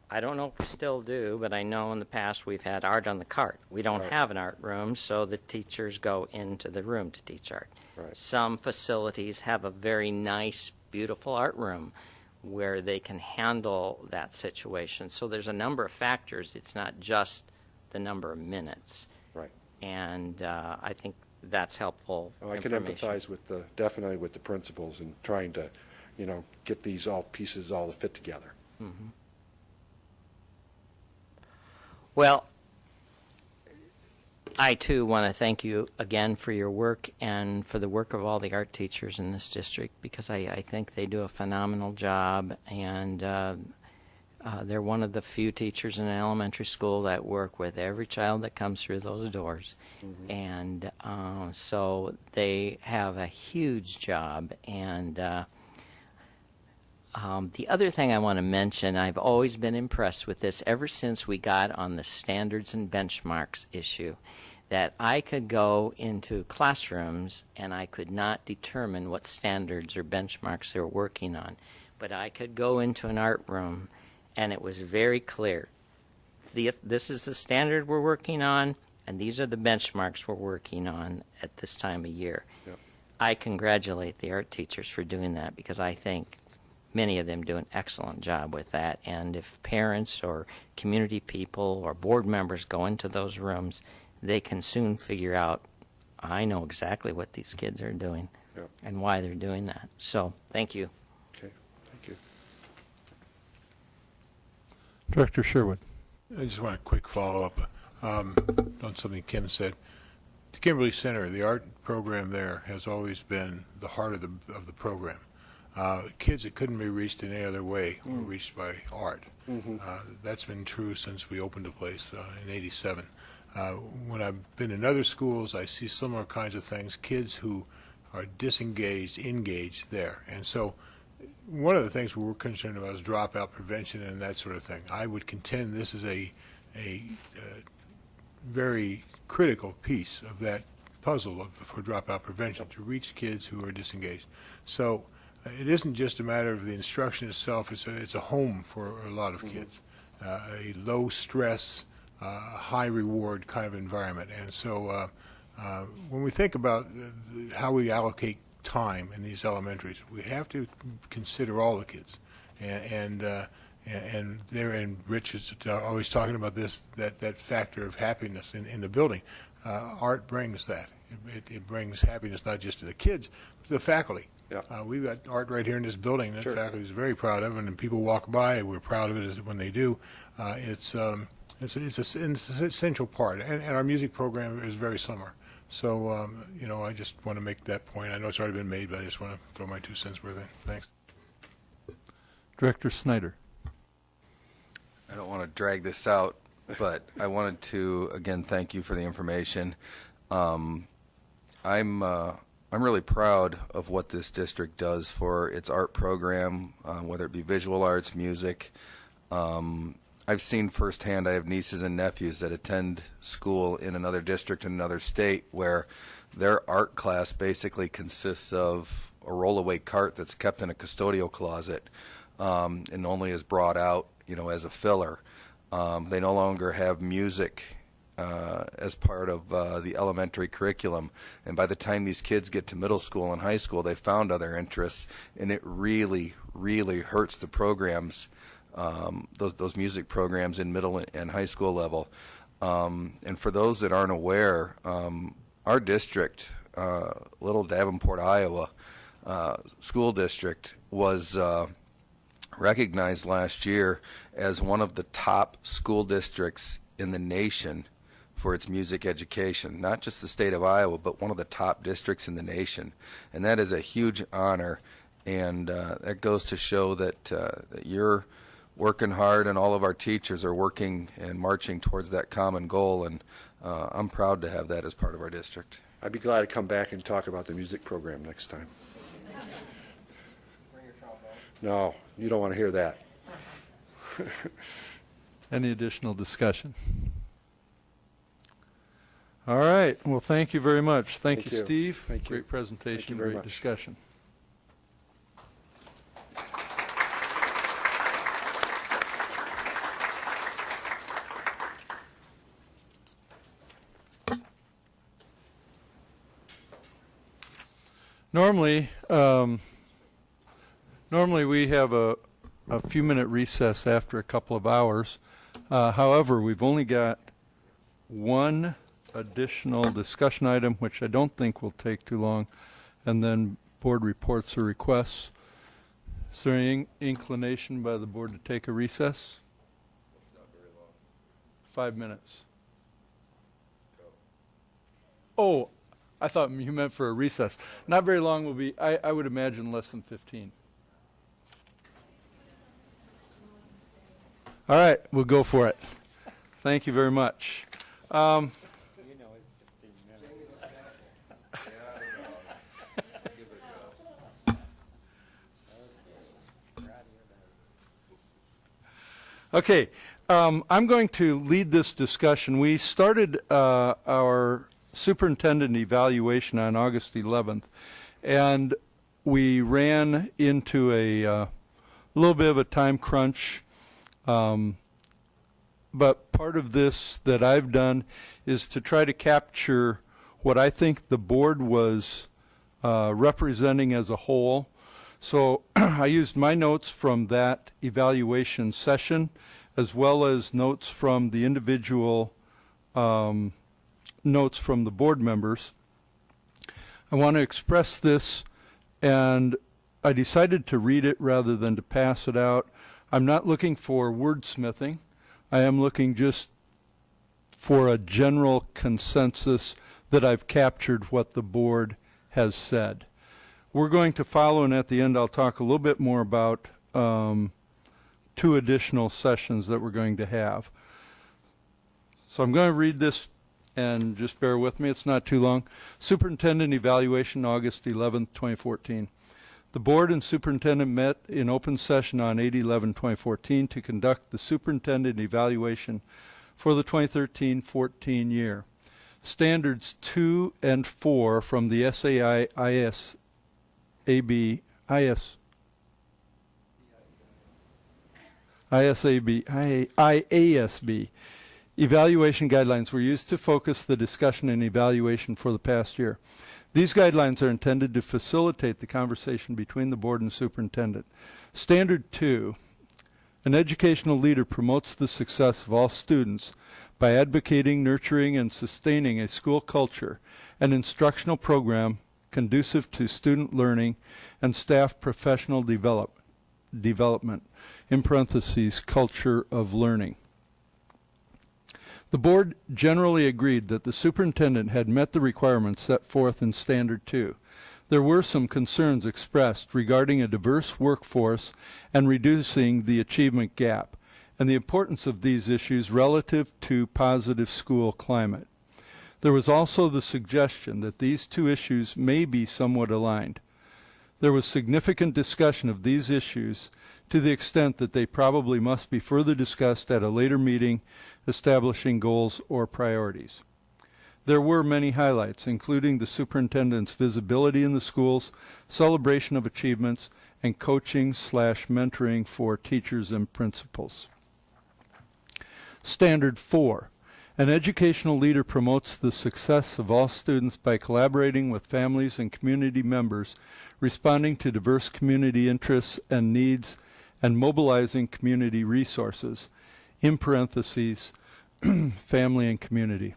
I don't know if we still do, but I know in the past we've had art on the cart. We don't have an art room, so the teachers go into the room to teach art. Some facilities have a very nice, beautiful art room where they can handle that situation. So there's a number of factors. It's not just the number of minutes. And I think that's helpful I can empathize with definitely with the principals and trying to, get these pieces all to fit together. Well, I too want to thank you again for your work and for the work of all the art teachers in this district, because I think they do a phenomenal job, and They're one of the few teachers in an elementary school that work with every child that comes through those doors. And so they have a huge job. And the other thing I want to mention, I've always been impressed with this ever since we got on the standards and benchmarks issue, that I could go into classrooms and I could not determine what standards or benchmarks they were working on. But I could go into an art room and it was very clear. This is the standard we're working on, and these are the benchmarks we're working on at this time of year. Yep. I congratulate the art teachers for doing that, because I think many of them do an excellent job with that. And if parents or community people or board members go into those rooms, they can soon figure out, I know exactly what these kids are doing Yep. and why they're doing that. So thank you. Okay, thank you. Director Sherwood. I just want a quick follow-up on something Kim said. The Kimberly Center, the art program there has always been the heart of the program. Kids that couldn't be reached in any other way were reached by art. That's been true since we opened the place in '87. When I've been in other schools, I see similar kinds of things, kids who are disengaged, engaged there. And so one of the things we're concerned about is dropout prevention and that sort of thing. I would contend this is a very critical piece of that puzzle for dropout prevention, to reach kids who are disengaged. So it isn't just a matter of the instruction itself, it's a home for a lot of kids, a low stress, high reward kind of environment. And so when we think about how we allocate time in these elementaries, we have to consider all the kids. And Rich is always talking about this, that factor of happiness in the building. Art brings that. It brings happiness not just to the kids, but to the faculty. Yeah. We've got art right here in this building that Sure. faculty is very proud of, and people walk by, we're proud of it when they do. It's an essential part, and our music program is very similar. So, I just want to make that point. I know it's already been made, but I just want to throw my 2 cents worth in. Thanks. Director Snyder. I don't want to drag this out, but I wanted to, again, thank you for the information. I'm really proud of what this district does for its art program, whether it be visual arts, music. I've seen firsthand, I have nieces and nephews that attend school in another district in another state where their art class basically consists of a rollaway cart that's kept in a custodial closet and only is brought out, as a filler. They no longer have music as part of the elementary curriculum. And by the time these kids get to middle school and high school, they've found other interests, and it really, really hurts the programs, those music programs in middle and high school level. And for those that aren't aware, our district, Little Davenport, Iowa, school district was recognized last year as one of the top school districts in the nation for its music education. Not just the state of Iowa, but one of the top districts in the nation. And that is a huge honor, and that goes to show that you're working hard, and all of our teachers are working and marching towards that common goal, and I'm proud to have that as part of our district. I'd be glad to come back and talk about the music program next time. No, you don't want to hear that. Any additional discussion? All right. Well, thank you very much. Thank you, Steve. Thank you. Great presentation. Thank you very Great much. discussion. Normally we have a few-minute recess after a couple of hours. However, we've only got one additional discussion item, which I don't think will take too long, and then board reports or requests. Is there any inclination by the board to take a recess? It's not very long. 5 minutes. Oh, I thought you meant for a recess. Not very long will be, I would imagine less than 15. All right, we'll go for it. Thank you very much. Okay, I'm going to lead this discussion. We started our superintendent evaluation on August 11th, and we ran into a little bit of a time crunch. But part of this that I've done is to try to capture what I think the board was representing as a whole. So I used my notes from that evaluation session, as well as notes from the individual notes from the board members. I want to express this, and I decided to read it rather than to pass it out. I'm not looking for wordsmithing. I am looking just for a general consensus that I've captured what the board has said. We're going to follow, and at the end I'll talk a little bit more about 2 additional sessions that we're going to have. So I'm going to read this, and just bear with me, it's not too long. Superintendent evaluation, August 11th, 2014. The board and superintendent met in open session on 8/11/2014 to conduct the superintendent evaluation for the 2013-14 year. Standards 2 and 4 from the SAI ISAB IASB evaluation guidelines were used to focus the discussion and evaluation for the past year. These guidelines are intended to facilitate the conversation between the board and superintendent. Standard 2, an educational leader promotes the success of all students by advocating, nurturing, and sustaining a school culture and instructional program conducive to student learning and staff professional development, in parentheses, culture of learning. The board generally agreed that the superintendent had met the requirements set forth in Standard 2. There were some concerns expressed regarding a diverse workforce and reducing the achievement gap, and the importance of these issues relative to positive school climate. There was also the suggestion that these 2 issues may be somewhat aligned. There was significant discussion of these issues to the extent that they probably must be further discussed at a later meeting establishing goals or priorities. There were many highlights, including the superintendent's visibility in the schools, celebration of achievements, and coaching/mentoring for teachers and principals. Standard 4. An educational leader promotes the success of all students by collaborating with families and community members, responding to diverse community interests and needs, and mobilizing community resources, in parentheses, family and community.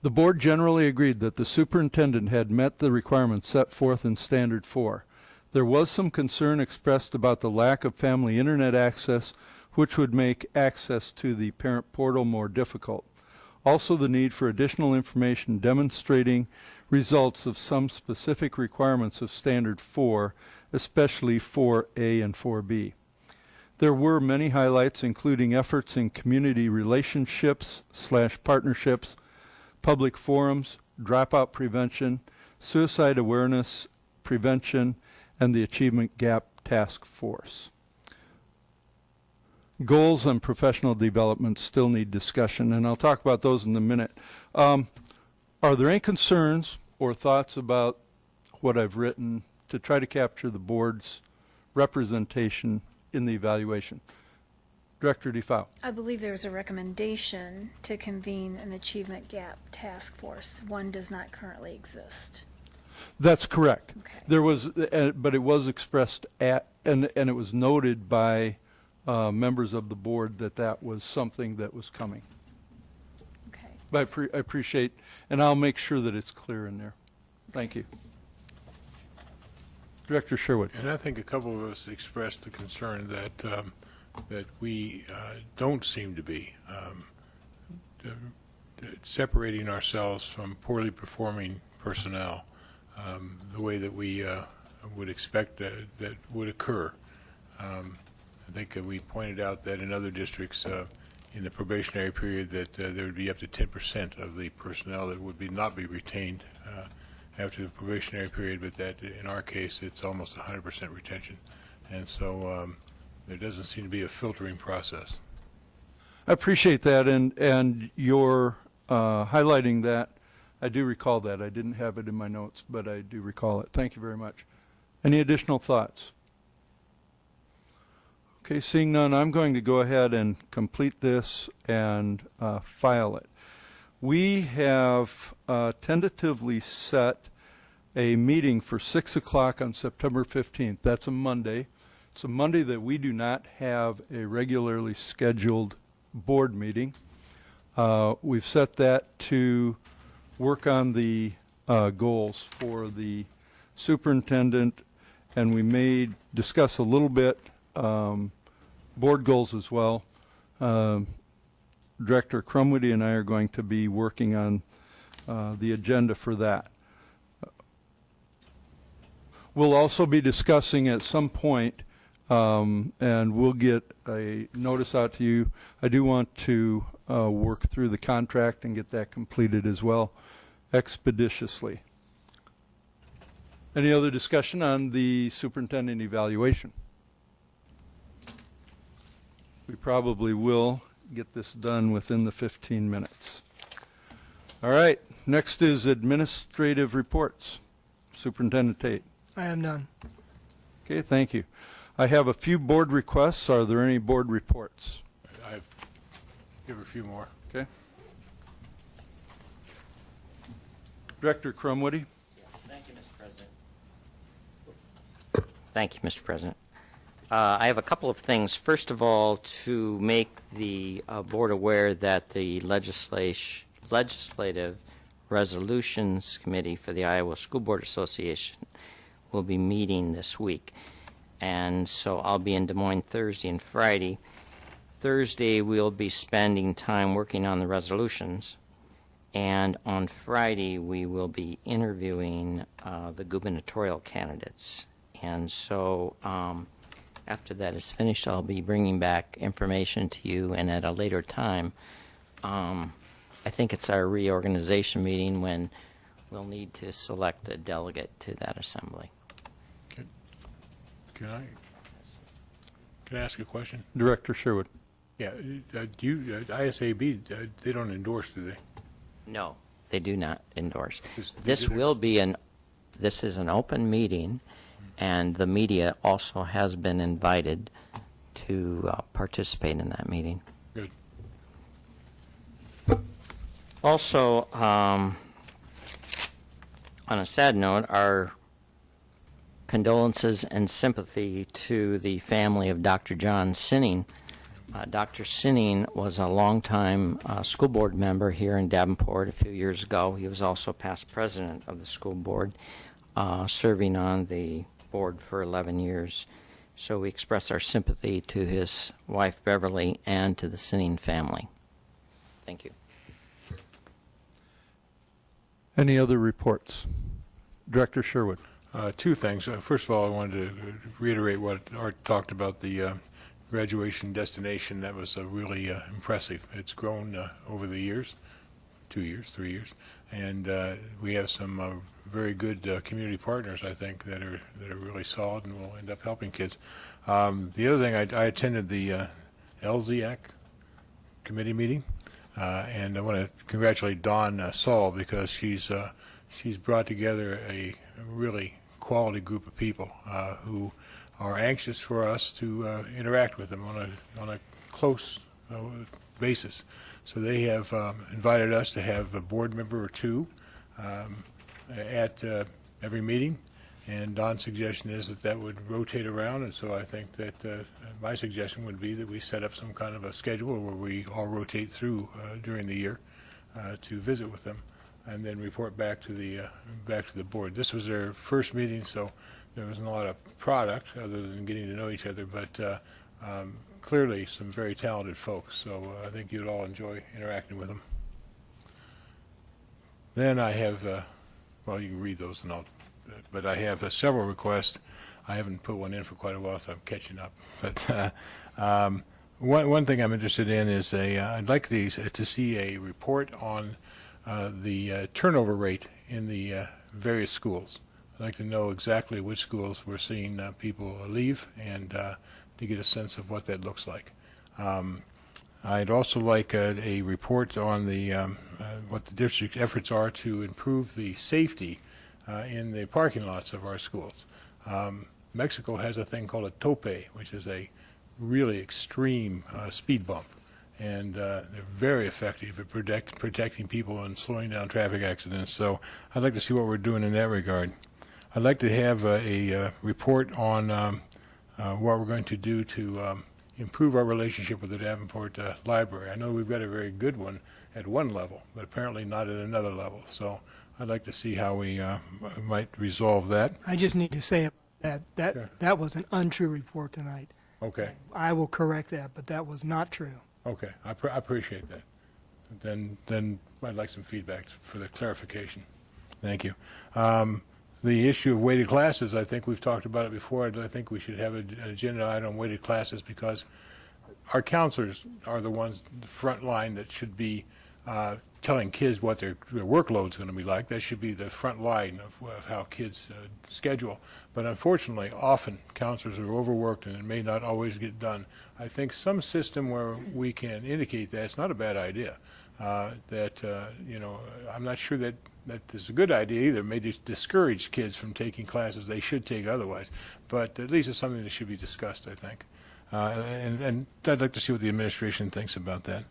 The board generally agreed that the superintendent had met the requirements set forth in Standard 4. There was some concern expressed about the lack of family internet access, which would make access to the parent portal more difficult. Also, the need for additional information demonstrating results of some specific requirements of Standard 4, especially 4A and 4B. There were many highlights, including efforts in community relationships/partnerships, public forums, dropout prevention, suicide awareness prevention, and the Achievement Gap Task Force. Goals and professional development still need discussion, and I'll talk about those in a minute. Are there any concerns or thoughts about what I've written to try to capture the board's representation in the evaluation? Director DeFau. I believe there was a recommendation to convene an Achievement Gap Task Force. One does not currently exist. That's correct. Okay. There was, but it was expressed at, and it was noted by members of the board that that was something that was coming. Okay. But I appreciate, and I'll make sure that it's clear in there. Thank you. Director Sherwood. And I think a couple of us expressed the concern that that we don't seem to be separating ourselves from poorly performing personnel the way that we would expect that would occur. I think we pointed out that in other districts, in the probationary period, that there would be up to 10% of the personnel that would not be retained after the probationary period, but that in our case, it's almost 100% retention. And so there doesn't seem to be a filtering process. I appreciate that, and your highlighting that. I do recall that. I didn't have it in my notes, but I do recall it. Thank you very much. Any additional thoughts? Okay, seeing none, I'm going to go ahead and complete this and file it. We have tentatively set a meeting for 6 o'clock on September 15th. That's a Monday. It's a Monday that we do not have a regularly scheduled board meeting. We've set that to work on the goals for the superintendent, and we may discuss a little bit board goals as well. Director Crumwitty and I are going to be working on the agenda for that. We'll also be discussing at some point, and we'll get a notice out to you. I do want to work through the contract and get that completed as well, expeditiously. Any other discussion on the superintendent evaluation? We probably will get this done within the 15 minutes. All right, next is administrative reports. Superintendent Tate. I have none. Okay, thank you. I have a few board requests. Are there any board reports? I've give a few more. Okay. Director Crumwitty. Thank you, Mr. President. Thank you, Mr. President. I have a couple of things. First of all, to make the board aware that the Legislative Resolutions Committee for the Iowa School Board Association will be meeting this week. And so I'll be in Des Moines Thursday and Friday. Thursday, we'll be spending time working on the resolutions. And on Friday, we will be interviewing the gubernatorial candidates. And so after that is finished, I'll be bringing back information to you. And at a later time, I think it's our reorganization meeting when we'll need to select a delegate to that assembly. Can I ask a question? Director Sherwood. Yeah, do you, ISAB, they don't endorse, do they? No, they do not endorse. This This is an open meeting, and the media also has been invited to participate in that meeting. Good. Also, on a sad note, our condolences and sympathy to the family of Dr. John Sinning. Dr. Sinning was a longtime school board member here in Davenport a few years ago. He was also past president of the school board, serving on the board for 11 years. So we express our sympathy to his wife, Beverly, and to the Sinning family. Thank you. Any other reports? Director Sherwood. Two things. First of all, I wanted to reiterate what Art talked about, the graduation destination. That was really impressive. It's grown over the years, 2 years, 3 years, and we have some very good community partners, I think, that are really solid and will end up helping kids. The other thing, I attended the LZAC committee meeting, and I want to congratulate Dawn Saul because she's brought together a really quality group of people who are anxious for us to interact with them on a close basis. So they have invited us to have a board member or two at every meeting, and Don's suggestion is that would rotate around, and so I think that my suggestion would be that we set up some kind of a schedule where we all rotate through during the year to visit with them and then report back to the board. This was their first meeting, so there wasn't a lot of product other than getting to know each other, but clearly some very talented folks, so I think you'd all enjoy interacting with them. Then I have, well, you can read those and all, but I have several requests. I haven't put one in for quite a while, so I'm catching up. But one thing I'm interested in is I'd like to see a report on the turnover rate in the various schools. I'd like to know exactly which schools we're seeing people leave and to get a sense of what that looks like. I'd also like a report on the what the district's efforts are to improve the safety in the parking lots of our schools. Mexico has a thing called a tope, which is a really extreme speed bump, and they're very effective at protecting people and slowing down traffic accidents. So I'd like to see what we're doing in that regard. I'd like to have a report on what we're going to do to improve our relationship with the Davenport Library. I know we've got a very good one at one level, but apparently not at another level. So I'd like to see how we might resolve that. I just need to say that was an untrue report tonight. Okay. I will correct that, but that was not true. Okay. I appreciate that. Then I'd like some feedback for the clarification. Thank you. The issue of weighted classes, I think we've talked about it before. I think we should have an agenda item on weighted classes because our counselors are the ones, the front line, that should be telling kids what their workload's going to be like. That should be the front line of how kids schedule. But unfortunately, often counselors are overworked and it may not always get done. I think some system where we can indicate that it's not a bad idea. I'm not sure that is a good idea either. It may discourage kids from taking classes they should take otherwise. But at least it's something that should be discussed, I think. And I'd like to see what the administration thinks about that.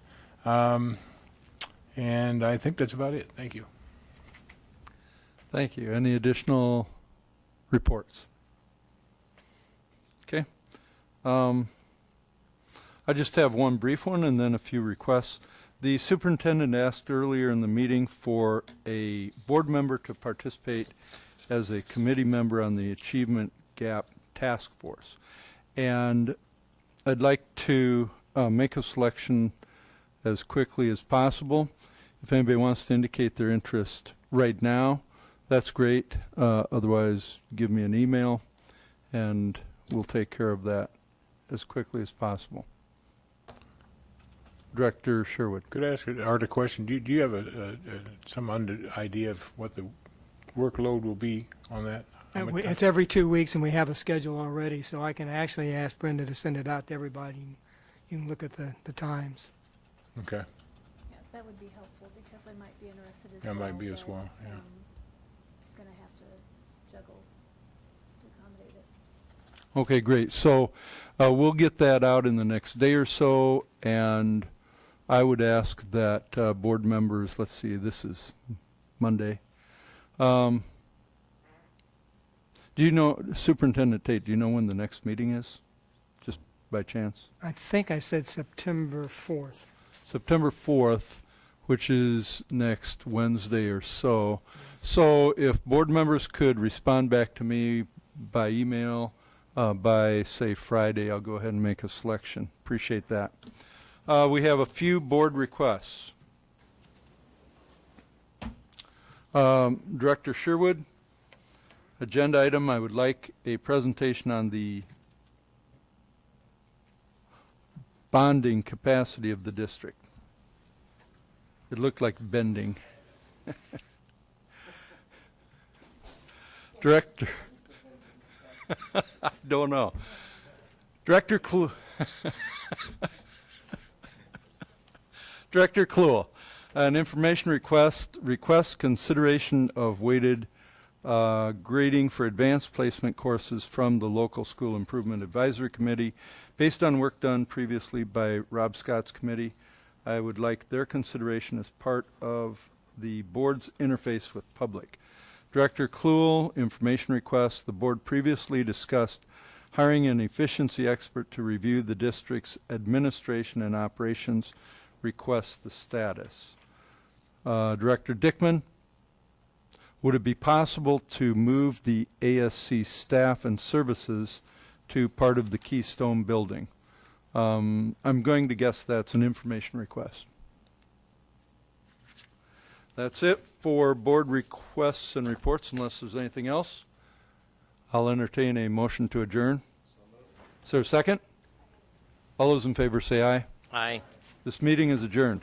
And I think that's about it. Thank you. Thank you. Any additional reports? Okay. I just have one brief one and then a few requests. The superintendent asked earlier in the meeting for a board member to participate as a committee member on the Achievement Gap Task Force. And I'd like to make a selection as quickly as possible. If anybody wants to indicate their interest right now, that's great. Otherwise, give me an email and we'll take care of that as quickly as possible. Director Sherwood. Could I ask Art a question? Do you have some idea of what the workload will be on that? It's every 2 weeks, and we have a schedule already, so I can actually ask Brenda to send it out to everybody. You can look at the times. Okay. Yeah, that would be helpful because I might be interested as well. That might be as well, yeah. Going to have to juggle to accommodate it. Okay, great. So we'll get that out in the next day or so, and I would ask that board members, let's see, this is Monday. Do you know, Superintendent Tate, do you know when the next meeting is? Just by chance? I think I said September 4th. September 4th, which is next Wednesday or so. So if board members could respond back to me by email by, say, Friday, I'll go ahead and make a selection. Appreciate that. We have a few board requests. Director Sherwood, agenda item, I would like a presentation on the bonding capacity of the district. It looked like bending. Director, I don't know. Director Director Kluhl, an information request consideration of weighted grading for advanced placement courses from the local school improvement advisory committee based on work done previously by Rob Scott's committee. I would like their consideration as part of the board's interface with public. Director Kluhl, information request. The board previously discussed hiring an efficiency expert to review the district's administration and operations. Requests the status. Director Dickman, would it be possible to move the ASC staff and services to part of the Keystone building? I'm going to guess that's an information request. That's it for board requests and reports, unless there's anything else. I'll entertain a motion to adjourn. Is there a second? All those in favor say aye. Aye. This meeting is adjourned.